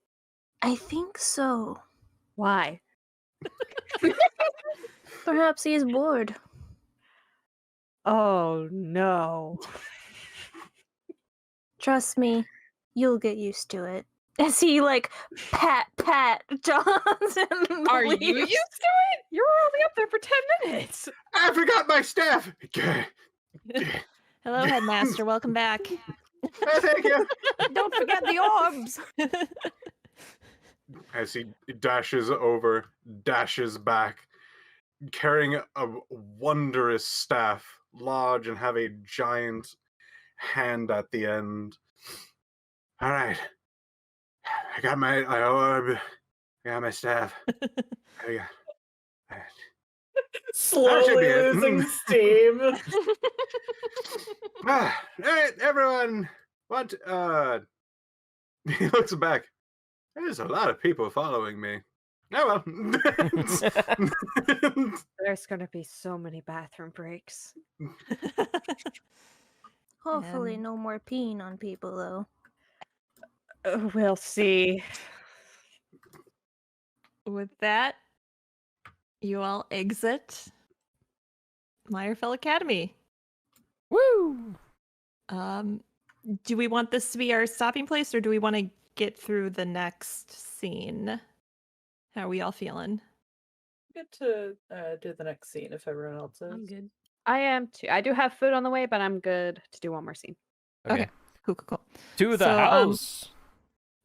I think so. Why? Perhaps he is bored. Oh no. Trust me, you'll get used to it. As he pat Johnson. Are you used to it? You're only up there for 10 minutes. I forgot my staff. Okay. Hello, headmaster. Welcome back. Thank you. Don't forget the orbs. As he dashes back, carrying a wondrous staff, large and have a giant hand at the end. All right. I got my orb. I got my staff. There you go. Slowly it. losing steam. All right, everyone. What? He looks back. There's a lot of people following me. Oh well. There's gonna be so many bathroom breaks. Hopefully, no more peeing on people, though. We'll see. With that, you all exit Meyerfell Academy. Woo! Do we want this to be our stopping place, or do we want to get through the next scene? How are we all feeling? Good to do the next scene if everyone else is. I'm good. I am too. I do have food on the way, but I'm good to do one more scene. Okay. Cool. To the So, house.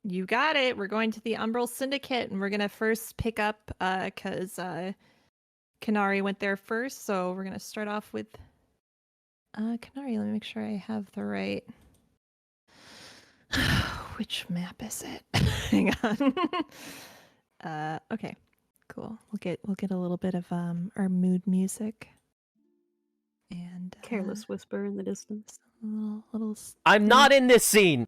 You got it. We're going to the Umbral Syndicate, and we're gonna first pick up because Kanari went there first. So we're gonna start off with Kanari. Let me make sure I have the right. Which map is it? Hang on. Okay, cool. We'll get a little bit of our mood music and Careless whisper in the distance. little I'm not in this scene.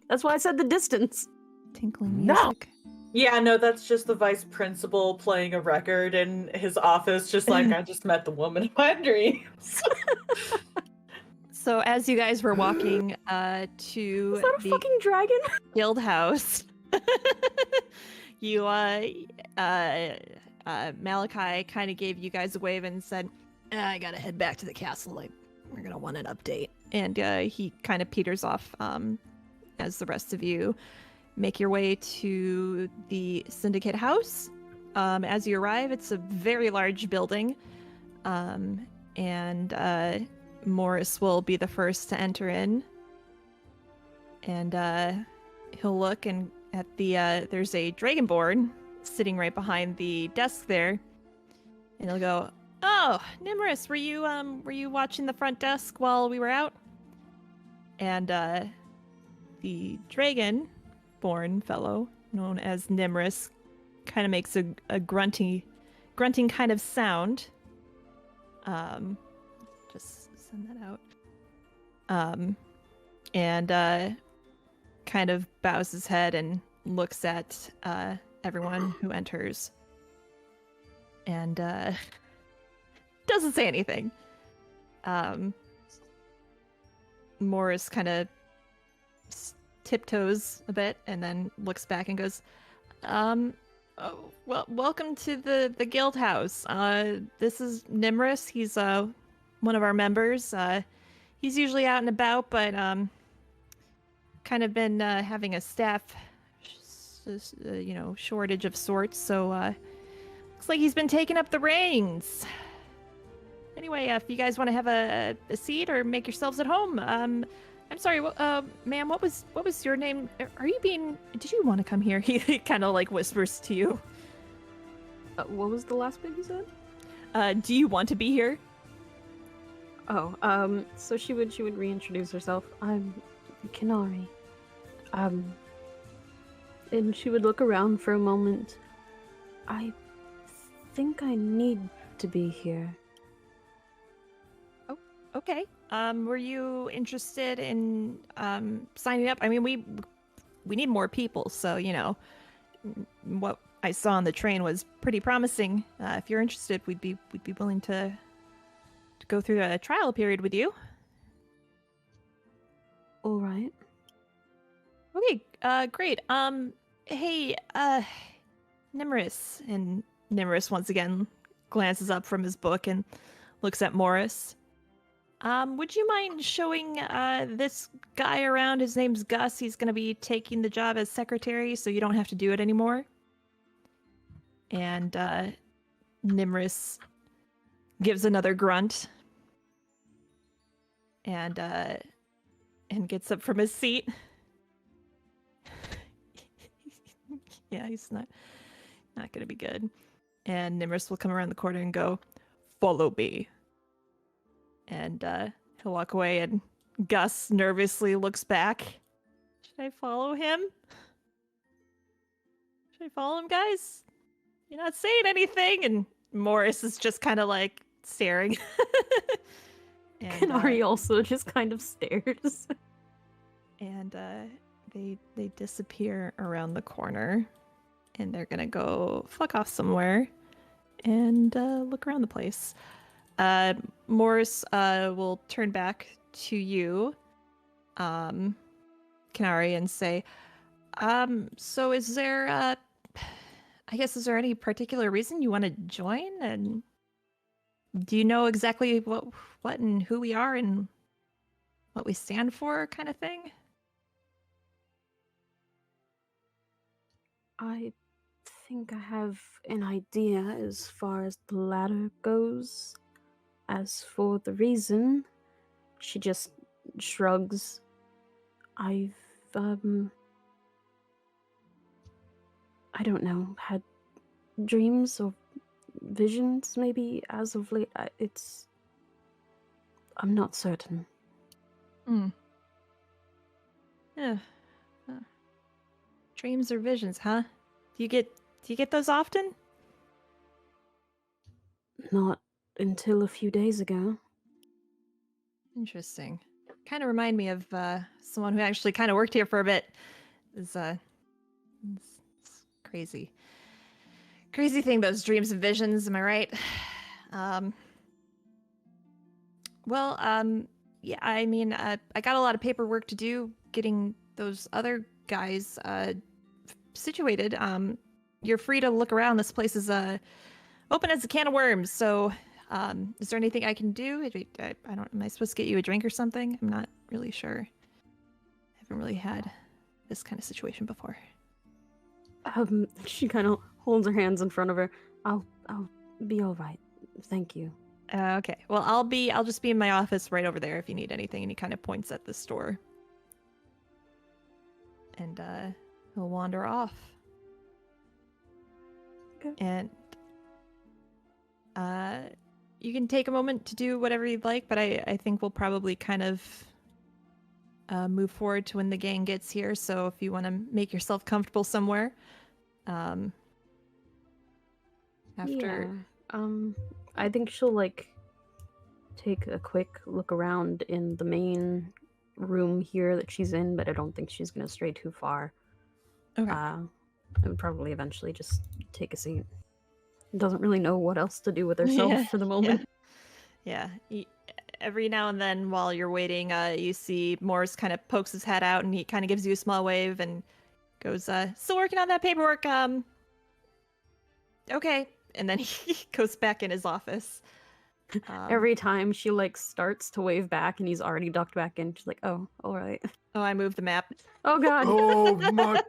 That's why I said the distance. tinkling No! music. Yeah, no, that's just the vice principal playing a record in his office, just like I just met the woman of my dreams. So as you guys were walking to Is that a the fucking dragon? guild house, you Malachi kind of gave you guys a wave and said, I gotta head back to the castle, like we're gonna want an update. And he kind of peters off as the rest of you make your way to the Syndicate house. As you arrive, it's a very large building, and Morris will be the first to enter in, and he'll look and at the there's a dragonborn sitting right behind the desk there, and he'll go, "Oh, Nimrus, were you watching the front desk while we were out?" And the dragon-born fellow, known as Nimrus, kind of makes a grunting kind of sound. Just send that out. And kind of bows his head and looks at everyone who enters, and doesn't say anything. Morris kind of tiptoes a bit and then looks back and goes, "Oh, well, welcome to the guild house. This is Nimrus. He's one of our members. He's usually out and about, but kind of been having a staff, shortage of sorts. So looks like he's been taking up the reins. Anyway, if you guys want to have a seat or make yourselves at home, I'm sorry, ma'am. What was your name? Did you want to come here?" He kind of like whispers to you. What was the last bit you said? Do you want to be here? Oh, so she would reintroduce herself. I'm Kanari. And she would look around for a moment. I think I need to be here. Oh, okay. Were you interested in signing up? I mean, we need more people, so what I saw on the train was pretty promising. If you're interested, we'd be willing to go through a trial period with you. All right. Okay, great. Hey, Nimrus. And Nimrus once again glances up from his book and looks at Morris. Would you mind showing this guy around? His name's Gus. He's gonna be taking the job as secretary, so you don't have to do it anymore. And Nimrus gives another grunt and gets up from his seat. Yeah, he's not gonna be good. And Nimrus will come around the corner and go, "Follow me." And he'll walk away, and Gus nervously looks back. Should I follow him? Should I follow him, guys? You're not saying anything. And Morris is just kind of like staring. And Kanari also just kind of stares. And they disappear around the corner, and they're gonna go fuck off somewhere and look around the place. Morris will turn back to you, Kanari, and say, so is there is there any particular reason you want to join? And do you know exactly what and who we are and what we stand for, kind of thing? I think I have an idea as far as the latter goes. As for the reason, she just shrugs. I've I don't know, had dreams or visions maybe as of late. I'm not certain. Yeah. Dreams or visions, huh? Do you get those often? Not until a few days ago. Interesting. Kind of remind me of someone who actually kind of worked here for a bit. It's crazy. Crazy thing, those dreams and visions, am I right? Yeah, I mean, I got a lot of paperwork to do getting those other guys situated. You're free to look around. This place is open as a can of worms. So, is there anything I can do? I don't. Am I supposed to get you a drink or something? I'm not really sure. I haven't really had this kind of situation before. She kind of holds her hands in front of her. I'll be all right. Thank you. Okay. Well, I'll just be in my office right over there if you need anything. And he kind of points at the store. And he'll wander off. Okay. And you can take a moment to do whatever you'd like, but I think we'll probably kind of move forward to when the gang gets here. So if you want to make yourself comfortable somewhere, after. Yeah. I think she'll take a quick look around in the main room here that she's in, but I don't think she's gonna stray too far. Okay. And probably eventually just take a seat. Doesn't really know what else to do with herself for the moment. Yeah. Every now and then while you're waiting, you see Morris kind of pokes his head out and he kind of gives you a small wave and goes, still working on that paperwork. Okay. And then he goes back in his office. Every time she starts to wave back and he's already ducked back in, she's like, oh, all right. Oh, I moved the map. Oh, God. Oh, my.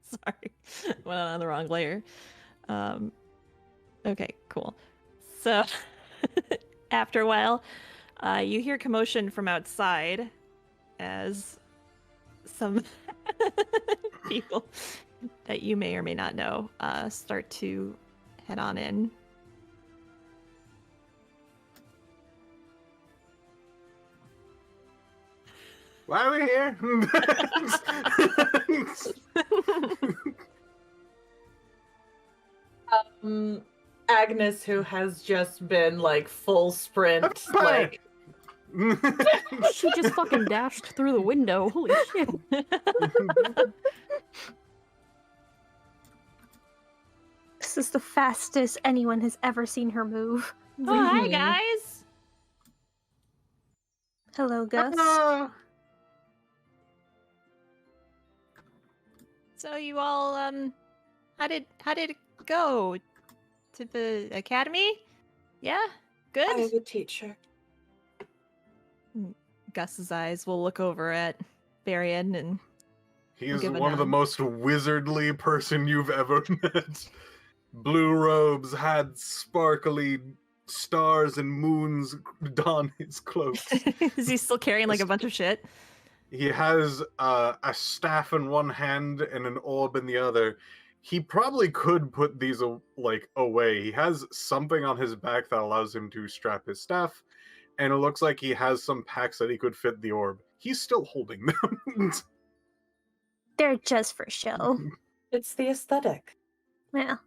Sorry. Went on the wrong layer. Okay, cool. So after a while, you hear commotion from outside as some people that you may or may not know start to head on in. Why are we here? Agnes, who has just been full sprint, She just fucking dashed through the window. Holy shit. This is the fastest anyone has ever seen her move. Oh, hi guys. Hello, Gus. Hello. So you all how did it go to the academy? Yeah? Good? I have a teacher. Gus's eyes will look over at Varian and He is give a one of the nod. most wizardly person you've ever met. Blue robes, had sparkly stars and moons on his clothes. Is he still carrying a bunch of shit? He has a staff in one hand and an orb in the other. He probably could put these away. He has something on his back that allows him to strap his staff, and it looks like he has some packs that he could fit the orb. He's still holding them. They're just for show. It's the aesthetic. Well,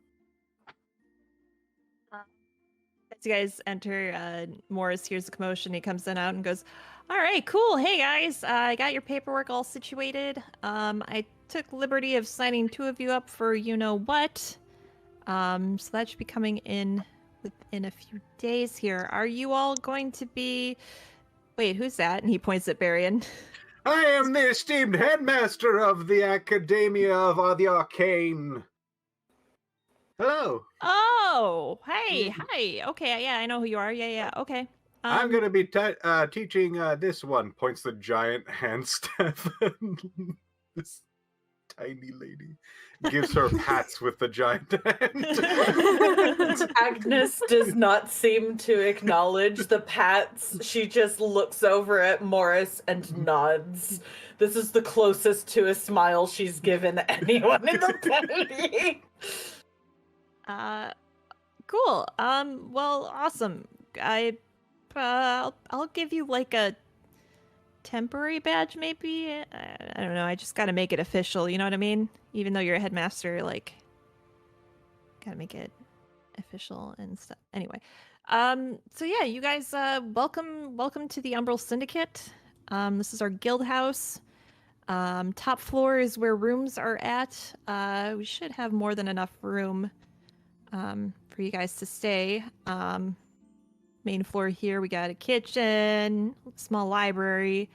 As you guys enter, Morris hears the commotion. He comes in out and goes, all right, cool. Hey guys, I got your paperwork all situated. I took liberty of signing 2 of you up for you-know-what. So that should be coming in within a few days here. Are you all going to be... Wait, who's that? And he points at Barian. I am the esteemed headmaster of the Academia of the Arcane. Hello. Oh, hey, hi. Okay, yeah, I know who you are. Yeah, okay. I'm going to be teaching this one. Points the giant hand staff. tiny lady. Gives her pats with the giant hand. Agnes does not seem to acknowledge the pats. She just looks over at Morris and nods. This is the closest to a smile she's given anyone in the party. Cool. Well, awesome. I'll give you like a temporary badge, maybe. I don't know. I just gotta make it official. You know what I mean? Even though you're a headmaster, like, gotta make it official and stuff. Anyway, so yeah, you guys, welcome to the Umbral Syndicate. This is our guild house. Top floor is where rooms are at. We should have more than enough room, for you guys to stay. Main floor here, we got a kitchen, small library,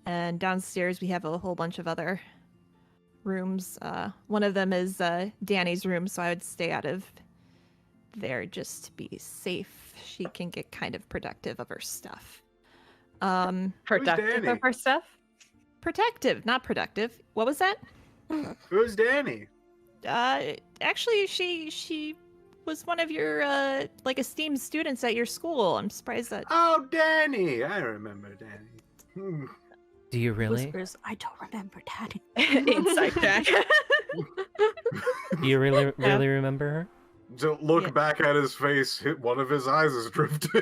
and downstairs we have a whole bunch of other rooms. One of them is Danny's room, so I would stay out of there just to be safe. She can get kind of productive of her stuff. Productive of her stuff? Protective, not productive. What was that? Who's Danny? Actually, she was one of your like esteemed students at your school. I'm surprised that. Oh, Danny! I remember Danny. Do you really? Whispers, I don't remember Daddy. Inside Jack. Do you really remember her? To look back at his face, one of his eyes is drifting.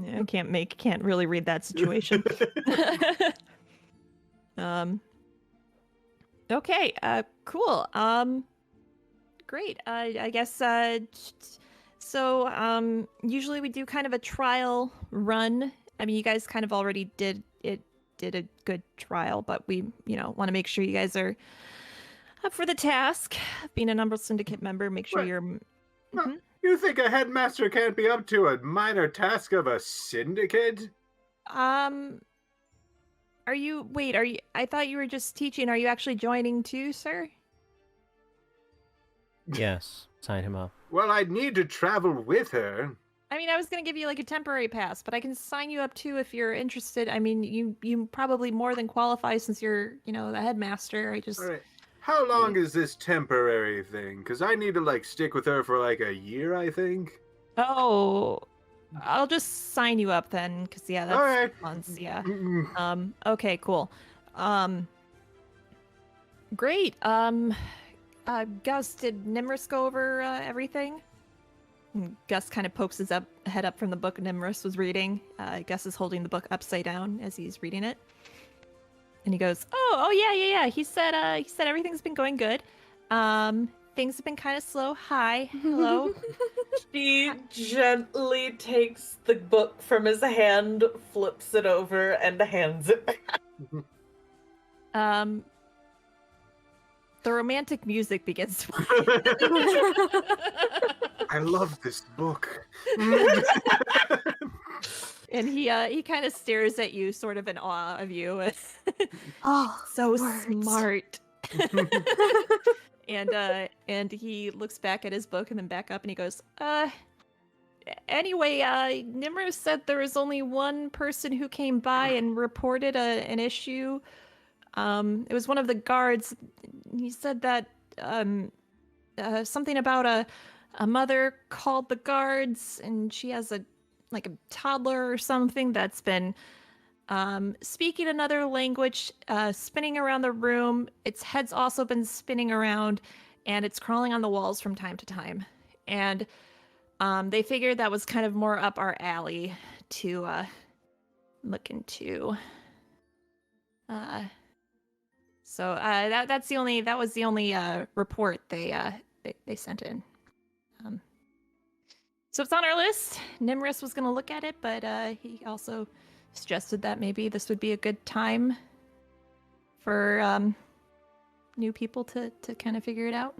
Yeah, can't really read that situation. Okay, cool. Great. I guess so usually we do kind of a trial run. I mean, you guys kind of already did a good trial, but we, want to make sure you guys are up for the task. Being a Umbral Syndicate member, make sure What? you're You think a headmaster can't be up to a minor task of a syndicate? Are you I thought you were just teaching. Are you actually joining too, sir? Yes. Sign him up. Well, I'd need to travel with her. I mean, I was gonna give you like a temporary pass, but I can sign you up too if you're interested. I mean, you probably more than qualify since you're, the headmaster. I just. All right. How long is this temporary thing? Because I need to stick with her for like a year, I think. Oh, I'll just sign you up then, because that's All right. months. Yeah. Okay. Cool. Great. Gus, did Nimrus go over everything? And Gus kind of pokes his head up from the book Nimrus was reading. Gus is holding the book upside down as he's reading it. And he goes, oh yeah. He said everything's been going good. Things have been kind of slow. Hi, hello. She gently takes the book from his hand, flips it over, and hands it back. The romantic music begins to play. I love this book. And he kind of stares at you, sort of in awe of you. Oh, so words. smart. And he looks back at his book and then back up and he goes, anyway, Nimrus said there was only one person who came by and reported an issue. It was one of the guards. He said that something about a mother called the guards and she has a toddler or something that's been speaking another language, spinning around the room. Its head's also been spinning around, and it's crawling on the walls from time to time. And they figured that was kind of more up our alley to look into. So that was the only report they sent in. So it's on our list. Nimrus was going to look at it, but he also suggested that maybe this would be a good time for new people to kind of figure it out.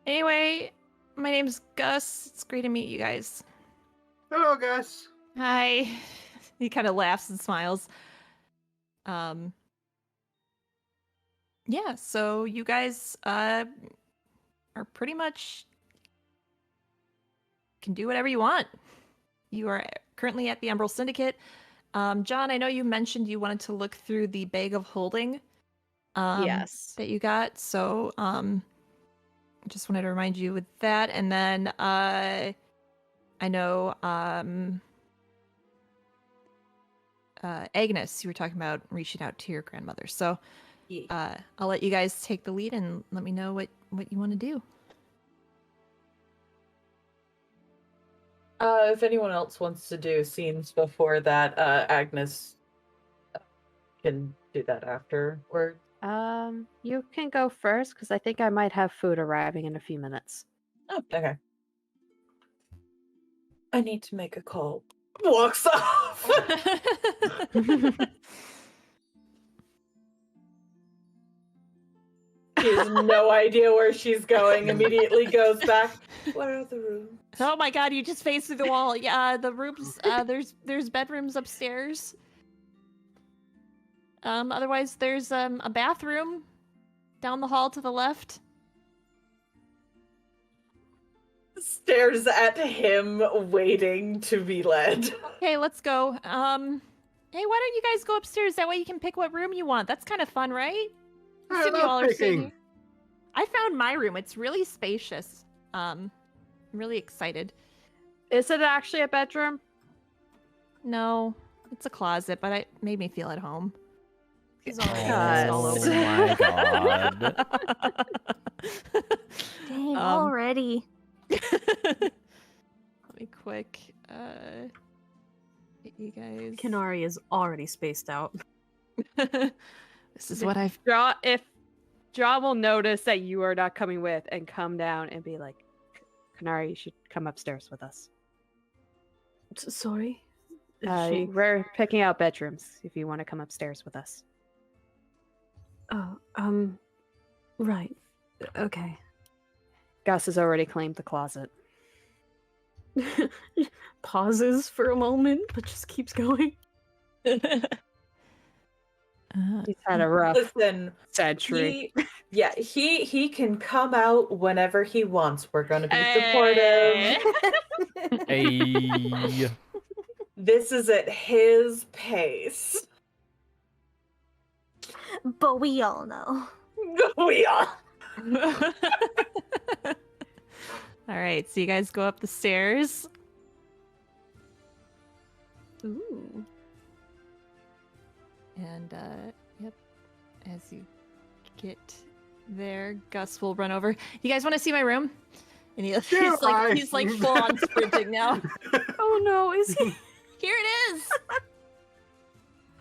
Anyway, my name's Gus. It's great to meet you guys. Hello, Gus. Hi. He kind of laughs and smiles. Yeah, so you guys are pretty much can do whatever you want. You are currently at the Umbral Syndicate. John, I know you mentioned you wanted to look through the bag of holding. Yes. That you got. So, I just wanted to remind you with that, and then I know Agnes, you were talking about reaching out to your grandmother. So, I'll let you guys take the lead and let me know what you want to do. If anyone else wants to do scenes before that, Agnes can do that afterward. You can go first because I think I might have food arriving in a few minutes. Oh, okay. I need to make a call. Walks off. She has no idea where she's going. Immediately goes back. What are the rooms? Oh my god, you just faced through the wall. Yeah, the rooms, there's bedrooms upstairs. Otherwise there's a bathroom down the hall to the left. Stares at him, waiting to be led. Okay, let's go. Hey, why don't you guys go upstairs? That way you can pick what room you want. That's kind of fun, right? I Assume you all love are sitting picking. here. I found my room. It's really spacious. I'm really excited. Is it actually a bedroom? No, it's a closet, but it made me feel at home. He's Oh all all over. my god. Dang, already. Let me quick get you guys. Kanari is already spaced out. This is what I've. If John will notice that you are not coming with and come down and be like, Kanari, you should come upstairs with us. Sorry? She- We're picking out bedrooms if you want to come upstairs with us. Oh, right. Okay. Gus has already claimed the closet. Pauses for a moment, but just keeps going. He's had a rough Listen, century. he can come out whenever he wants. We're gonna be supportive. Hey. This is at his pace. But we all know. We are. All right, so you guys go up the stairs. Ooh. And yep, as you get there, Gus will run over. You guys want to see my room? And he's like full on sprinting now. Oh no, is he? Here it is.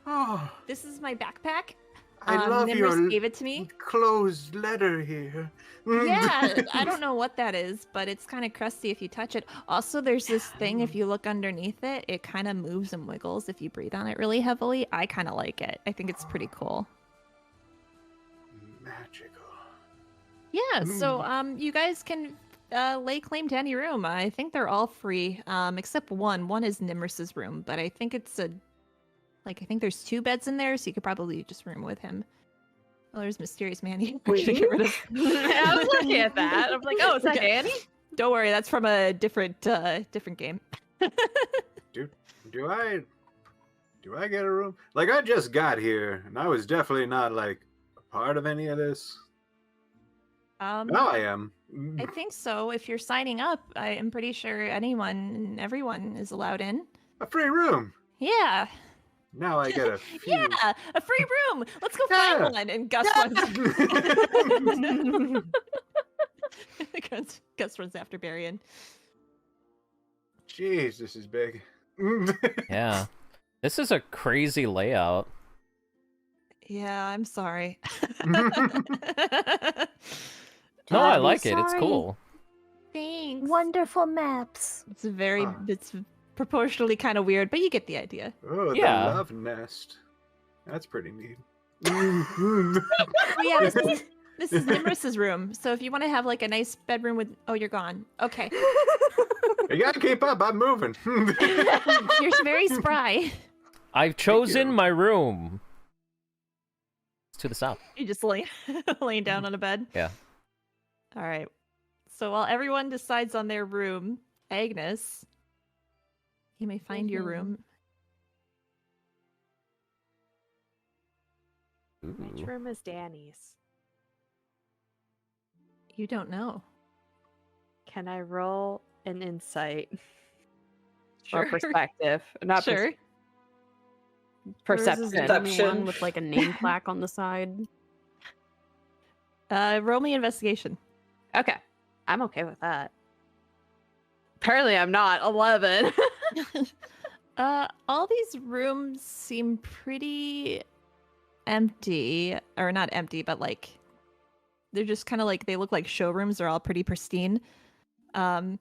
Oh, This is my backpack. I love Nimrus your gave it to me. closed letter here. Yeah, I don't know what that is, but it's kind of crusty if you touch it. Also, there's this thing, if you look underneath it, it kind of moves and wiggles if you breathe on it really heavily. I kind of like it. I think it's pretty cool. Magical. Yeah, so you guys can lay claim to any room. I think they're all free, except one. One is Nimrus's room, but I think it's I think there's 2 beds in there, so you could probably just room with him. Oh, there's Mysterious Manny. Wait. Get rid of. I was looking at that. I'm like, oh, is that Annie? Don't worry, that's from a different game. Do I get a room? Like, I just got here, and I was definitely not like a part of any of this. Now I am. I think so. If you're signing up, I am pretty sure anyone and everyone is allowed in. A free room. Yeah. Now I get a few. Yeah, a free room. Let's go Yeah. find one. And Gus runs. Gus runs after Barian. Jeez, this is big. Yeah. This is a crazy layout. Yeah, I'm sorry. No, I Don't be like it. It's sorry. cool. Thanks. Wonderful maps. It's very. Huh. It's proportionally kind of weird, but you get the idea. Oh, Yeah. the love nest. That's pretty neat. But yeah, this is Nimrus's room. So if you want to have like a nice bedroom with, oh, you're gone. Okay, You gotta keep up. I'm moving. you're very spry. I've chosen you. my room. It's to the south. You just laying down on a bed. Yeah. All right. So while everyone decides on their room, Agnes, you may find your room. Which Ooh. room is Danny's? You don't know. Can I roll an insight Sure. or perspective? Not Sure. Hers is perception. the only Perception. one with like a name plaque on the side. Roll me investigation. Okay, I'm okay with that. Apparently, I'm not. 11. All these rooms seem pretty empty, or not empty, but like they're just kind of like they look like showrooms. They're all pretty pristine. The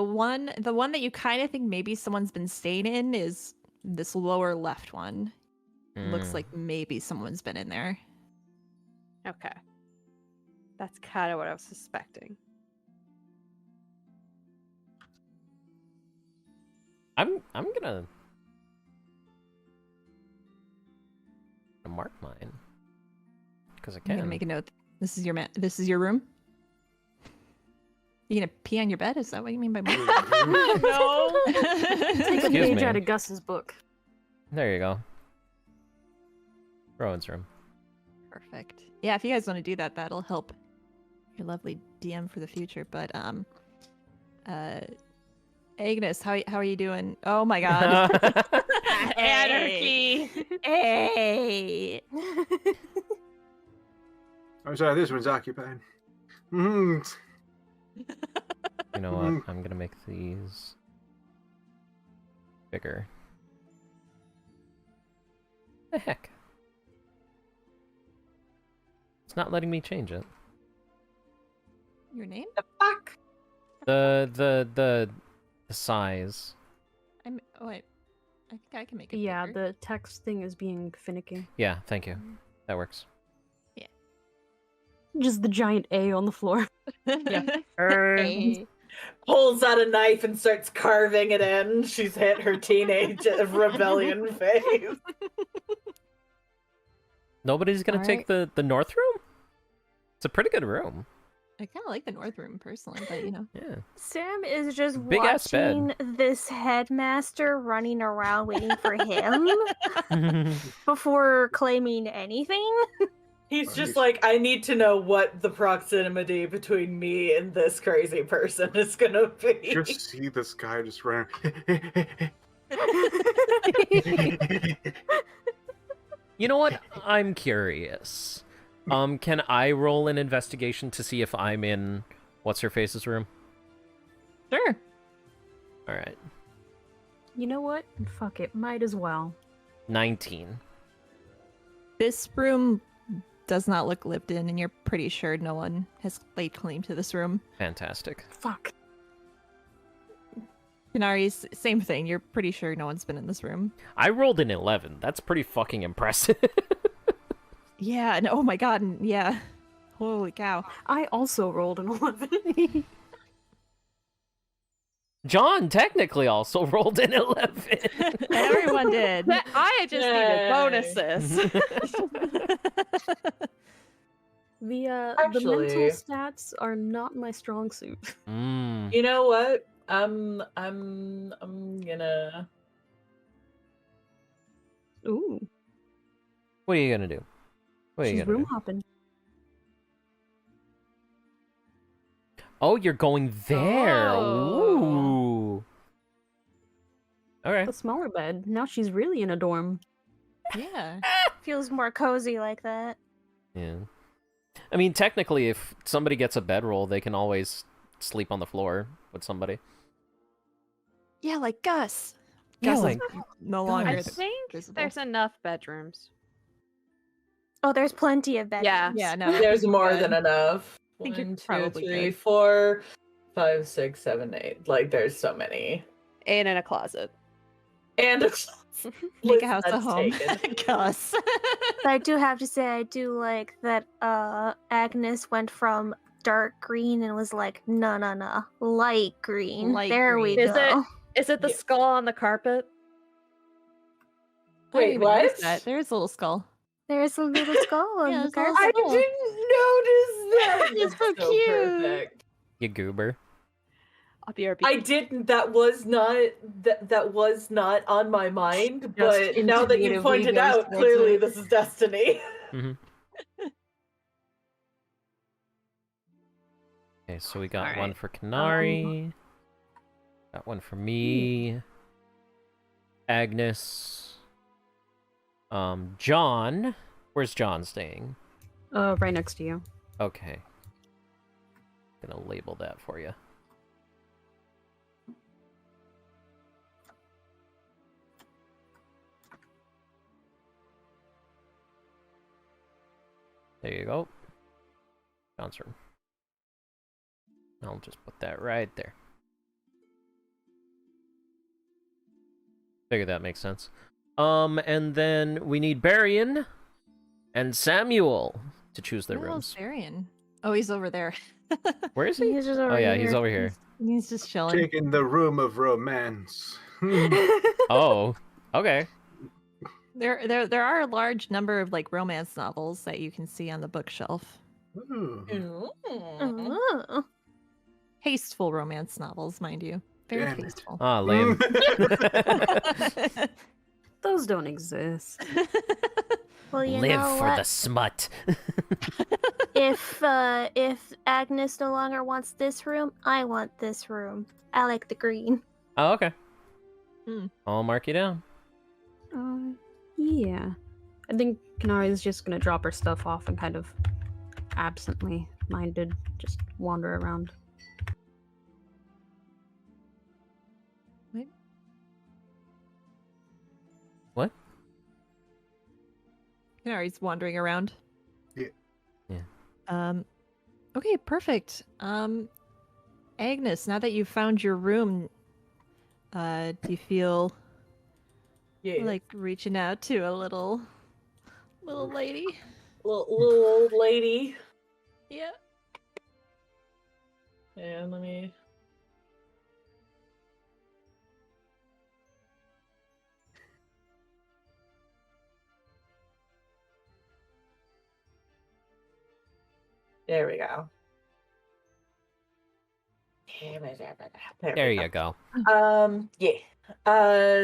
one that you kind of think maybe someone's been staying in is this lower left one. Looks Mm. like maybe someone's been in there. Okay, that's kind of what I was suspecting. I'm gonna mark mine because I I'm gonna can. make a note. This is your room. You gonna pee on your bed? Is that what you mean by mark? No. Take a Excuse page me. out of Gus's book. There you go. Rowan's room. Perfect. Yeah, if you guys want to do that, that'll help your lovely DM for the future. But Agnes, how are you doing? Oh my god. Anarchy. Hey. I'm sorry, this one's occupied. Mhm. You know what? I'm gonna make these bigger. The heck? It's not letting me change it. Your name? The fuck? The size. Oh wait. I think I can make it. Yeah, bigger. the text thing is being finicky. Yeah, thank you. That works. Just the giant A on the floor. Hey. Pulls out a knife and starts carving it in. She's hit her teenage rebellion phase. Nobody's gonna take the north room? It's a pretty good room. I kind of like the north room personally, but you know. Yeah. Sam is just Big ass bed. watching this headmaster running around waiting for him before claiming anything. He's just like, I need to know what the proximity between me and this crazy person is gonna be. Just see this guy just running. You know what? I'm curious. Can I roll an investigation to see if I'm in what's her face's room? Sure. All right. You know what? Fuck it. Might as well. 19. This room does not look lived in, and you're pretty sure no one has laid claim to this room. Fantastic. Fuck. Inari's same thing. You're pretty sure no one's been in this room. I rolled an 11. That's pretty fucking impressive. Yeah, and oh my god, and yeah. Holy cow. I also rolled an 11. John technically also rolled an 11. Everyone did. But I just needed Yay. bonuses. The mental Actually- stats are not my strong suit. Mm. You know what? I'm gonna. Ooh, What are you gonna do? What are you she's gonna room do? hopping. Oh, you're going there. Oh. Ooh. Okay. The smaller bed. Now she's really in a dorm. Yeah. Feels more cozy like that. Yeah. I mean, technically, if somebody gets a bedroll, they can always sleep on the floor with somebody. Yeah, like Gus. Yeah, Gus is like no longer I Gus. think visible. there's enough bedrooms. Oh, there's plenty of bedrooms. Yeah. Yeah, no. There's more good. than enough. I think you're 1, 2, probably 3, good. 4, 5, 6, 7, 8. Like, there's so many. And in a closet. And Make a house a That's home. taken. Gus. But I do have to say, I do like that Agnes went from dark green and was like, no, light green. Light there we green. Is go. Is it the Yeah. skull on the carpet? I didn't Wait, even notice what? that. There's a little skull. There's a little skull on Yeah, the there's a little carpet. I skull. didn't notice that. It's so That's cute. perfect. You goober. I'll be RB. I didn't. That was not on my mind. But now that you intuitively pointed goes out, towards clearly it. this is destiny. Mm-hmm. Okay, so we got All one right. for Kanari. Got one for me. Agnes. John. Where's John staying? Right next to you. Okay. Gonna label that for you. There you go. John's room. I'll just put that right there. Figure that makes sense. And then we need Barian and Samuel to choose their Where's rooms. Arian? Oh, he's over there. Where is he? He's just Oh over yeah, he's here. over here. He's just chilling. Taking the room of romance. Oh, okay. There are a large number of like romance novels that you can see on the bookshelf. Ooh. Oh. Tasteful romance novels, mind you. Very Damn it. tasteful. Ah, lame. Those don't exist. Well, you Live know for what? the smut. If Agnes no longer wants this room, I want this room. I like the green. Oh, okay. Hmm. I'll mark you down. Yeah. I think Kanari is just gonna drop her stuff off and kind of absently minded just wander around. What? He's wandering around. Yeah. Yeah. Okay, perfect. Agnes, now that you've found your room, do you feel Yeah. like reaching out to a little lady? Little old lady. Yeah. And let me. There we go. There you go. Yeah.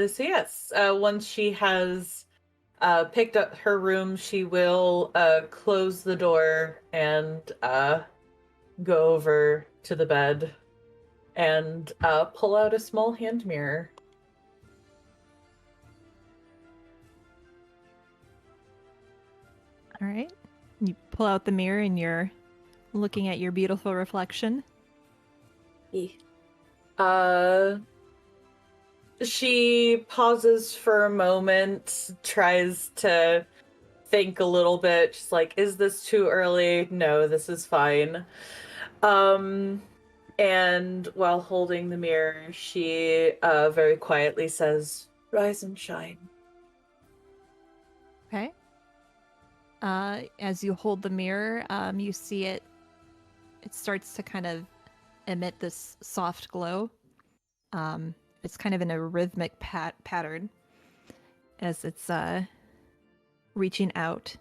So yes, once she has picked up her room, she will close the door and go over to the bed and pull out a small hand mirror. All right. You pull out the mirror and you're looking at your beautiful reflection. She pauses for a moment, tries to think a little bit. She's like, is this too early? No, this is fine. And while holding the mirror, she very quietly says, rise and shine. Okay. As you hold the mirror, you see it starts to kind of emit this soft glow. It's kind of in a rhythmic pattern as it's reaching out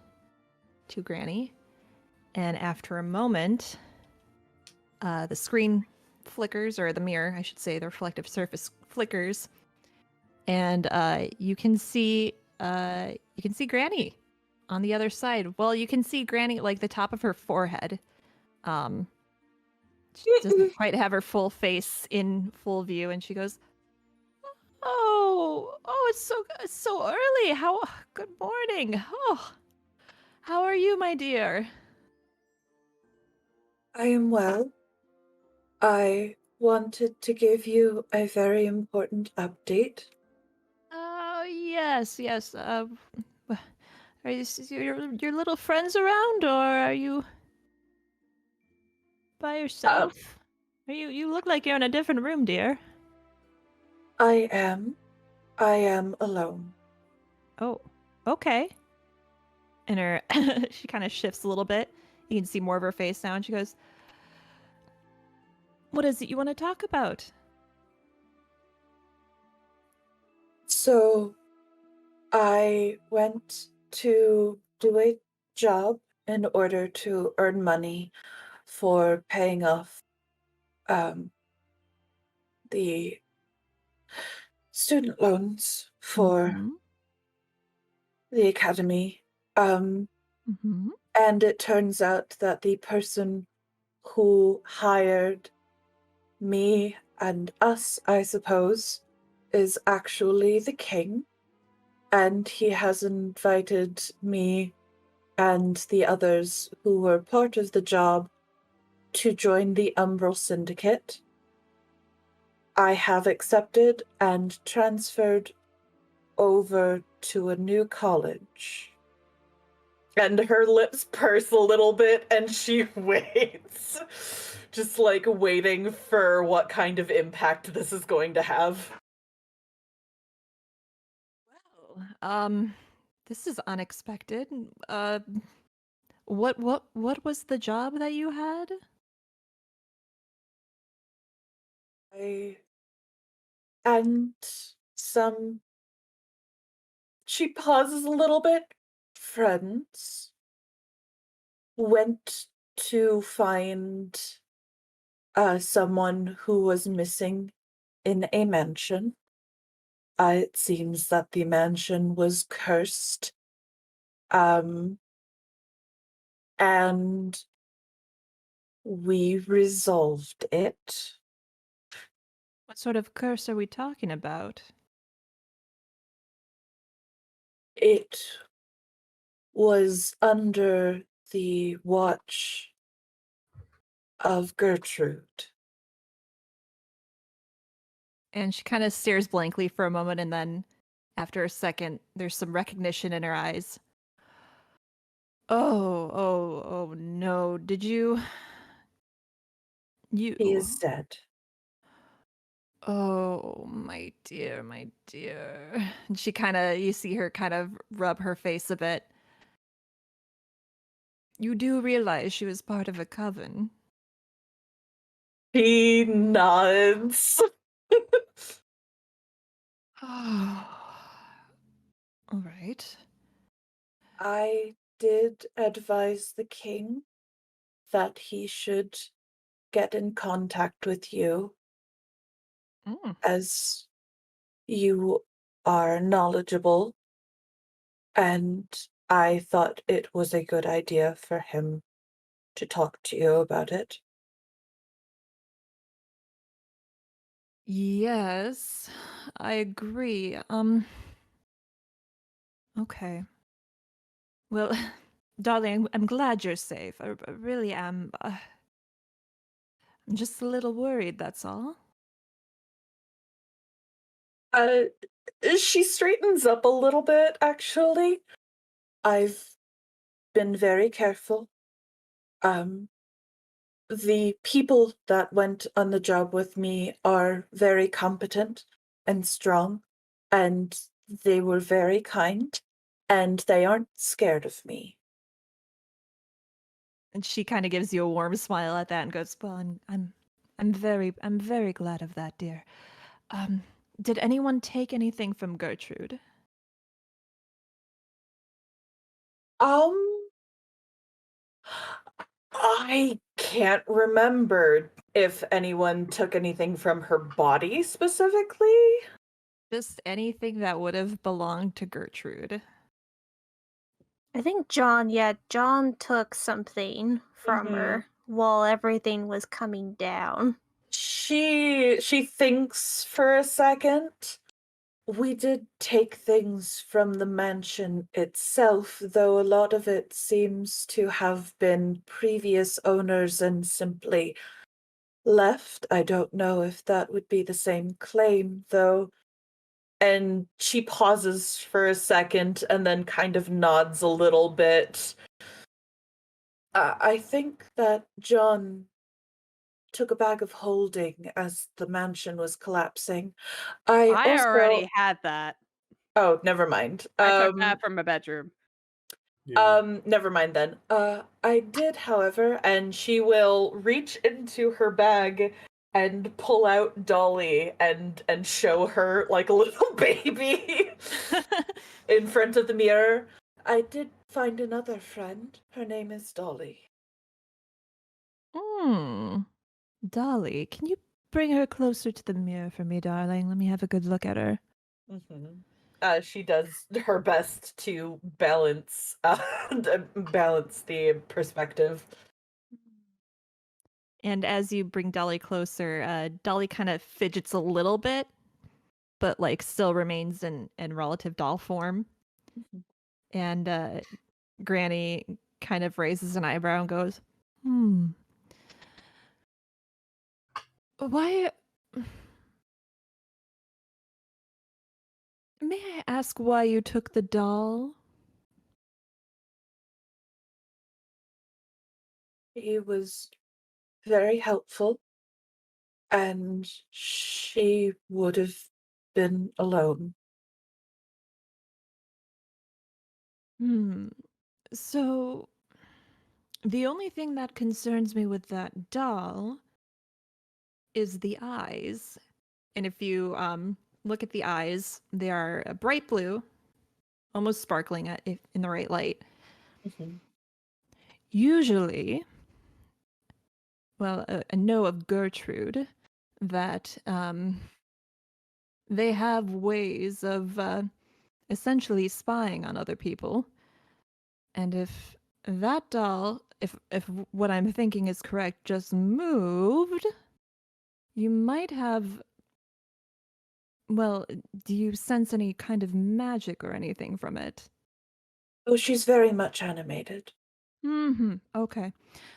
to Granny. And after a moment, the screen flickers, or the mirror, I should say, the reflective surface flickers, and you can see Granny on the other side. Well, you can see Granny, like the top of her forehead. She doesn't quite have her full face in full view, and she goes, "Oh, it's so early. How? Good morning. Oh, how are you, my dear?" I am well. I wanted to give you a very important update. Oh, yes. Are your little friends around, or are you by yourself? You look like you're in a different room, dear. I am alone. Oh, okay. And her she kind of shifts a little bit. You can see more of her face now, and she goes, "What is it you want to talk about?" So, I went to do a job in order to earn money for paying off the student loans for Mhm. the academy. Mm-hmm. And it turns out that the person who hired me and us, I suppose, is actually the king. And he has invited me and the others who were part of the job to join the Umbral Syndicate. I have accepted and transferred over to a new college. And her lips purse a little bit and she waits. Just like waiting for what kind of impact this is going to have. Well, this is unexpected. What was the job that you had? And some. She pauses a little bit. Friends went to find someone who was missing in a mansion. It seems that the mansion was cursed. And we resolved it. What sort of curse are we talking about? It was under the watch of Gertrude. And she kind of stares blankly for a moment, and then after a second, there's some recognition in her eyes. Oh no. Did you... He is dead. Oh, my dear, my dear. And she kind of, you see her kind of rub her face a bit. You do realize she was part of a coven. He nods. All right. I did advise the king that he should get in contact with you, as you are knowledgeable, and I thought it was a good idea for him to talk to you about it. Yes, I agree. Okay. Well, darling, I'm glad you're safe. I really am. I'm just a little worried, that's all. She straightens up a little bit, actually. I've been very careful. The people that went on the job with me are very competent and strong, and they were very kind, and they aren't scared of me. And she kind of gives you a warm smile at that and goes, "Well, I'm very glad of that, dear. Did anyone take anything from Gertrude?" I can't remember if anyone took anything from her body specifically. Just anything that would have belonged to Gertrude. I think John took something from her while everything was coming down. She thinks for a second. We did take things from the mansion itself, though a lot of it seems to have been previous owners and simply left. I don't know if that would be the same claim, though. And she pauses for a second and then kind of nods a little bit. I think that John took a bag of holding as the mansion was collapsing. I already had that. Oh, never mind. I took that from my bedroom. Never mind then. I did, however, and she will reach into her bag and pull out Dolly and show her like a little baby in front of the mirror. I did find another friend. Her name is Dolly. Dolly, can you bring her closer to the mirror for me, darling? Let me have a good look at her. she does her best to balance balance the perspective. And as you bring Dolly closer, Dolly kind of fidgets a little bit, but like still remains in relative doll form. And Granny kind of raises an eyebrow and goes, Why? May I ask why you took the doll? He was very helpful, and she would have been alone. So, the only thing that concerns me with that doll is the eyes. And if you look at the eyes, they are a bright blue, almost sparkling in the right light. Usually, well, I know of Gertrude that they have ways of essentially spying on other people. And if that doll, if what I'm thinking is correct, just moved, you might have. Well, do you sense any kind of magic or anything from it? Oh, she's very much animated. Okay.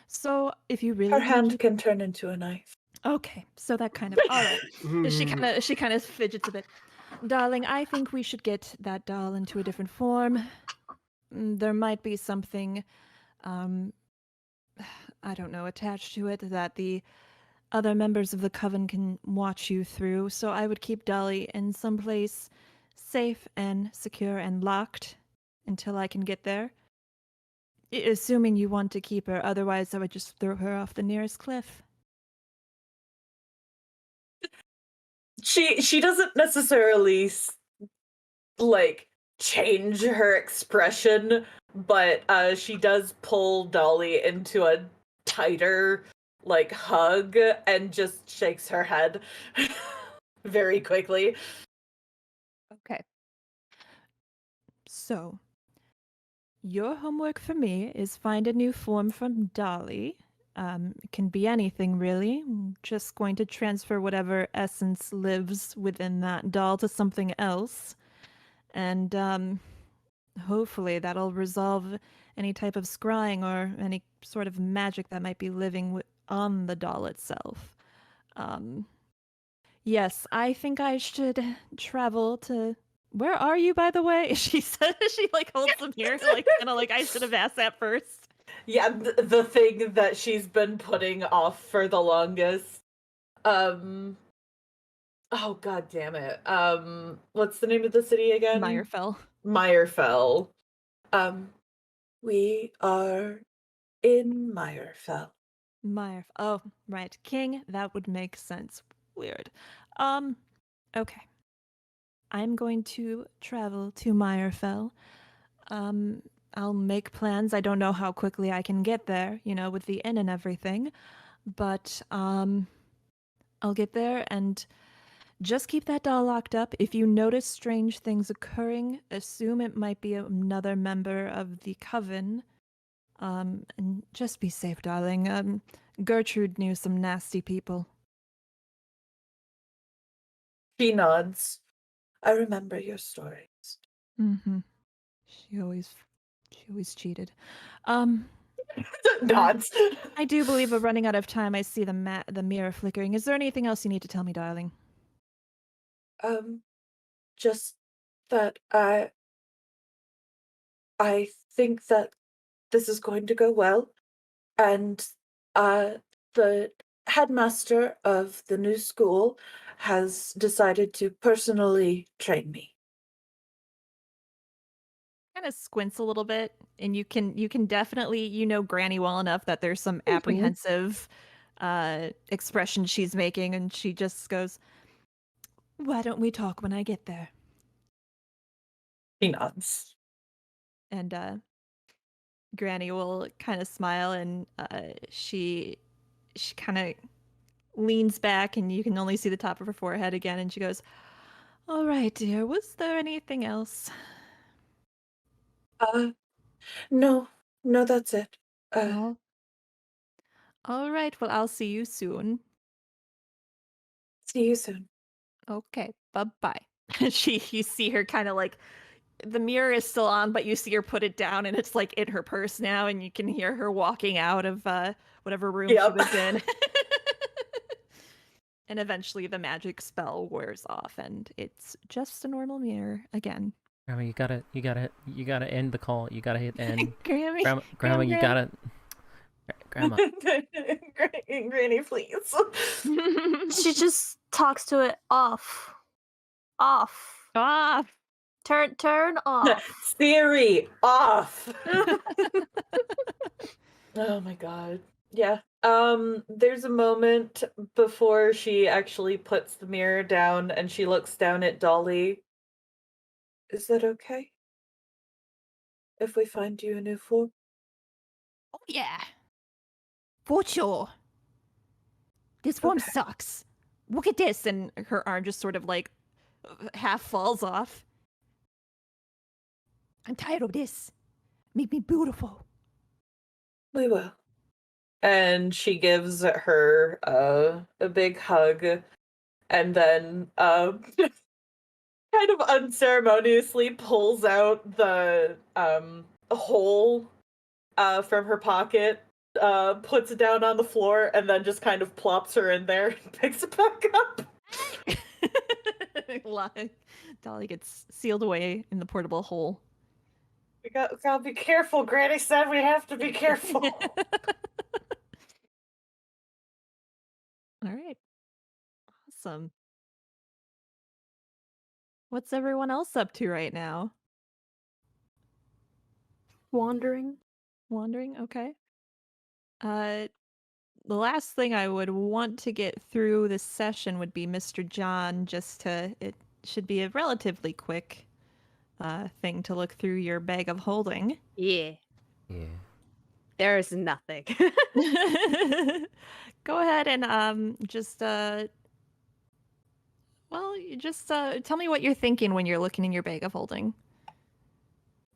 So if you really Her need hand to... can turn into a knife. Okay, so that kind of... All right. She kind of fidgets a bit. Darling, I think we should get that doll into a different form. There might be something, I don't know, attached to it that the other members of the coven can watch you through. So I would keep Dolly in some place safe and secure and locked until I can get there. Assuming you want to keep her, otherwise I would just throw her off the nearest cliff. She doesn't necessarily like change her expression, but she does pull Dolly into a tighter like hug and just shakes her head very quickly. Okay. So, your homework for me is find a new form from Dolly. It can be anything, really. I'm just going to transfer whatever essence lives within that doll to something else. And hopefully that'll resolve any type of scrying or any sort of magic that might be living on the doll itself. Yes, I think I should travel to... Where are you, by the way? She says, she like holds them here, like kind of like I should have asked that first. Yeah, the thing that she's been putting off for the longest. Oh god damn it. What's the name of the city again? Meyerfell. Meyerfell. We are in Meyerfell. Oh, right. King, that would make sense. Weird. Okay. I'm going to travel to Meyerfell. I'll make plans. I don't know how quickly I can get there, with the inn and everything. But I'll get there and just keep that doll locked up. If you notice strange things occurring, assume it might be another member of the coven. And just be safe, darling. Gertrude knew some nasty people. She nods. I remember your stories. She always cheated. Nods. I do believe we're running out of time. I see the mirror flickering. Is there anything else you need to tell me, darling? Just that I think that this is going to go well, and the headmaster of the new school has decided to personally train me. Kind of squints a little bit, and you can definitely Granny well enough that there's some apprehensive expression she's making, and she just goes, "Why don't we talk when I get there?" He nods. And Granny will kind of smile, and she kind of leans back, and you can only see the top of her forehead again, and she goes, All right, dear. Was there anything else? No, no, that's it. No. All right. Well, I'll see you soon. See you soon. Okay. Bye-bye. You see her kind of like the mirror is still on, but you see her put it down and it's like in her purse now, and you can hear her walking out of whatever room she Yep. was in. And eventually the magic spell wears off and it's just a normal mirror again. Grandma, you gotta end the call. You gotta hit end. Grammy. Grandma, you gotta. Grandma. Granny, please. She just talks to it off. Off. Off. Turn off. Siri, off. Oh my god. Yeah. There's a moment before she actually puts the mirror down and she looks down at Dolly. Is that okay? If we find you a new form? Oh yeah. For sure. This form Okay. sucks. Look at this. And her arm just sort of like half falls off. I'm tired of this. Make me beautiful. We will. And she gives her a big hug and then kind of unceremoniously pulls out the hole from her pocket, puts it down on the floor, and then just kind of plops her in there and picks it back up. Dolly gets sealed away in the portable hole. We gotta be careful. Granny said we have to be careful. All right. Awesome. What's everyone else up to right now? Wandering. Wandering? Okay. The last thing I would want to get through this session would be Mr. John, it should be a relatively quick thing to look through your bag of holding. Yeah. Yeah. There's nothing. Go ahead and just tell me what you're thinking when you're looking in your bag of holding.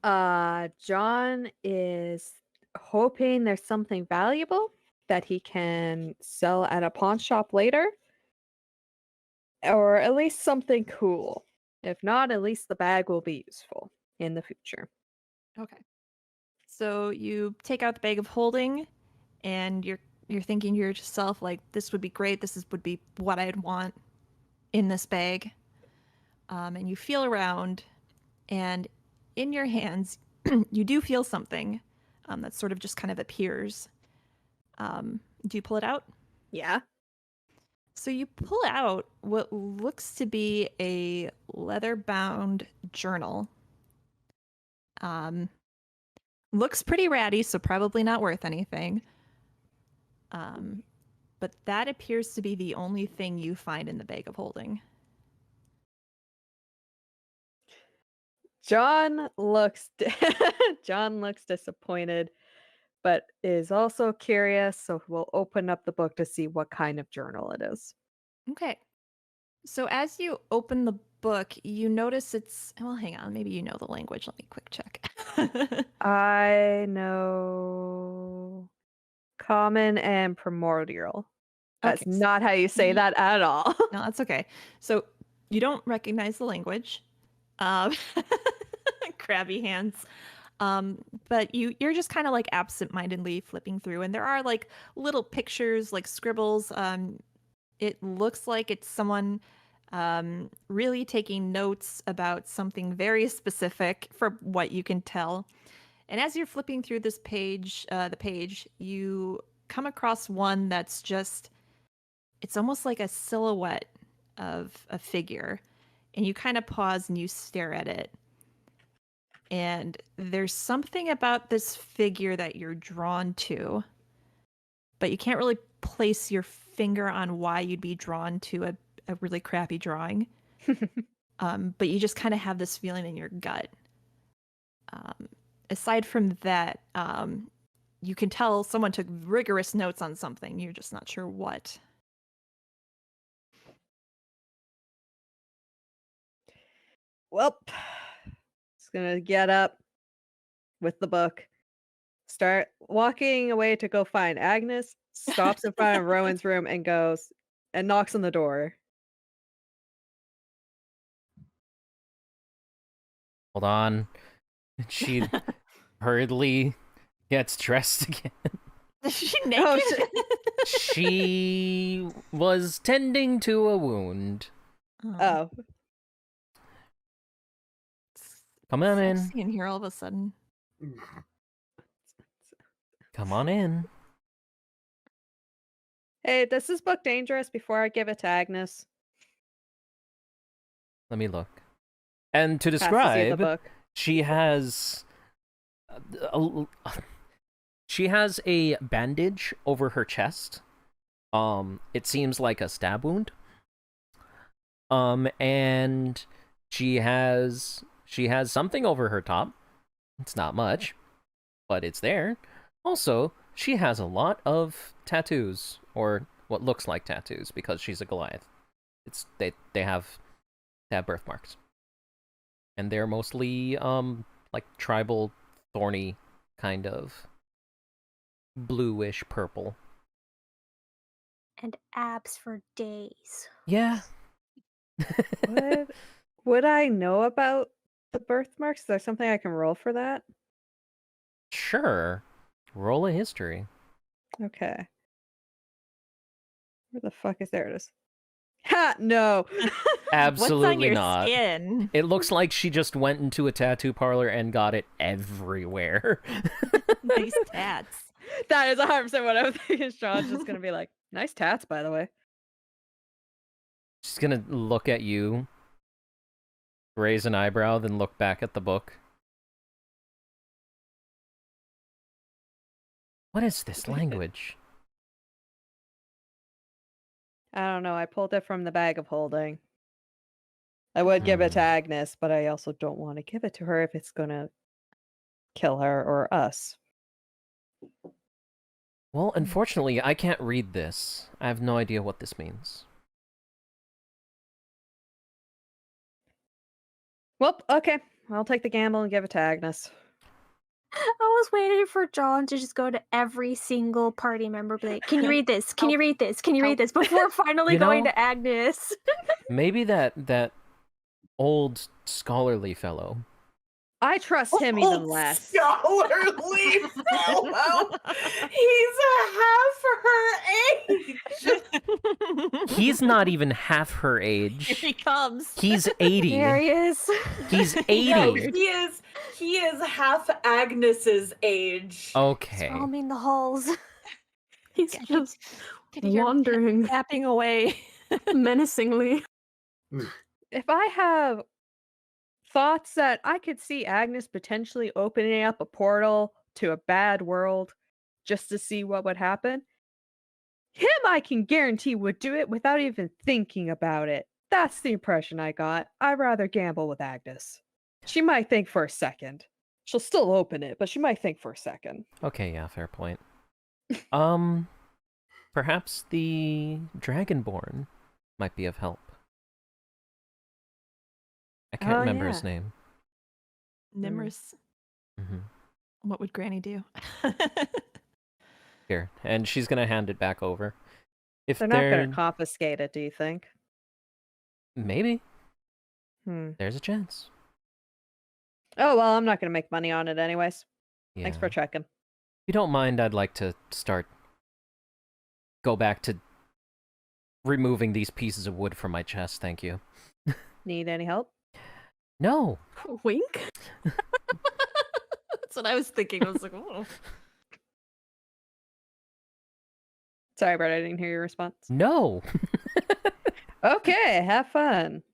John is hoping there's something valuable that he can sell at a pawn shop later. Or at least something cool. If not, at least the bag will be useful in the future. Okay. So you take out the bag of holding, and you're thinking to yourself like, this would be great. Would be what I'd want in this bag. And you feel around, and in your hands, you do feel something that sort of just kind of appears. Do you pull it out? Yeah. So you pull out what looks to be a leather-bound journal. Looks pretty ratty, so probably not worth anything. But that appears to be the only thing you find in the bag of holding. John looks disappointed, but is also curious, so we'll open up the book to see what kind of journal it is. Okay. So as you open the book, you notice well, hang on, maybe you know the language. Let me quick check. I know common and primordial. That's Okay. not how you say that at all. No, that's okay. So you don't recognize the language. Crabby hands. But you're just kind of like absent-mindedly flipping through, and there are like little pictures, like scribbles. It looks like it's someone really taking notes about something very specific from what you can tell. And as you're flipping through this page, you come across one that's it's almost like a silhouette of a figure. And you kind of pause and you stare at it. And there's something about this figure that you're drawn to, but you can't really place your finger on why you'd be drawn to a really crappy drawing. But you just kind of have this feeling in your gut. Aside from that, you can tell someone took rigorous notes on something. You're just not sure what. Well, just gonna get up with the book, start walking away to go find Agnes, stops in front of Rowan's room and goes and knocks on the door. Hold on. She hurriedly gets dressed again. Is she Oh, naked? She was tending to a wound. Oh, Come on in. Sexy in here all of a sudden. Come on in. hey, is this book dangerous before I give it to Agnes? Let me look. And to Has to see the describe, book. she has a bandage over her chest. It seems like a stab wound. And she has something over her top. It's not much, but it's there. Also, she has a lot of tattoos, or what looks like tattoos, because she's a Goliath. They have birthmarks. And they're mostly like tribal, thorny kind of bluish purple. And abs for days. Yeah. Would I know about the birthmarks? Is there something I can roll for that? Sure. Roll a history. Okay. Where the fuck is there? It is. Ha! No. Absolutely What's on your not. skin? It looks like she just went into a tattoo parlor and got it everywhere. Nice tats. That is 100% what I was thinking. Sean's just gonna be like, nice tats, by the way. She's gonna look at you, raise an eyebrow, then look back at the book. What is this language? I don't know. I pulled it from the bag of holding. I would give it to Agnes, but I also don't want to give it to her if it's gonna kill her or us. Well, unfortunately, I can't read this. I have no idea what this means. Well, okay. I'll take the gamble and give it to Agnes. I was waiting for John to just go to every single party member, be like, "Can you read this? Can you read this? Can you read this?" Before finally You going know- to Agnes. Maybe that old scholarly fellow. I trust him even less. Scholarly fellow. He's half her age. He's not even half her Here age. he comes. He's 80. There he is. He's No, 80. he is half Agnes's age. Okay. Roaming the halls. He's Yeah, just Can you hear him wandering tapping away? menacingly. If I have thoughts that I could see Agnes potentially opening up a portal to a bad world just to see what would happen, him I can guarantee would do it without even thinking about it. That's the impression I got. I'd rather gamble with Agnes. She might think for a second. She'll still open it, but she might think for a second. Okay, yeah, fair point. Perhaps the Dragonborn might be of help. I can't Oh, remember yeah. his name. Nimrus. Hmm. What would Granny do? Here, and she's gonna hand it back over. If They're not going to confiscate it, do you think? maybe Hmm. there's a chance. Oh, well, I'm not going to make money on it anyways. Yeah. Thanks for checking. If you don't mind, I'd like to go back to removing these pieces of wood from my chest. Thank you. Need any help? No. Wink. That's what I was thinking. I was like, oh. Sorry, Brett, I didn't hear your response. No. Okay, have fun.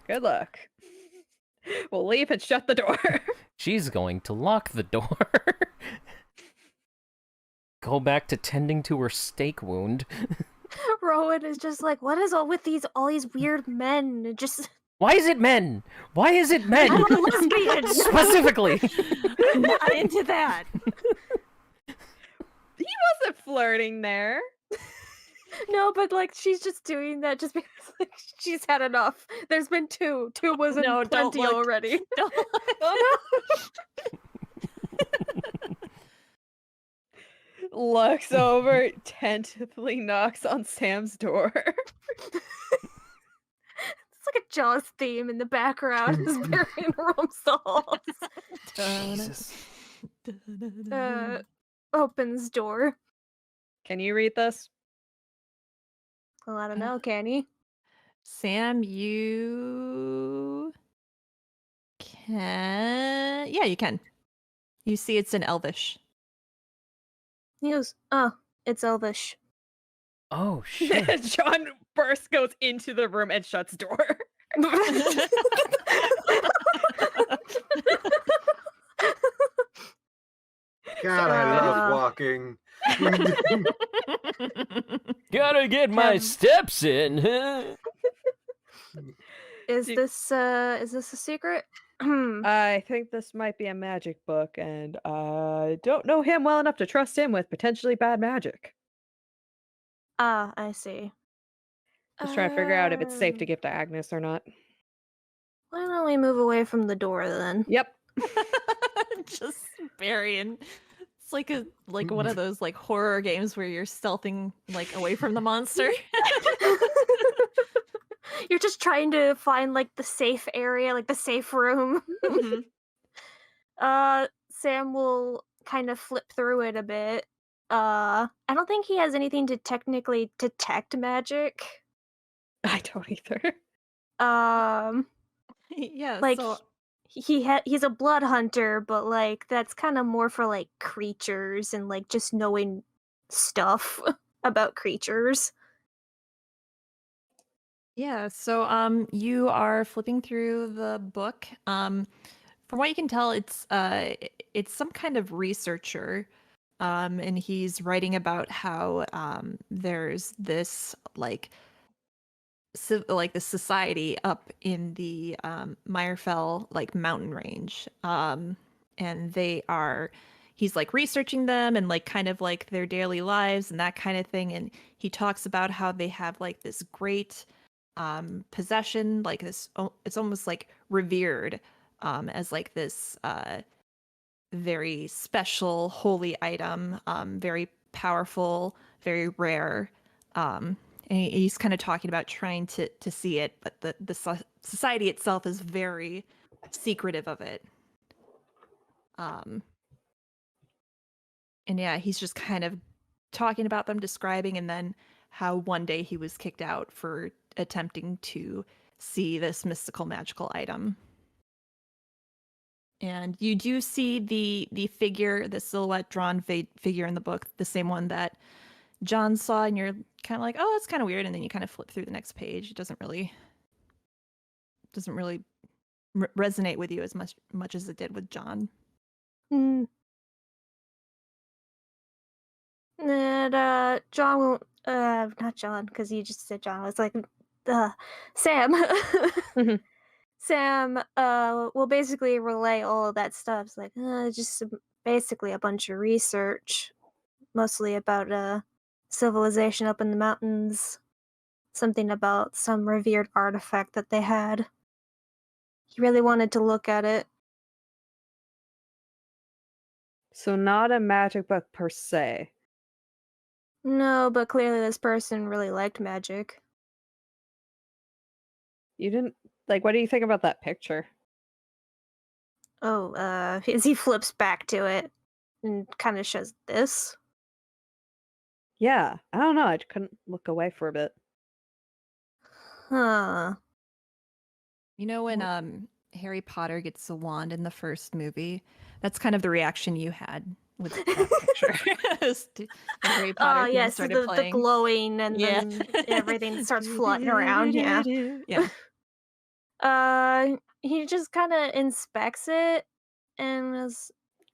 Good luck. We'll leave and shut the door. She's going to lock the door. Go back to tending to her stake wound. Rowan is just like, what is all with all these weird men? Just Why is it men? Why is it men? I'm a lesbian. Specifically. Not into that. He wasn't flirting there. No, but like she's just doing that just because like she's had enough. There's been two. Two wasn't No, don't plenty look. already. Don't look. Oh Looks over, tentatively knocks on Sam's door. no! It's like a Jaws theme in the background. Is Marion roams the halls. Jesus. Opens door. Can you read this? Well, I don't know, can he? Sam, you can. Yeah, you can. You see, it's in Elvish. He goes, oh, it's Elvish. Oh shit. John burst goes into the room and shuts door. God, I love walking. Gotta get my Have- steps in. Huh? Is this a secret? I think this might be a magic book, and I don't know him well enough to trust him with potentially bad magic. Ah, I see. Just trying to figure out if it's safe to give to Agnes or not. Why don't we move away from the door then? Yep. Just burying. It's like one of those like horror games where you're stealthing like away from the monster. You're just trying to find like the safe area, like the safe room. Mhm. Sam will kind of flip through it a bit. I don't think he has anything to technically detect magic. I don't either. Yeah, Like so he's a blood hunter, but like that's kind of more for like creatures and like just knowing stuff about creatures. yeah, so you are flipping through the book. From what you can tell, it's some kind of researcher. And he's writing about how there's this like the society up in the Meyerfell like mountain range. And he's like researching them and like kind of like their daily lives and that kind of thing. And he talks about how they have like this great possession, like this, it's almost like revered as like this very special holy item, very powerful, very rare. And he's kind of talking about trying to see it, but the society itself is very secretive of it. And yeah, he's just kind of talking about them, describing, and then how one day he was kicked out for attempting to see this mystical magical item. And you do see the figure, the silhouette drawn figure in the book, the same one that John saw, and you're kind of like, oh, that's kind of weird, and then you kind of flip through the next page. It doesn't really resonate with you as much as it did with John. And John won't. Not John, because you just said John. I was like, Sam. Sam will basically relay all of that stuff. It's like, just basically a bunch of research, mostly about civilization up in the mountains. Something about some revered artifact that they had. He really wanted to look at it. So not a magic book per se. No, but clearly this person really liked magic. You didn't like, what do you think about that picture? Oh, as he flips back to it and kind of shows this. Yeah, I don't know. I couldn't look away for a bit. Huh. You know when Harry Potter gets the wand in the first movie? That's kind of the reaction you had with that picture. The Harry Potter Oh, theme yes, started the playing. glowing and Yeah. then everything starts floating around, yeah. Yeah. He just kind of inspects it and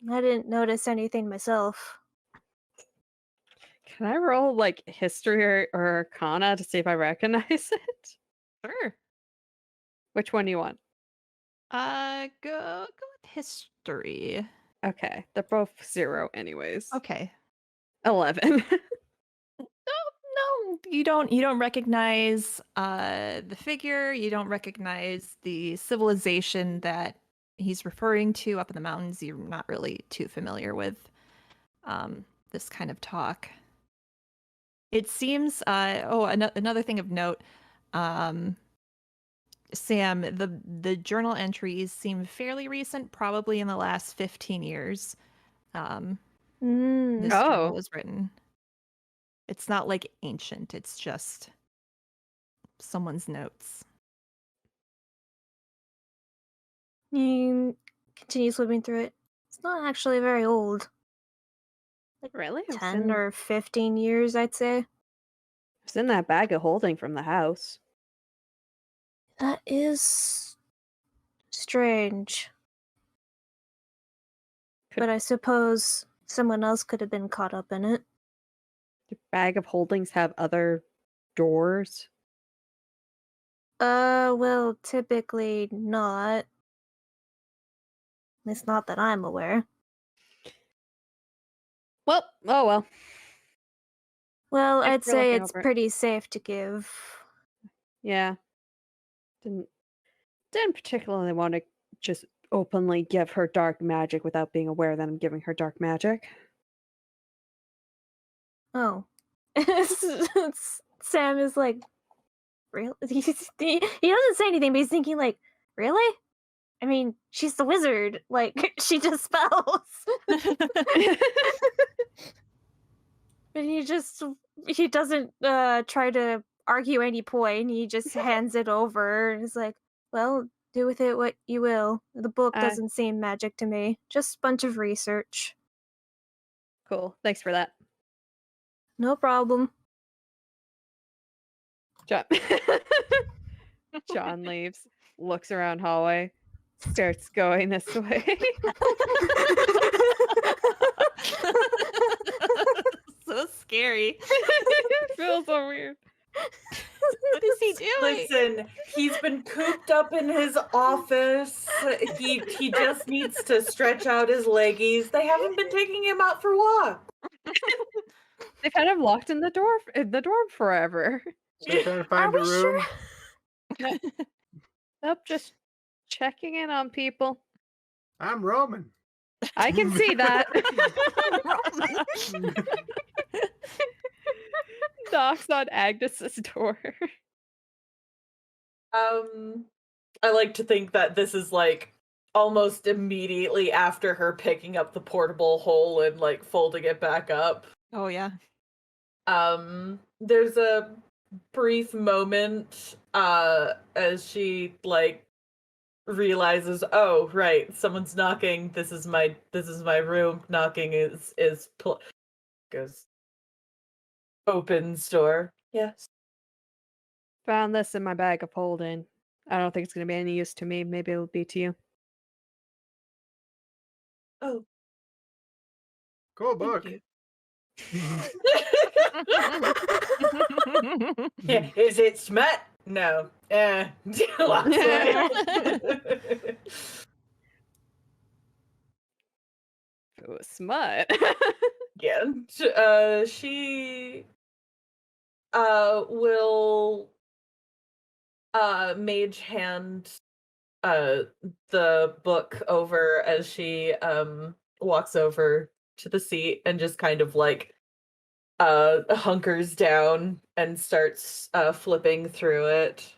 I didn't notice anything myself. Can I roll like history or arcana to see if I recognize it? Sure. Which one do you want? Go with history. Okay, they're both 0 anyways. Okay. 11. You don't recognize the figure. You don't recognize the civilization that he's referring to up in the mountains. You're not really too familiar with this kind of talk. It seems. Another thing of note. Sam, the journal entries seem fairly recent, probably in the last 15 years. This journal was written. It's not like ancient, it's just someone's notes. He continues flipping through it. It's not actually very old. Really? 10 or 15 years, I'd say. It's in that bag of holding from the house. That is strange. But I suppose someone else could have been caught up in it. The bag of holdings have other doors? Well, typically not. At least not that I'm aware. Well, oh well. Well, Thanks I'd for say looking it's over it. pretty safe to give. Yeah. Didn't particularly want to just openly give her dark magic without being aware that I'm giving her dark magic. Oh. Sam is like, really? He doesn't say anything, but he's thinking like, really? I mean, she's the wizard. Like, she does spells. But he doesn't try to argue any point. He just hands it over and is like, well, do with it what you will. The book doesn't seem magic to me. Just a bunch of research. Cool. Thanks for that. No problem. John leaves, looks around hallway, starts going this way. So scary. It feels so weird. What is he doing? Listen, he's been cooped up in his office. He just needs to stretch out his leggies. They haven't been taking him out for walks. They've had him locked in the dorm forever. Still trying to find a room. Nope, just checking in on people. I'm Roman. I can see that. Knocks on Agnes's door. I like to think that this is like almost immediately after her picking up the portable hole and like folding it back up. Oh yeah. There's a brief moment as she like realizes, oh right, someone's knocking. This is my room. Knocking goes opens door. Yes. Found this in my bag of holding. I don't think it's going to be any use to me. Maybe it'll be to you. Oh, Cool thank book. you. Yeah, is it smut? No. If it was smut. Yeah. She will mage hand the book over as she walks over to the seat and just kind of like hunkers down and starts flipping through it.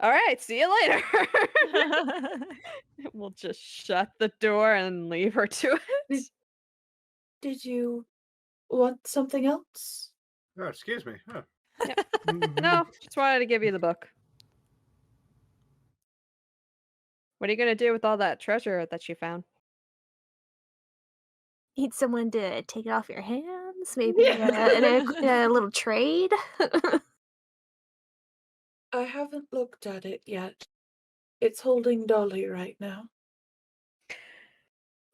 All right, see you later. We'll just shut the door and leave her to it. Did you want something else? Oh, excuse me. Oh. No, just wanted to give you the book. What are you gonna do with all that treasure that you found? Need someone to take it off your hands? Maybe a little trade? I haven't looked at it yet. It's holding Dolly right now.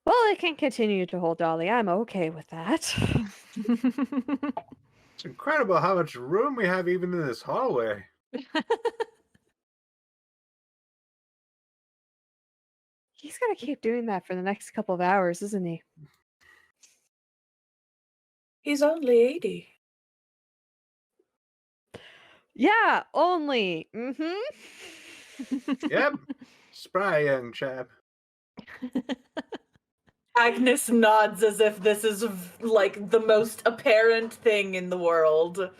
Well, it can continue to hold Dolly. I'm okay with that. It's incredible how much room we have even in this hallway. He's gonna keep doing that for the next couple of hours, isn't he? He's only 80. Yeah, only. Mm-hmm. Yep. Spry young chap. Agnes nods as if this is like the most apparent thing in the world.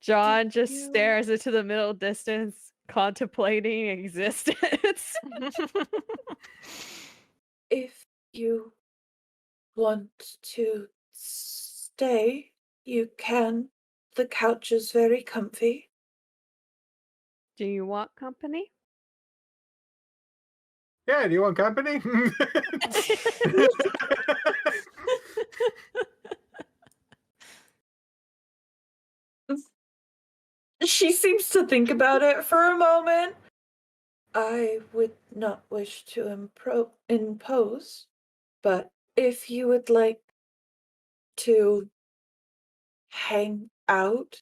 John just you- stares into the middle distance, contemplating existence. If you want to stay, you can. The couch is very comfy. Do you want company? Yeah, do you want company? She seems to think about it for a moment. I would not wish to impose, but if you would like to hang out,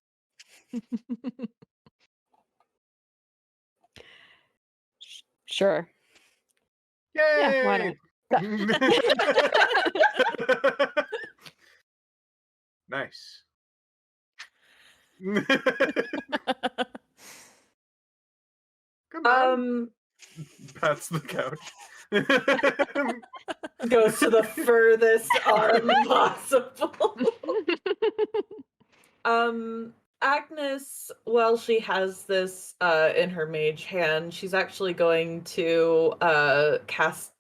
Sure. Yay! Yeah, why not? Nice. Come on. Pats the couch. goes to the furthest arm possible. Agnes, while she has this in her mage hand, she's actually going to cast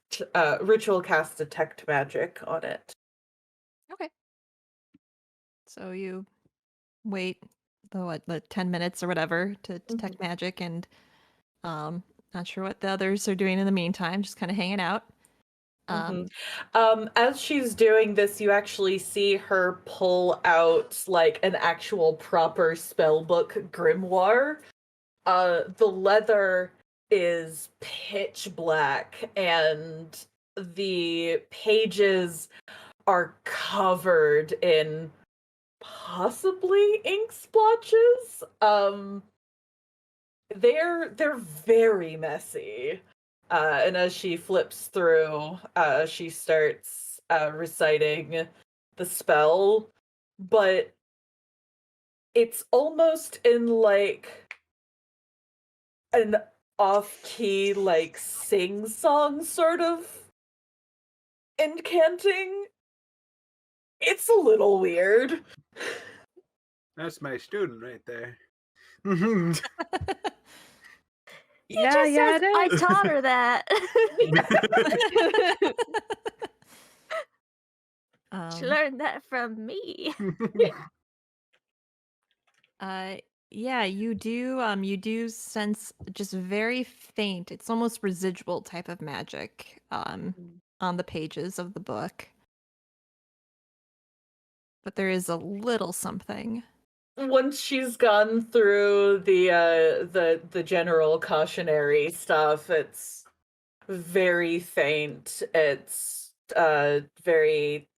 ritual cast detect magic on it. Okay. So you wait the 10 minutes or whatever to detect magic, and not sure what the others are doing in the meantime, just kind of hanging out. As she's doing this, you actually see her pull out like an actual proper spellbook grimoire. The leather is pitch black and the pages are covered in possibly ink splotches. They're very messy. And as she flips through, she starts reciting the spell, but it's almost in like an off-key, like sing-song sort of incanting. It's a little weird. That's my student right there. He just says, I taught her that. She learned that from me. Yeah, you do sense just very faint, it's almost residual type of magic on the pages of the book. But there is a little something. Once she's gone through the general cautionary stuff, it's very faint. It's very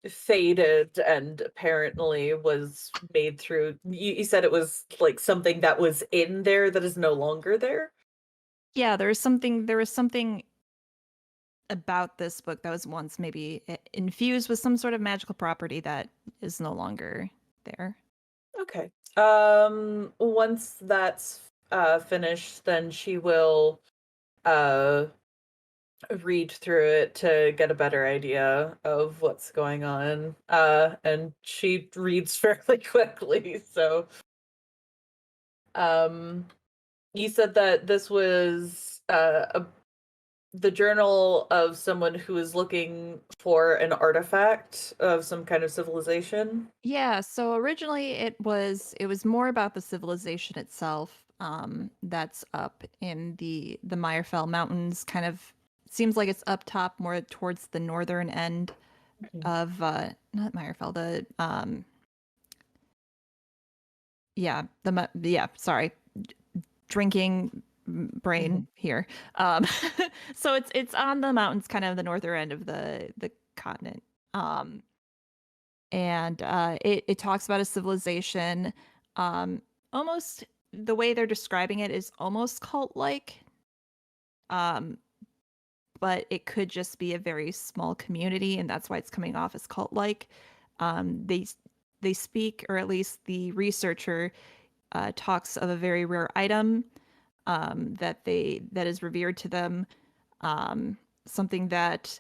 faded and apparently was made through you said it was like something that was in there that is no longer there. Yeah, there was something about this book that was once maybe infused with some sort of magical property that is no longer there. Okay. Once that's finished, then she will read through it to get a better idea of what's going on. And she reads fairly quickly, so you said that this was the journal of someone who is looking for an artifact of some kind of civilization. Yeah, so originally it was more about the civilization itself. That's up in the Meyerfell Mountains, kind of seems like it's up top more towards the northern end of not Meyerfell, sorry, drinking brain here. So it's on the mountains, kind of the northern end of the continent. And it talks about a civilization. Almost the way they're describing it is almost cult-like. but it could just be a very small community, and that's why it's coming off as cult-like. They speak, or at least the researcher talks of a very rare item that is revered to them, something that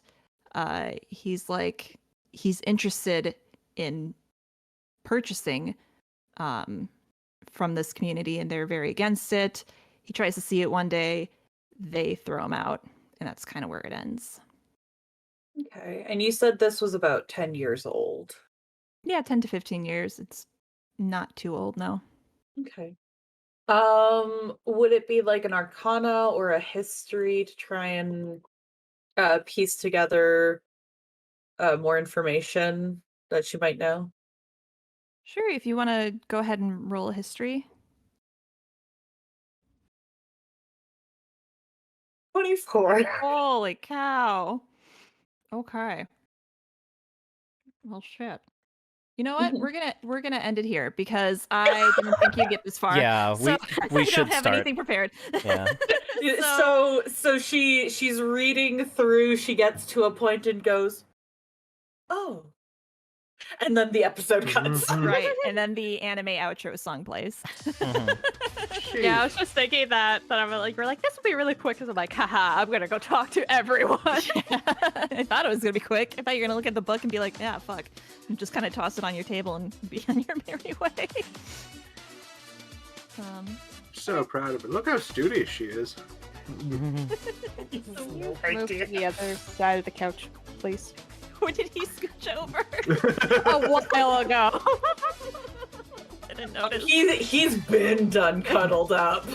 he's interested in purchasing from this community, and they're very against it. He tries to see it one day, they throw him out, and that's kind of where it ends. Okay. And you said this was about 10 years old. Yeah, 10 to 15 years. It's not too old, no. Okay. Would it be like an arcana or a history to try and piece together more information that she might know? Sure, if you want to go ahead and roll a history. 24. Holy cow. Okay. Well, shit. You know what? We're gonna end it here because I didn't think you'd get this far. Yeah, so we I should don't have start. anything prepared. Yeah. So she's reading through, she gets to a point and goes, "Oh." And then the episode cuts. Right, and then the anime outro song plays. Yeah, I was just thinking that I'm like, we're like, this will be really quick, because I'm like, haha, I'm gonna go talk to everyone. I thought it was gonna be quick. I thought you were gonna look at the book and be like, yeah, fuck. And just kind of toss it on your table and be on your merry way. So proud of her. Look how studious she is. Move to the other side of the couch, please. Where did he scooch over? A while ago. I didn't notice. He's been done cuddled up.